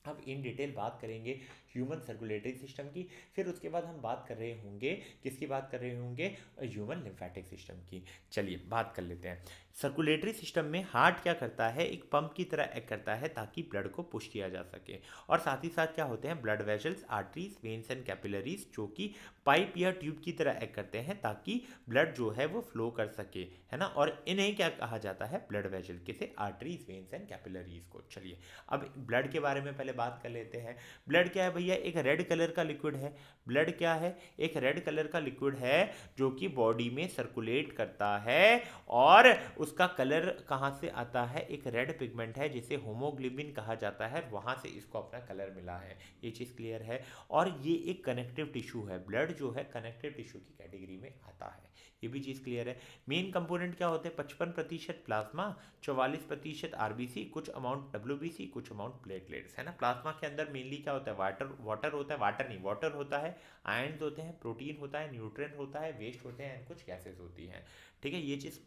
अब इन डिटेल बात करेंगे ह्यूमन सर्कुलेटरी सिस्टम की, फिर उसके बाद हम बात कर रहे होंगे, किसकी बात कर रहे होंगे, ह्यूमन लिम्फेटिक सिस्टम की। चलिए बात कर लेते हैं। सर्कुलेटरी सिस्टम में हार्ट क्या करता है, एक पंप की तरह एक्ट करता है ताकि ब्लड को पुश किया जा सके, और साथ ही साथ क्या होते हैं, blood vessels, arteries, veins and capillaries जो कि पाइप या ट्यूब की तरह एक्ट करते हैं ताकि ब्लड जो है वो फ्लो कर सके, है ना। और इन्हें क्या कहा जाता है, ब्लड वेजल, किसे, आर्टरीज, वेन्स एंड कैपिलरीज को। चलिए अब ब्लड के बारे में पहले बात कर लेते हैं। ब्लड क्या है भैया, एक रेड कलर का लिक्विड है। ब्लड क्या है, एक रेड कलर का लिक्विड है जो कि बॉडी में सर्कुलेट करता है, और उसका कलर कहाँ से आता है, एक रेड पिगमेंट है जिसे होमोग्लोबिन कहा जाता है, वहाँ से इसको अपना कलर मिला है। ये चीज़ क्लियर है। और ये एक कनेक्टिव टिश्यू है, ब्लड जो है कनेक्टिव टिश्यू की कैटेगरी में आता है, ये भी चीज़ क्लियर है। मेन कंपोनेंट क्या होते हैं, 55% प्लाज्मा, 44% आरबीसी, कुछ अमाउंट डब्ल्यूबीसी, कुछ अमाउंट प्लेटलेट्स, है ना। प्लाज्मा के अंदर मेनली क्या होता है, वाटर होता है, वाटर होता है, आयंस होते हैं, प्रोटीन होता है, न्यूट्रिएंट होता है, वेस्ट होते हैं, कुछ गैसेस होती हैं, ठीक है। ये चीज़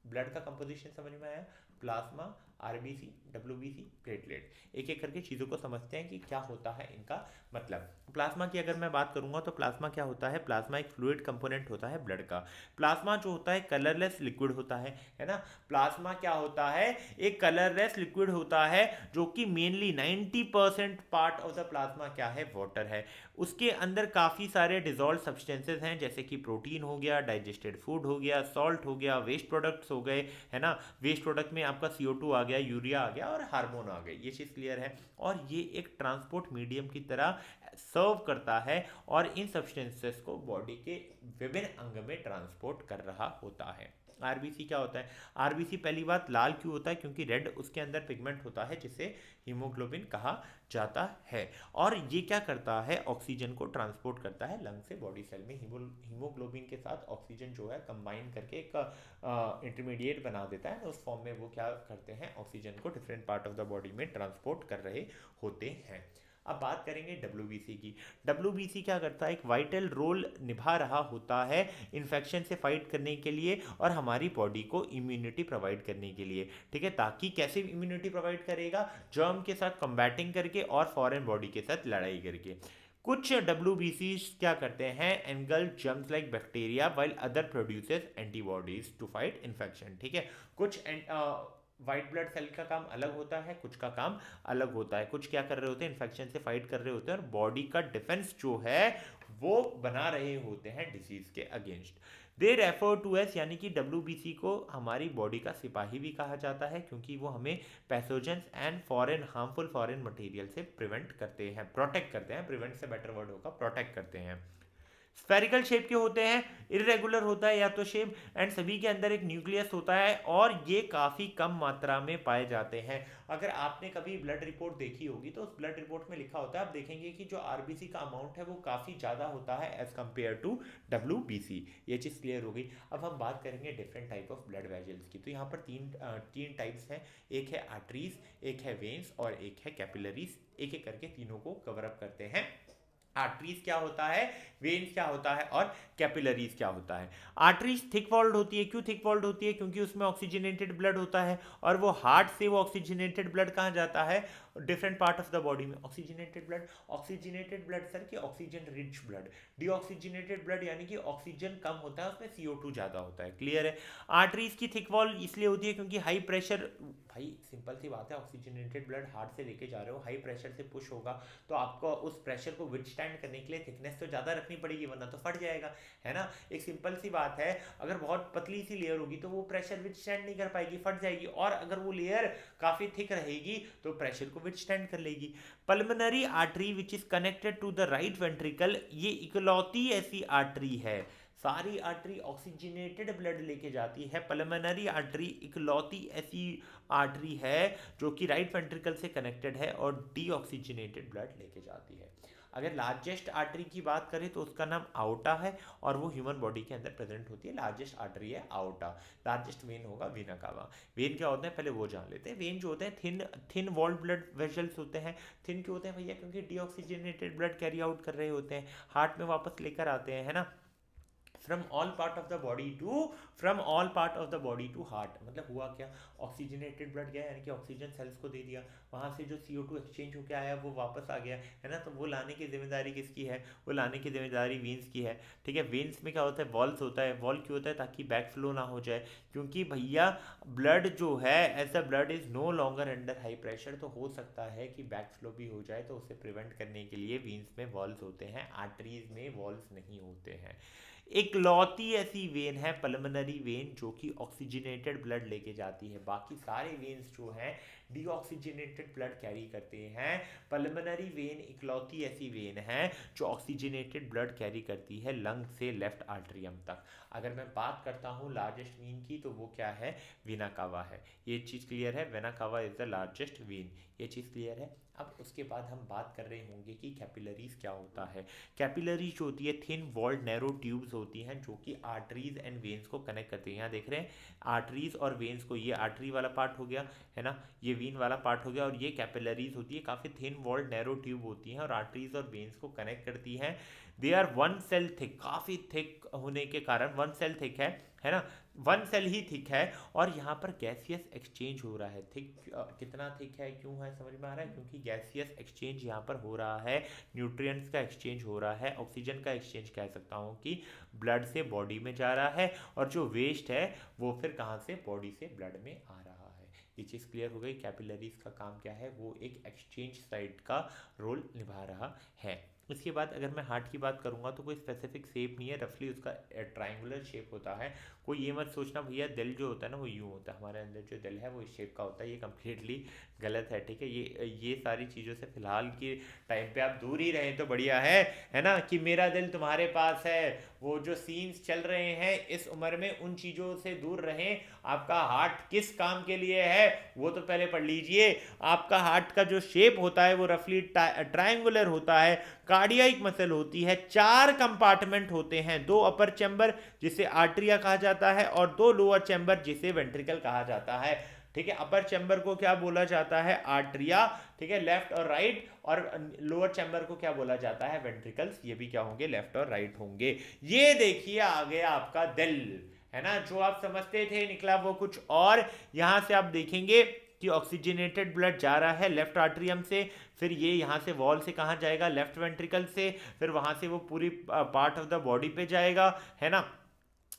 ब्लड का कंपोजिशन समझ में आया। प्लाज्मा, आरबीसी, डब्ल्यूबीसी, प्लेटलेट, एक एक करके चीज़ों को समझते हैं कि क्या होता है इनका मतलब। प्लाज्मा की अगर मैं बात करूंगा तो प्लाज्मा क्या होता है, प्लाज्मा एक फ्लूइड कंपोनेंट होता है ब्लड का। प्लाज्मा जो होता है कलरलेस लिक्विड होता है ना। प्लाज्मा क्या होता है, एक कलरलेस लिक्विड होता है जो कि mainly 90% part of the plasma क्या है, वाटर है। उसके अंदर काफ़ी सारे डिजॉल्व सब्सटेंसेस हैं, जैसे कि प्रोटीन हो गया, डाइजेस्टेड फूड हो गया, सॉल्ट हो गया, वेस्ट प्रोडक्ट्स हो गए, है ना। वेस्ट प्रोडक्ट में आपका CO2 आ गया, यूरिया आ गया, और हार्मोन आ गए, ये चीज़ क्लियर है। और ये एक ट्रांसपोर्ट मीडियम की तरह सर्व करता है, और इन सब्सटेंसेस को बॉडी के विभिन्न अंग में ट्रांसपोर्ट कर रहा होता है। आरबीसी क्या होता है, आरबीसी पहली बात लाल क्यों होता है, क्योंकि रेड उसके अंदर पिगमेंट होता है जिसे हीमोग्लोबिन कहा जाता है। और ये क्या करता है, ऑक्सीजन को ट्रांसपोर्ट करता है लंग से बॉडी सेल में। हीमोग्लोबिन के साथ ऑक्सीजन जो है कंबाइन करके एक इंटरमीडिएट बना देता है, उस फॉर्म में वो क्या करते हैं, ऑक्सीजन को different part of the body में ट्रांसपोर्ट कर रहे होते हैं। अब बात करेंगे डब्ल्यूबीसी की। डब्ल्यूबीसी क्या करता है, एक वाइटल रोल निभा रहा होता है इन्फेक्शन से फाइट करने के लिए और हमारी बॉडी को इम्यूनिटी प्रोवाइड करने के लिए, ठीक है। ताकि कैसे इम्यूनिटी प्रोवाइड करेगा, जर्म के साथ कम्बैटिंग करके और फॉरेन बॉडी के साथ लड़ाई करके। कुछ डब्ल्यूबीसी क्या करते हैं, engulf germs like bacteria while other produces antibodies to fight infection, ठीक है। कुछ वाइट ब्लड सेल का काम अलग होता है, कुछ का काम अलग होता है। कुछ क्या कर रहे होते हैं, इन्फेक्शन से फाइट कर रहे होते हैं और बॉडी का डिफेंस जो है वो बना रहे होते हैं डिजीज के against. They refer to as, यानी कि डब्ल्यूबीसी को हमारी बॉडी का सिपाही भी कहा जाता है, क्योंकि वो हमें pathogens and foreign harmful foreign material से प्रिवेंट करते हैं, प्रोटेक्ट करते हैं। प्रिवेंट से बेटर वर्ड होगा, प्रोटेक्ट करते हैं। स्फेरिकल शेप के होते हैं, इरेगुलर होता है या तो शेप, एंड सभी के अंदर एक न्यूक्लियस होता है और ये काफ़ी कम मात्रा में पाए जाते हैं। अगर आपने कभी ब्लड रिपोर्ट देखी होगी तो उस ब्लड रिपोर्ट में लिखा होता है, आप देखेंगे कि जो आरबीसी का अमाउंट है वो काफ़ी ज़्यादा होता है एज कम्पेयर टू डब्ल्यूबीसी। ये चीज़ क्लियर हो गई। अब हम बात करेंगे different type of blood vessels की। तो यहाँ पर तीन टाइप्स हैं, एक है आर्टरीज, एक है वेन्स और एक है कैपिलरीज। एक एक करके तीनों को कवर अप करते हैं। आर्टरीज क्या होता है, वेन्स क्या होता है और कैपिलरीज क्या होता है। आर्टरीज थिक वॉल्ड होती है। क्यों थिक वॉल्ड होती है, क्योंकि उसमें ऑक्सीजनेटेड ब्लड होता है और वो हार्ट से वो ऑक्सीजनेटेड ब्लड कहाँ जाता है, different part of the body में। ऑक्सीजनेटेड ब्लड सर की oxygen rich blood. Deoxygenated blood यानी कि ऑक्सीजन कम होता है, उसमें CO2 ज़्यादा होता है। क्लियर है। आर्टरीज की थिक वॉल इसलिए होती है क्योंकि हाई प्रेशर, भाई सिंपल सी बात है, ऑक्सीजनेटेड ब्लड हार्ट से लेके जा रहे हो, हाई प्रेशर से पुश होगा तो आपको उस प्रेशर को विथस्टैंड करने के लिए थिकनेस तो ज़्यादा रखनी पड़ेगी, वरना तो फट जाएगा, है ना। एक सिंपल सी बात है, अगर बहुत पतली सी लेयर होगी तो वो प्रेशर विथस्टैंड नहीं कर पाएगी, फट जाएगी। और अगर वो लेयर काफ़ी थिक रहेगी तो प्रेशर को विथस्टैंड कर लेगी। Pulmonary artery which is connected to the right ventricle, ये इकलौती ऐसी आर्टरी है, सारी आर्टरी ऑक्सीजनेटेड ब्लड लेके जाती है। पल्मोनरी आर्टरी इकलौती ऐसी आर्टरी है जो कि राइट वेंट्रिकल से कनेक्टेड है और डीऑक्सीजनेटेड ब्लड लेके जाती है। अगर लार्जेस्ट आर्टरी की बात करें तो उसका नाम आउटा है और वो ह्यूमन बॉडी के अंदर प्रेजेंट होती है। लार्जेस्ट आर्टरी है आउटा। लार्जेस्ट वेन होगा वेना कावा। वेन क्या होता है पहले वो जान लेते हैं। वेन जो होते हैं थिन वॉल्ड ब्लड वेसल्स होते हैं। थिन क्यों होते हैं भैया, क्योंकि डीऑक्सीजनेटेड ब्लड कैरी आउट कर रहे होते हैं, हार्ट में वापस लेकर आते हैं, है ना। From all part of the body to heart, मतलब हुआ क्या, ऑक्सीजनेटेड ब्लड गया यानी कि ऑक्सीजन सेल्स को दे दिया, वहाँ से जो CO2 एक्सचेंज होकर आया वो वापस आ गया, है ना। तो वो लाने की जिम्मेदारी किसकी है, वो लाने की जिम्मेदारी वेन्स की है, ठीक है। वेन्स में क्या होता है, वॉल्स होता है। वॉल क्यों होता है, ताकि बैक फ्लो ना हो जाए, क्योंकि भैया ब्लड जो है as the blood is no longer under high pressure, तो हो सकता है कि बैक फ्लो भी हो जाए, तो उसे प्रिवेंट करने के लिए वेन्स में वॉल्स होते हैं, आर्टरीज में वॉल्स नहीं होते हैं। एक लौती ऐसी वेन है पल्मोनरी वेन जो कि ऑक्सीजनेटेड ब्लड लेके जाती है। बाकी सारे वेन्स जो हैं डीऑक्सीजनेटेड ब्लड कैरी करते हैं। पल्मोनरी वेन इकलौती ऐसी वेन है जो ऑक्सीजनेटेड ब्लड कैरी करती है लंग से लेफ्ट आर्टरियम तक। अगर मैं बात करता हूँ लार्जेस्ट वेन की तो वो क्या है, वेना कावा है। ये चीज़ क्लियर है, vena cava is the largest when, ये चीज़ क्लियर है। अब उसके बाद हम बात कर रहे होंगे कि कैपिलरीज क्या होता है। कैपिलरीज जो होती है थिन वॉल्ड नैरो ट्यूब्स होती हैं जो कि आर्टरीज एंड वेन्स को कनेक्ट करती हैं। यहाँ देख रहे हैं आर्टरीज और वेन्स को, ये आर्टरी वाला पार्ट हो गया, है ना, ये वेन वाला पार्ट हो गया, और ये कैपिलरीज होती है, काफ़ी थिन वॉल्ड नैरो ट्यूब होती हैं और आर्टरीज और वेन्स को कनेक्ट करती हैं। They are one cell thick, काफ़ी थिक होने के कारण वन सेल थिक है ना, वन सेल ही थिक है। और यहाँ पर गैसियस एक्सचेंज हो रहा है। थिक कितना थिक है, क्यों है, समझ में आ रहा है, क्योंकि गैसियस एक्सचेंज यहाँ पर हो रहा है, न्यूट्रिएंट्स का एक्सचेंज हो रहा है, ऑक्सीजन का एक्सचेंज कह सकता हूँ कि ब्लड से बॉडी में जा रहा है, और जो वेस्ट है वो फिर कहाँ से, बॉडी से ब्लड में आ रहा है। ये चीज़ क्लियर हो गई। कैपिलरीज का काम क्या है, वो एक एक्सचेंज साइट का रोल निभा रहा है। इसके बाद अगर मैं हार्ट की बात करूंगा तो कोई स्पेसिफिक शेप नहीं है, रफली उसका ट्रायंगुलर शेप होता है। कोई ये मत सोचना भैया दिल जो होता है ना वो यूँ होता है, हमारे अंदर जो दिल है वो इस शेप का होता है, ये कम्प्लीटली गलत है, ठीक है। ये सारी चीज़ों से फिलहाल के टाइम पे आप दूर ही रहें तो बढ़िया है ना। कि मेरा दिल तुम्हारे पास है, वो जो सीन्स चल रहे हैं इस उम्र में उन चीज़ों से दूर रहें। आपका हार्ट किस काम के लिए है वो तो पहले पढ़ लीजिए। आपका हार्ट का जो शेप होता है वो रफली ट्रायंगुलर होता है। कार्डियाइक मसल होती है, 4 कंपार्टमेंट होते हैं, 2 अपर चैम्बर जिसे आर्टरिया कहा जाता है और 2 लोअर चैम्बर जिसे वेंट्रिकल कहा जाता है। ठीक है। अपर चैम्बर को क्या बोला जाता है? आर्टरिया, ठीक है, लेफ्ट और राइट। और लोअर चैम्बर को क्या बोला जाता है? वेंट्रिकल्स। ये भी क्या होंगे? लेफ्ट और राइट होंगे। ये देखिए आ गया आपका दिल, है ना। जो आप समझते थे निकला वो कुछ और। यहां से आप देखेंगे कि ऑक्सीजनेटेड ब्लड जा रहा है लेफ्ट आर्टरियम से, फिर ये यहाँ से वॉल से कहाँ जाएगा? लेफ्ट वेंट्रिकल से, फिर वहाँ से वो पूरी पार्ट ऑफ द बॉडी पे जाएगा, है ना।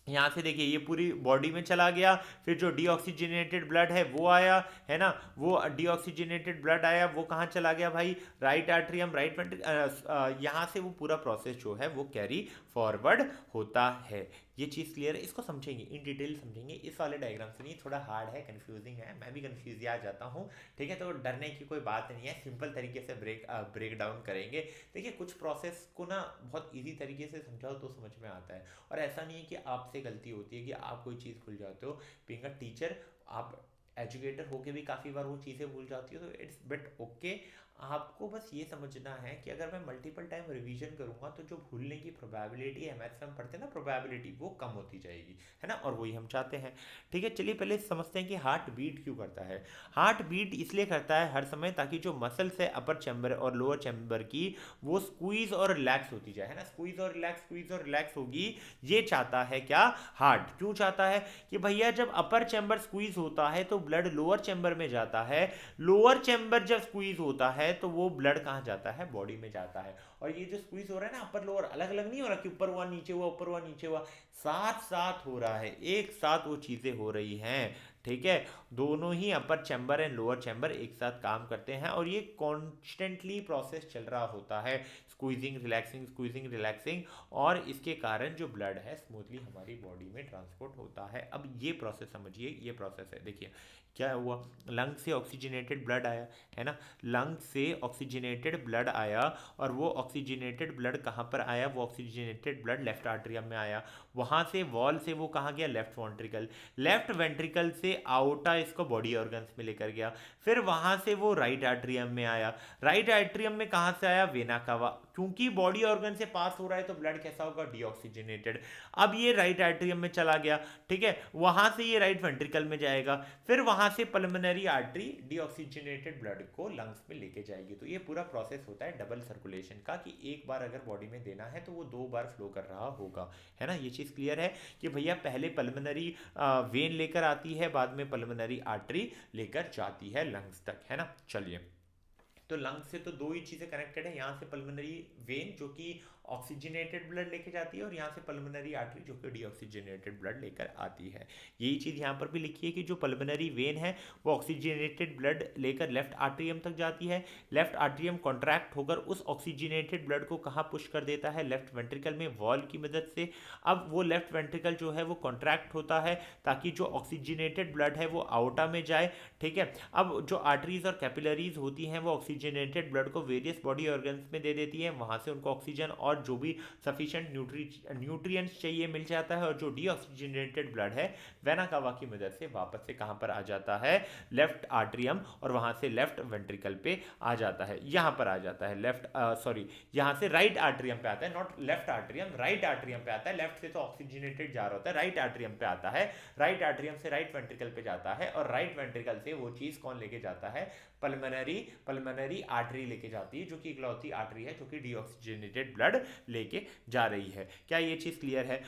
यहाँ से देखिए ये पूरी बॉडी में चला गया। फिर जो डीऑक्सीजनेटेड ब्लड है वो आया, है ना। वो डीऑक्सीजनेटेड ब्लड आया, वो कहाँ चला गया भाई? Right atrium, right ventricle. यहाँ से वो पूरा प्रोसेस जो है वो कैरी फॉरवर्ड होता है। ये चीज़ क्लियर है? इसको समझेंगे, इन डिटेल समझेंगे। इस वाले डायग्राम से नहीं, थोड़ा हार्ड है, कंफ्यूजिंग है, मैं भी कंफ्यूज आ जाता हूँ, ठीक है। तो डरने की कोई बात नहीं है, सिंपल तरीके से ब्रेक डाउन करेंगे। देखिए कुछ प्रोसेस को ना बहुत इजी तरीके से समझाओ तो समझ में आता है, और ऐसा नहीं है कि आपसे गलती होती है कि आप कोई चीज़ भूल जाते हो। बीइंग अ टीचर, आप एजुकेटर होके भी काफ़ी बार वो चीज़ें भूल जाती हो, तो इट्स बिट ओके। आपको बस ये समझना है कि अगर मैं मल्टीपल टाइम रिवीजन करूंगा तो जो भूलने की प्रोबेबिलिटी है, मैथ्स में हम पढ़ते हैं ना प्रोबेबिलिटी, वो कम होती जाएगी, है ना। और वही हम चाहते हैं, ठीक है। चलिए पहले समझते हैं कि हार्ट बीट क्यों करता है। हार्ट बीट इसलिए करता है हर समय ताकि जो मसल्स है अपर चैम्बर और लोअर चैम्बर की, वो स्क्वीज और रिलैक्स होती जाए, है ना। स्क्वीज और रिलैक्स, स्क्वीज और रिलैक्स होगी, ये चाहता है क्या? हार्ट। क्यों चाहता है? कि भैया जब अपर चैम्बर स्क्वीज होता है तो ब्लड लोअर चैम्बर में जाता है, लोअर चैम्बर जब स्क्वीज होता है तो वो ब्लड कहाँ जाता है? बॉडी में जाता है। और ये जो स्क्वीज हो रहा है ना, अपर लोअर अलग अलग नहीं हो रहा कि ऊपर हुआ नीचे हुआ, ऊपर हुआ नीचे हुआ, साथ साथ हो रहा है, एक साथ वो चीजें हो रही हैं, ठीक है। दोनों ही अपर चैम्बर एंड लोअर चैम्बर एक साथ काम करते हैं, और ये कॉन्स्टेंटली प्रोसेस चल रहा होता है, स्क्वीजिंग रिलैक्सिंग, स्क्वीजिंग रिलैक्सिंग, और इसके कारण जो ब्लड है स्मूथली हमारी बॉडी में ट्रांसपोर्ट होता है। अब ये प्रोसेस समझिए, ये प्रोसेस है, देखिए क्या हुआ। लंग से ऑक्सीजनेटेड ब्लड आया, है ना। लंग से ऑक्सीजनेटेड ब्लड आया, और वो ऑक्सीजनेटेड ब्लड कहाँ पर आया? वो ऑक्सीजनेटेड ब्लड लेफ्ट आर्टरियम में आया। वहाँ से वॉल से वो कहाँ गया? Left ventricle. लेफ्ट वेंट्रिकल से आउटा इसको बॉडी ऑर्गन्स में लेकर गया। फिर वहाँ से वो राइट आर्टरियम में आया। राइट आर्टरियम में कहाँ से आया? Vena cava. क्योंकि बॉडी ऑर्गन से पास हो रहा है तो ब्लड कैसा होगा? डीऑक्सीजनेटेड। अब ये राइट आर्टरियम में चला गया, ठीक है। वहाँ से ये राइट वेंट्रिकल में जाएगा, फिर वहाँ से पल्मोनरी आर्टरी डीऑक्सीजनेटेड ब्लड को लंग्स में लेके जाएगी। तो ये पूरा प्रोसेस होता है डबल सर्कुलेशन का, कि एक बार अगर बॉडी में देना है तो वो 2 बार फ्लो कर रहा होगा, है ना। ये चीज़ क्लियर है कि भैया पहले पल्मोनरी वेन लेकर आती है, बाद में पल्मोनरी आर्टरी लेकर जाती है लंग्स तक, है ना। चलिए, तो लंग्स से तो 2 ही चीज़ें कनेक्टेड है, यहाँ से पल्मोनरी वेन जो कि ऑक्सीजनेटेड ब्लड लेके जाती है, और यहाँ से पल्मोनरी आर्टरी जो कि डीऑक्सीजनेटेड ब्लड लेकर आती है। यही चीज़ यहाँ पर भी लिखी है कि जो पल्मोनरी वेन है वो ऑक्सीजनेटेड ब्लड लेकर लेफ्ट आर्टरियम तक जाती है। लेफ्ट आर्टरियम कॉन्ट्रैक्ट होकर उस ऑक्सीजनेटेड ब्लड को कहाँ पुश कर देता है? लेफ्ट वेंट्रिकल में, वॉल की मदद से। अब वो लेफ्ट वेंट्रिकल जो है वो कॉन्ट्रैक्ट होता है ताकि जो ऑक्सीजनेटेड ब्लड है वो आउटा में जाए, ठीक है। अब जो आर्टरीज और कैपिलरीज होती हैं वो ऑक्सीजनेटेड ब्लड को वेरियस बॉडी ऑर्गन्स में दे देती है, वहाँ से उनको ऑक्सीजन और जो भी सफिशिएंट न्यूट्रिएंट्स चाहिए मिल जाता है, और जो डीऑक्सीजनेटेड ब्लड है वेना कावा की मदद से वापस से कहाँ पर आ जाता है? लेफ्ट आर्टरियम, और वहाँ से लेफ्ट वेंट्रिकल पे आ जाता है, यहाँ पर आ जाता है यहाँ से राइट आर्टरियम पे आता है, not left atrium, right atrium पे आता है। लेफ्ट से तो ऑक्सीजनेटेड जा रहा होता है, राइट आर्टरियम पे आता है, राइट आर्टरियम से राइट वेंट्रिकल पे जाता है, और राइट वेंट्रिकल से वो चीज़ कौन लेके जाता है? पल्मोनरी आर्टरी लेके जाती है, जो कि इकलौती आर्टरी है जो कि डीऑक्सीजनेटेड ब्लड लेके जा रही है। क्या ये चीज़ क्लियर है?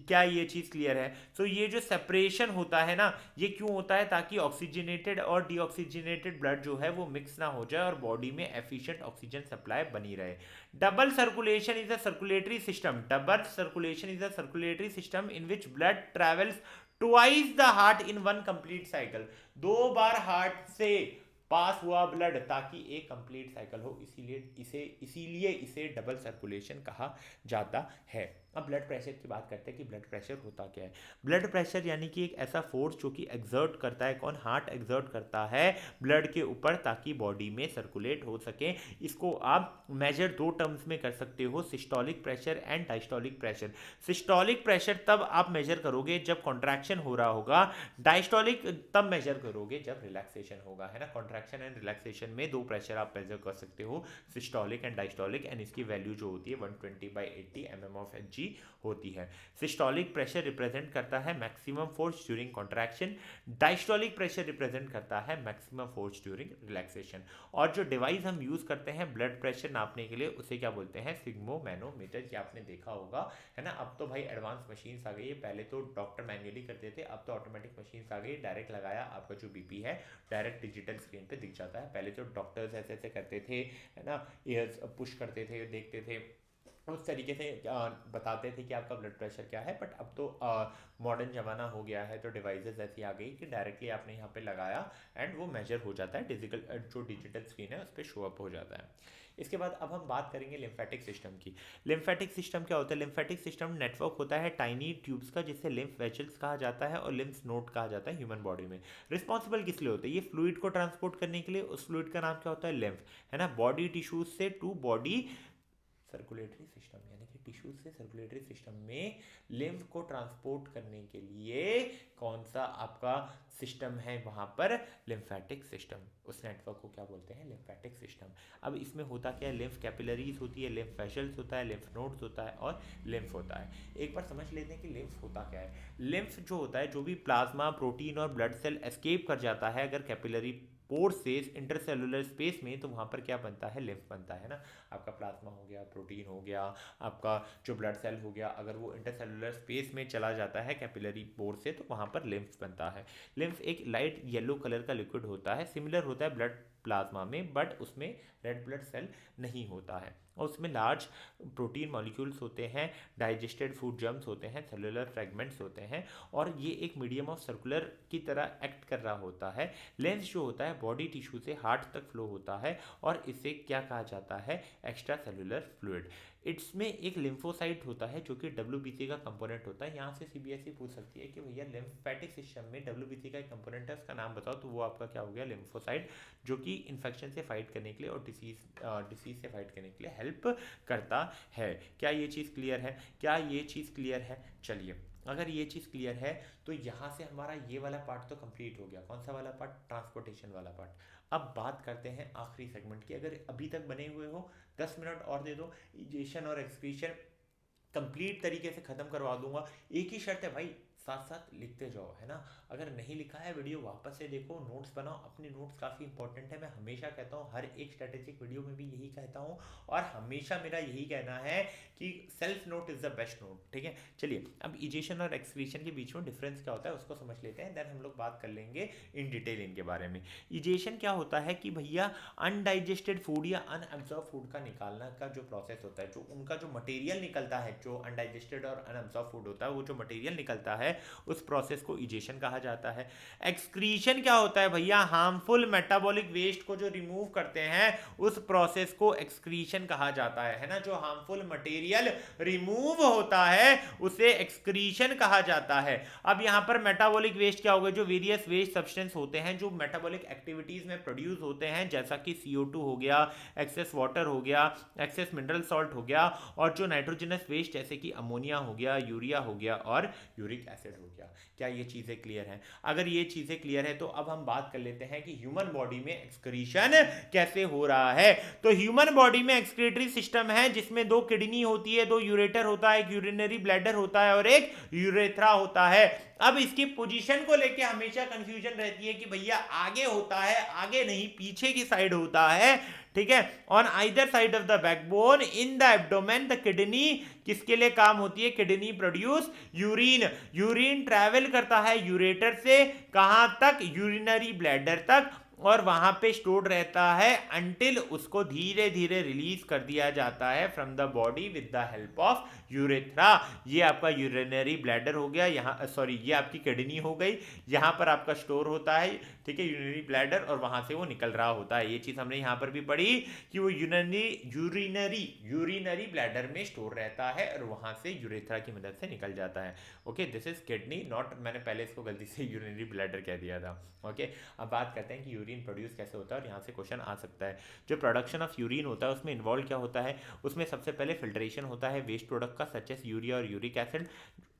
क्या ये चीज़ क्लियर है? तो ये जो सेपरेशन होता है ना, ये क्यों होता है? ताकि ऑक्सीजनेटेड और डीऑक्सीजनेटेड ब्लड जो है वो मिक्स ना हो जाए और बॉडी में एफिशिएंट ऑक्सीजन सप्लाई बनी रहे। Double circulation is a circulatory system. Double circulation is a circulatory system in which blood travels twice the heart in one complete cycle. 2 bar heart से पास हुआ ब्लड ताकि एक कंप्लीट साइकिल हो, इसीलिए इसे double circulation कहा जाता है। अब ब्लड प्रेशर की बात करते हैं कि ब्लड प्रेशर होता क्या है। ब्लड प्रेशर यानी कि एक ऐसा फोर्स जो कि एग्जर्ट करता है, कौन? हार्ट एग्जर्ट करता है ब्लड के ऊपर ताकि बॉडी में सर्कुलेट हो सके। इसको आप मेजर 2 टर्म्स में कर सकते हो, systolic pressure and diastolic pressure. Systolic pressure तब आप मेजर करोगे जब कॉन्ट्रैक्शन हो रहा होगा, डायस्टोलिक तब मेजर करोगे जब रिलैक्सेशन होगा, है ना। कॉन्ट्रैक्शन एंड रिलैक्सेशन में दो प्रेशर आप मेजर कर सकते हो, सिस्टोलिक एंड डायस्टोलिक, एंड इसकी वैल्यू जो होती है 120/80 mm ऑफ Hg होती है। सिस्टोलिक प्रेशर रिप्रेजेंट करता है maximum force during contraction, diastolic pressure represent करता है मैक्सिमम फोर्स ड्यूरिंग रिलैक्सेशन। और जो डिवाइस हम यूज करते हैं ब्लड प्रेशर नापने के लिए उसे क्या बोलते हैं, सिग्मोमैनोमीटर, ये आपने देखा होगा, है ना। अब तो भाई एडवांस मशीन्स आ गई है, पहले तो डॉक्टर मैन्युअली करते थे, अब तो ऑटोमेटिक मशीन्स आ गई, डायरेक्ट लगाया आपका जो बीपी है डायरेक्ट डिजिटल स्क्रीन पे दिख जाता है। पहले तो डॉक्टर्स ऐसे ऐसे करते थे, है ना, ईयर्स पुश करते थे, देखते थे, उस तरीके से बताते थे कि आपका ब्लड प्रेशर क्या है। बट अब तो मॉडर्न ज़माना हो गया है, तो डिवाइसेस ऐसी आ गई कि डायरेक्टली आपने यहाँ पे लगाया एंड वो मेजर हो जाता है, जो डिजिटल स्क्रीन है उस पर शो अप हो जाता है। इसके बाद अब हम बात करेंगे लिम्फेटिक सिस्टम की। लिम्फेटिक सिस्टम क्या होता है? लिम्फेटिक सिस्टम नेटवर्क होता है टाइनी ट्यूब्स का, जिसे लिम्फ वेसल्स कहा जाता है और लिम्फ नोड कहा जाता है ह्यूमन बॉडी में। रिस्पॉन्सिबल किस लिए होते हैं? ये फ्लूइड को ट्रांसपोर्ट करने के लिए, उस फ्लूइड का नाम क्या होता है? लिम्फ, है ना। बॉडी टिश्यूज से टू बॉडी सर्कुलेटरी सिस्टम, यानी कि टिश्यूज से सर्कुलेटरी सिस्टम में लिम्फ को ट्रांसपोर्ट करने के लिए कौन सा आपका सिस्टम है वहाँ पर? Lymphatic system. उस नेटवर्क को क्या बोलते हैं? Lymphatic system. अब इसमें होता क्या है? लिम्फ कैपिलरीज होती है, लिम्फ वेसल्स होता है, लिम्फ नोड्स होता है और लिम्फ होता है। एक बार समझ लेते हैं कि लिम्फ होता क्या है। लिम्फ जो होता है, जो भी प्लाज्मा, प्रोटीन और ब्लड सेल एस्केप कर जाता है अगर कैपिलरी पोर से इंटरसेलुलर स्पेस में, तो वहाँ पर क्या बनता है? लिम्फ बनता है ना। आपका प्लाज्मा हो गया, प्रोटीन हो गया, आपका जो ब्लड सेल हो गया, अगर वो इंटरसेलुलर स्पेस में चला जाता है कैपिलरी पोर से, तो वहाँ पर लिम्फ बनता है। लिम्फ एक लाइट येलो कलर का लिक्विड होता है, सिमिलर होता है ब्लड प्लाज्मा में, बट उसमें रेड ब्लड सेल नहीं होता है, और उसमें लार्ज प्रोटीन मॉलिक्यूल्स होते हैं, डाइजेस्टेड फूड जर्म्स होते हैं, सेलुलर फ्रेगमेंट्स होते हैं, और ये एक मीडियम ऑफ सर्कुलर की तरह एक्ट कर रहा होता है। लेंस जो होता है बॉडी टिश्यू से हार्ट तक फ्लो होता है, और इसे क्या कहा जाता है? Extra cellular fluid. इसमें एक लिम्फोसाइट होता है जो कि WBC का कंपोनेंट होता है। यहाँ से CBSE पूछ सकती है कि भैया लिम्फेटिक सिस्टम में WBC का एक कंपोनेंट है, उसका नाम बताओ, तो वो आपका क्या हो गया? लिम्फोसाइट, जो कि इन्फेक्शन से फाइट करने के लिए और डिसीज से फाइट करने के लिए हेल्प करता है। क्या ये चीज़ क्लियर है? क्या ये चीज़ क्लियर है? चलिए, अगर ये चीज़ क्लियर है तो यहाँ से हमारा ये वाला पार्ट तो कंप्लीट हो गया। कौन सा वाला पार्ट? ट्रांसपोर्टेशन वाला पार्ट। अब बात करते हैं आखिरी सेगमेंट की। अगर अभी तक बने हुए हो 10 मिनट और दे दो, इजेशन और एक्सक्रीशन कंप्लीट तरीके से ख़त्म करवा दूंगा। एक ही शर्त है भाई, साथ साथ लिखते जाओ, है ना। अगर नहीं लिखा है वीडियो वापस से देखो, नोट्स बनाओ। अपने नोट्स काफ़ी इंपॉर्टेंट है, मैं हमेशा कहता हूँ, हर एक स्ट्रेटेजिक वीडियो में भी यही कहता हूँ, और हमेशा मेरा यही कहना है कि self note is the best note, ठीक है। चलिए, अब इजेशन और एक्सक्रीशन के बीच में डिफरेंस क्या होता है उसको समझ लेते हैं, देन हम लोग बात कर लेंगे इन डिटेल इनके बारे में। इजेशन क्या होता है कि भैया अनडाइजेस्टेड फूड या अनअब्जॉर्ब फूड का निकालना का जो प्रोसेस होता है, जो उनका जो मटेरियल निकलता है, जो अनडाइजेस्टेड और अनअब्जॉर्ब फूड होता है, वो जो मटेरियल निकलता है उस प्रोसेस को इजेशन कहा जाता है। एक्सक्रीशन क्या होता है भैया? हार्मफुल मेटाबॉलिक वेस्ट को जो रिमूव करते हैं उस प्रोसेस को एक्सक्रीशन कहा जाता है ना। जो हार्मफुल मटेरियल रिमूव होता है उसे एक्सक्रीशन कहा जाता है। अब यहां पर मेटाबॉलिक वेस्ट क्या होगा? जो वेरियस वेस्ट सब्सटेंस होते हैं जो मेटाबॉलिक एक्टिविटीज में प्रोड्यूस होते हैं, जैसा कि CO2 हो गया, एक्सेस वाटर हो गया, एक्सेस मिनरल सॉल्ट हो गया, और जो नाइट्रोजनस वेस्ट जैसे कि अमोनिया हो गया, यूरिया हो गया और यूरिक एसिड हो गया। क्या ये चीजें क्लियर हैं? अगर ये चीजें क्लियर है तो अब हम बात कर लेते हैं कि ह्यूमन बॉडी में एक्सक्रीशन कैसे हो रहा है। तो ह्यूमन बॉडी में एक्सक्रीटरी सिस्टम है जिसमें दो किडनी होती है, दो यूरेटर होता है, एक यूरिनरी ब्लैडर होता है और एक यूरेथ्रा होता है। अब इसकी पोजीशन को लेके हमेशा कंफ्यूजन रहती है कि भैया आगे होता है, आगे नहीं, पीछे की साइड होता है, ठीक है। On either side of the backbone in the abdomen the kidney किसके लिए काम होती है? Kidney produce urine. Urine travel करता है यूरेटर से कहां तक? यूरिनरी ब्लैडर तक, और वहां पे स्टोर्ड रहता है अंटिल उसको धीरे धीरे रिलीज कर दिया जाता है from the body with the help of urethra. ये आपका यूरिनरी ब्लैडर हो गया, यहाँ सॉरी ये आपकी किडनी हो गई, यहाँ पर आपका स्टोर होता है, ठीक है, यूरिनरी ब्लैडर, और वहां से वो निकल रहा होता है। ये चीज हमने यहाँ पर भी पढ़ी कि वो यूरिनरी ब्लैडर में स्टोर रहता है और वहां से यूरेथ्रा की मदद से निकल जाता है। Okay, this is kidney, not, मैंने पहले इसको गलती से यूरिनरी ब्लैडर कह दिया था। ओके, अब बात करते हैं कि यूरिन प्रोड्यूस कैसे होता है, और यहाँ से क्वेश्चन आ सकता है। जो प्रोडक्शन ऑफ यूरिन होता है उसमें इन्वॉल्व क्या होता है? उसमें सबसे पहले फिल्ट्रेशन होता है वेस्ट प्रोडक्ट का, सच एस यूरिया और यूरिक एसिड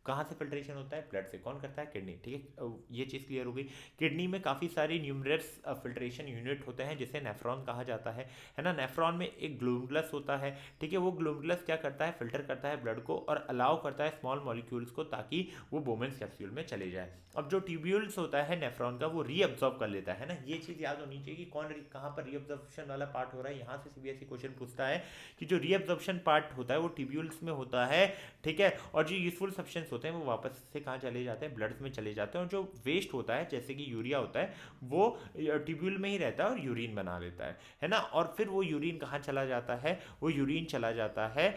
कहाँ से फिल्ट्रेशन होता है? ब्लड से। कौन करता है? किडनी। ठीक है, ये चीज़ क्लियर हो गई। किडनी में काफ़ी सारे न्यूमरस फिल्ट्रेशन यूनिट होते हैं जिसे नेफ्रॉन कहा जाता है ना। नेफ्रॉन में एक ग्लोमेरुलस होता है, ठीक है। वो ग्लोमेरुलस क्या करता है? फिल्टर करता है ब्लड को और अलाउ करता है स्मॉल मॉलिक्यूल्स को ताकि वो बोमेन्स कैप्सूल में चले जाए। अब जो ट्यूब्यूल्स होता है नेफ्रॉन का वो रीअब्जॉर्ब कर लेता है ना। ये चीज़ याद होनी चाहिए कि कहाँ पर रीअब्जॉर्प्शन वाला पार्ट हो रहा है। यहाँ से सीबीएसई क्वेश्चन पूछता है कि जो रीअब्जॉर्प्शन पार्ट होता है वो ट्यूब्यूल्स में होता है, ठीक है। और जो यूजफुल सब्सटेंस होते हैं वो वापस से कहाँ चले जाते हैं? ब्लड में चले जाते हैं। और जो वेस्ट होता है जैसे कि यूरिया होता है वो ट्यूब्यूल में ही रहता है और यूरिन बना देता है ना। और फिर वो यूरिन कहाँ चला जाता है? वो यूरिन चला जाता है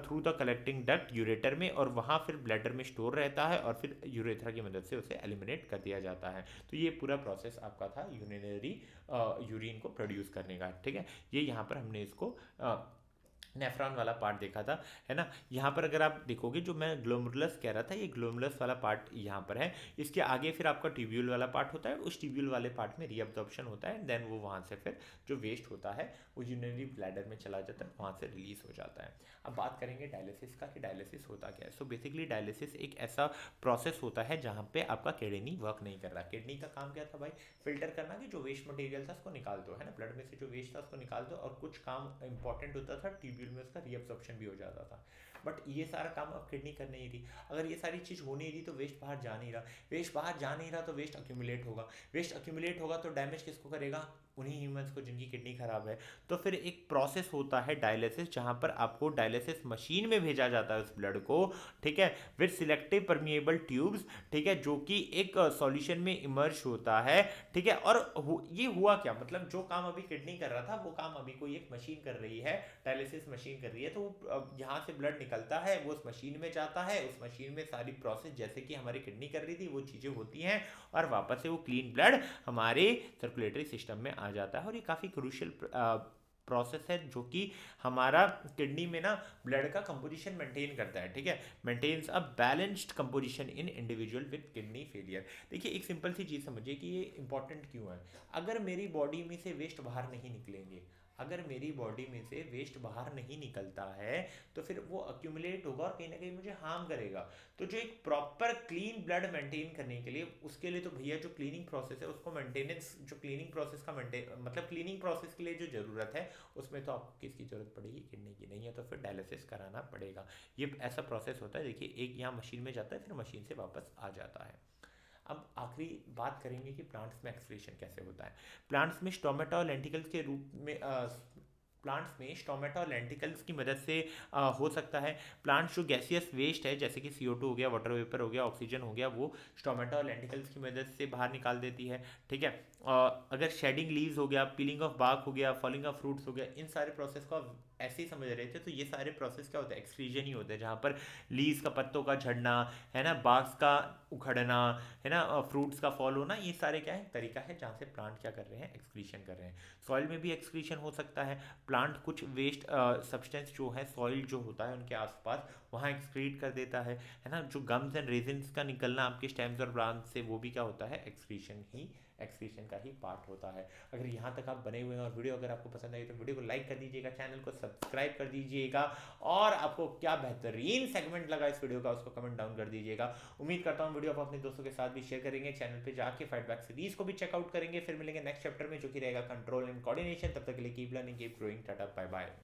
through the collecting duct ureter में, और वहाँ फिर ब्लैडर में स्टोर रहता है और फिर यूरेथ्रा की मदद से उसे एलिमिनेट कर दिया जाता है। तो ये पूरा प्रोसेस आपका था यूरिनरी यूरिन को प्रोड्यूस करने का, ठीक है। ये यहाँ पर हमने इसको नेफ्रॉन वाला पार्ट देखा था, है ना। यहाँ पर अगर आप देखोगे जो मैं ग्लोमेरुलस कह रहा था, ये ग्लोमेरुलस वाला पार्ट यहाँ पर है। इसके आगे फिर आपका ट्यूब्यूल वाला पार्ट होता है। उस ट्यूब्यूल वाले पार्ट में रीअब्जॉर्प्शन होता है, देन वो वहाँ से फिर जो वेस्ट होता है वो यूरिनरी ब्लैडर में चला जाता है, वहाँ से रिलीज हो जाता है। अब बात करेंगे डायलिसिस का कि डायलिसिस होता क्या है। सो बेसिकली डायलिसिस एक ऐसा प्रोसेस होता है जहाँ पे आपका किडनी वर्क नहीं कर रहा। किडनी का काम क्या था भाई? फिल्टर करना कि जो वेस्ट मटेरियल था उसको निकाल दो, है ना। ब्लड में से जो वेस्ट था उसको निकाल दो। और कुछ काम इंपॉर्टेंट होता था, ट्यूब्यूल में उसका रीअब्जॉर्प्शन भी हो जाता था। बट ये सारा काम अब किडनी कर नहीं रही। अगर ये सारी चीज़ हो नहीं रही तो वेस्ट बाहर जा नहीं रहा। वेस्ट बाहर जा नहीं रहा तो वेस्ट अक्यूमुलेट होगा। वेस्ट अक्यूमुलेट होगा तो डैमेज किसको करेगा? उन्हीं ह्यूमंस को जिनकी किडनी खराब है। तो फिर एक प्रोसेस होता है डायलिसिस, जहाँ पर आपको डायलिसिस मशीन में भेजा जाता है उस ब्लड को, ठीक है, विद सिलेक्टिव परमिएबल ट्यूब्स, ठीक है, जो कि एक सॉल्यूशन में इमर्ज होता है, ठीक है। और ये हुआ क्या? मतलब जो काम अभी किडनी कर रहा था वो काम अभी कोई एक मशीन कर रही है, डायलिसिस मशीन कर रही है। तो यहाँ से ब्लड निकलता है, वो उस मशीन में जाता है। उस मशीन में सारी प्रोसेस जैसे कि हमारी किडनी कर रही थी वो चीज़ें होती हैं, और वापस से वो क्लीन ब्लड हमारे सर्कुलेटरी सिस्टम में आ जाता है। और ये काफ़ी क्रूशियल प्रोसेस है जो कि हमारा किडनी में ना ब्लड का कंपोजिशन मेंटेन करता है, ठीक है। Maintains a balanced composition in individual with kidney failure. देखिए एक सिंपल सी चीज़ समझिए कि ये इंपॉर्टेंट क्यों है। अगर मेरी बॉडी में से वेस्ट बाहर नहीं निकलेंगे, अगर मेरी बॉडी में से वेस्ट बाहर नहीं निकलता है तो फिर वो अक्यूमुलेट होगा और कहीं ना कहीं मुझे हार्म करेगा। तो जो एक प्रॉपर क्लीन ब्लड मेंटेन करने के लिए, उसके लिए तो भैया जो क्लीनिंग प्रोसेस है उसको मेंटेनेंस, जो क्लीनिंग प्रोसेस का मतलब क्लीनिंग प्रोसेस के लिए जो ज़रूरत है उसमें तो आपको किसकी ज़रूरत पड़ेगी? किडनी की। नहीं है तो फिर डायलिसिस कराना पड़ेगा। ये ऐसा प्रोसेस होता है। देखिए एक यहाँ मशीन में जाता है, फिर मशीन से वापस आ जाता है। अब आखिरी बात करेंगे कि प्लांट्स में एक्सक्रीशन कैसे होता है। प्लांट्स में स्टोमेटा और लेंटिकल्स के रूप में प्लांट्स में स्टोमेटा और लेंटिकल्स की मदद से हो सकता है। प्लांट्स जो गैसियस वेस्ट है जैसे कि CO2 हो गया, वाटर वेपर हो गया, ऑक्सीजन हो गया, वो स्टोमेटा और लेंटिकल्स की मदद से बाहर निकाल देती है, ठीक है। अगर शेडिंग लीव्स हो गया, पीलिंग ऑफ बार्क हो गया, फॉलिंग ऑफ फ्रूट्स हो गया, इन सारे प्रोसेस को आप ऐसे ही समझ रहे थे तो ये सारे प्रोसेस क्या होता है? एक्सक्रीजन ही होते हैं, जहाँ पर लीव्स का, पत्तों का झड़ना, है ना, बार्क्स का उखड़ना, है ना, फ्रूट्स का फॉल होना, ये सारे क्या है? तरीका है जहाँ से प्लांट क्या कर रहे हैं? एक्सक्रीशन कर रहे हैं। सॉइल में भी एक्सक्रीशन हो सकता है। प्लांट कुछ वेस्ट सब्सटेंस जो है सॉइल जो होता है उनके आसपास वहाँ एक्सक्रीट कर देता है ना। जो गम्स एंड रेजिन्स का निकलना आपके स्टेम्स और ब्रांच से, वो भी क्या होता है? एक्सक्रीशन का ही पार्ट होता है। अगर यहाँ तक आप बने हुए हैं और वीडियो अगर आपको पसंद आई तो वीडियो को लाइक कर दीजिएगा, चैनल को सब्सक्राइब कर दीजिएगा, और आपको क्या बेहतरीन सेगमेंट लगा इस वीडियो का उसको कमेंट डाउन कर दीजिएगा। उम्मीद करता हूँ वीडियो आप अपने दोस्तों के साथ भी शेयर करेंगे, चैनल पे जाके फाइट बैक सीरीज को भी चेकआउट करेंगे। फिर मिलेंगे नेक्स्ट चैप्टर में जो कि रहेगा कंट्रोल एंड कोऑर्डिनेशन। तब तक के लिए keep learning, keep growing, tata, bye bye.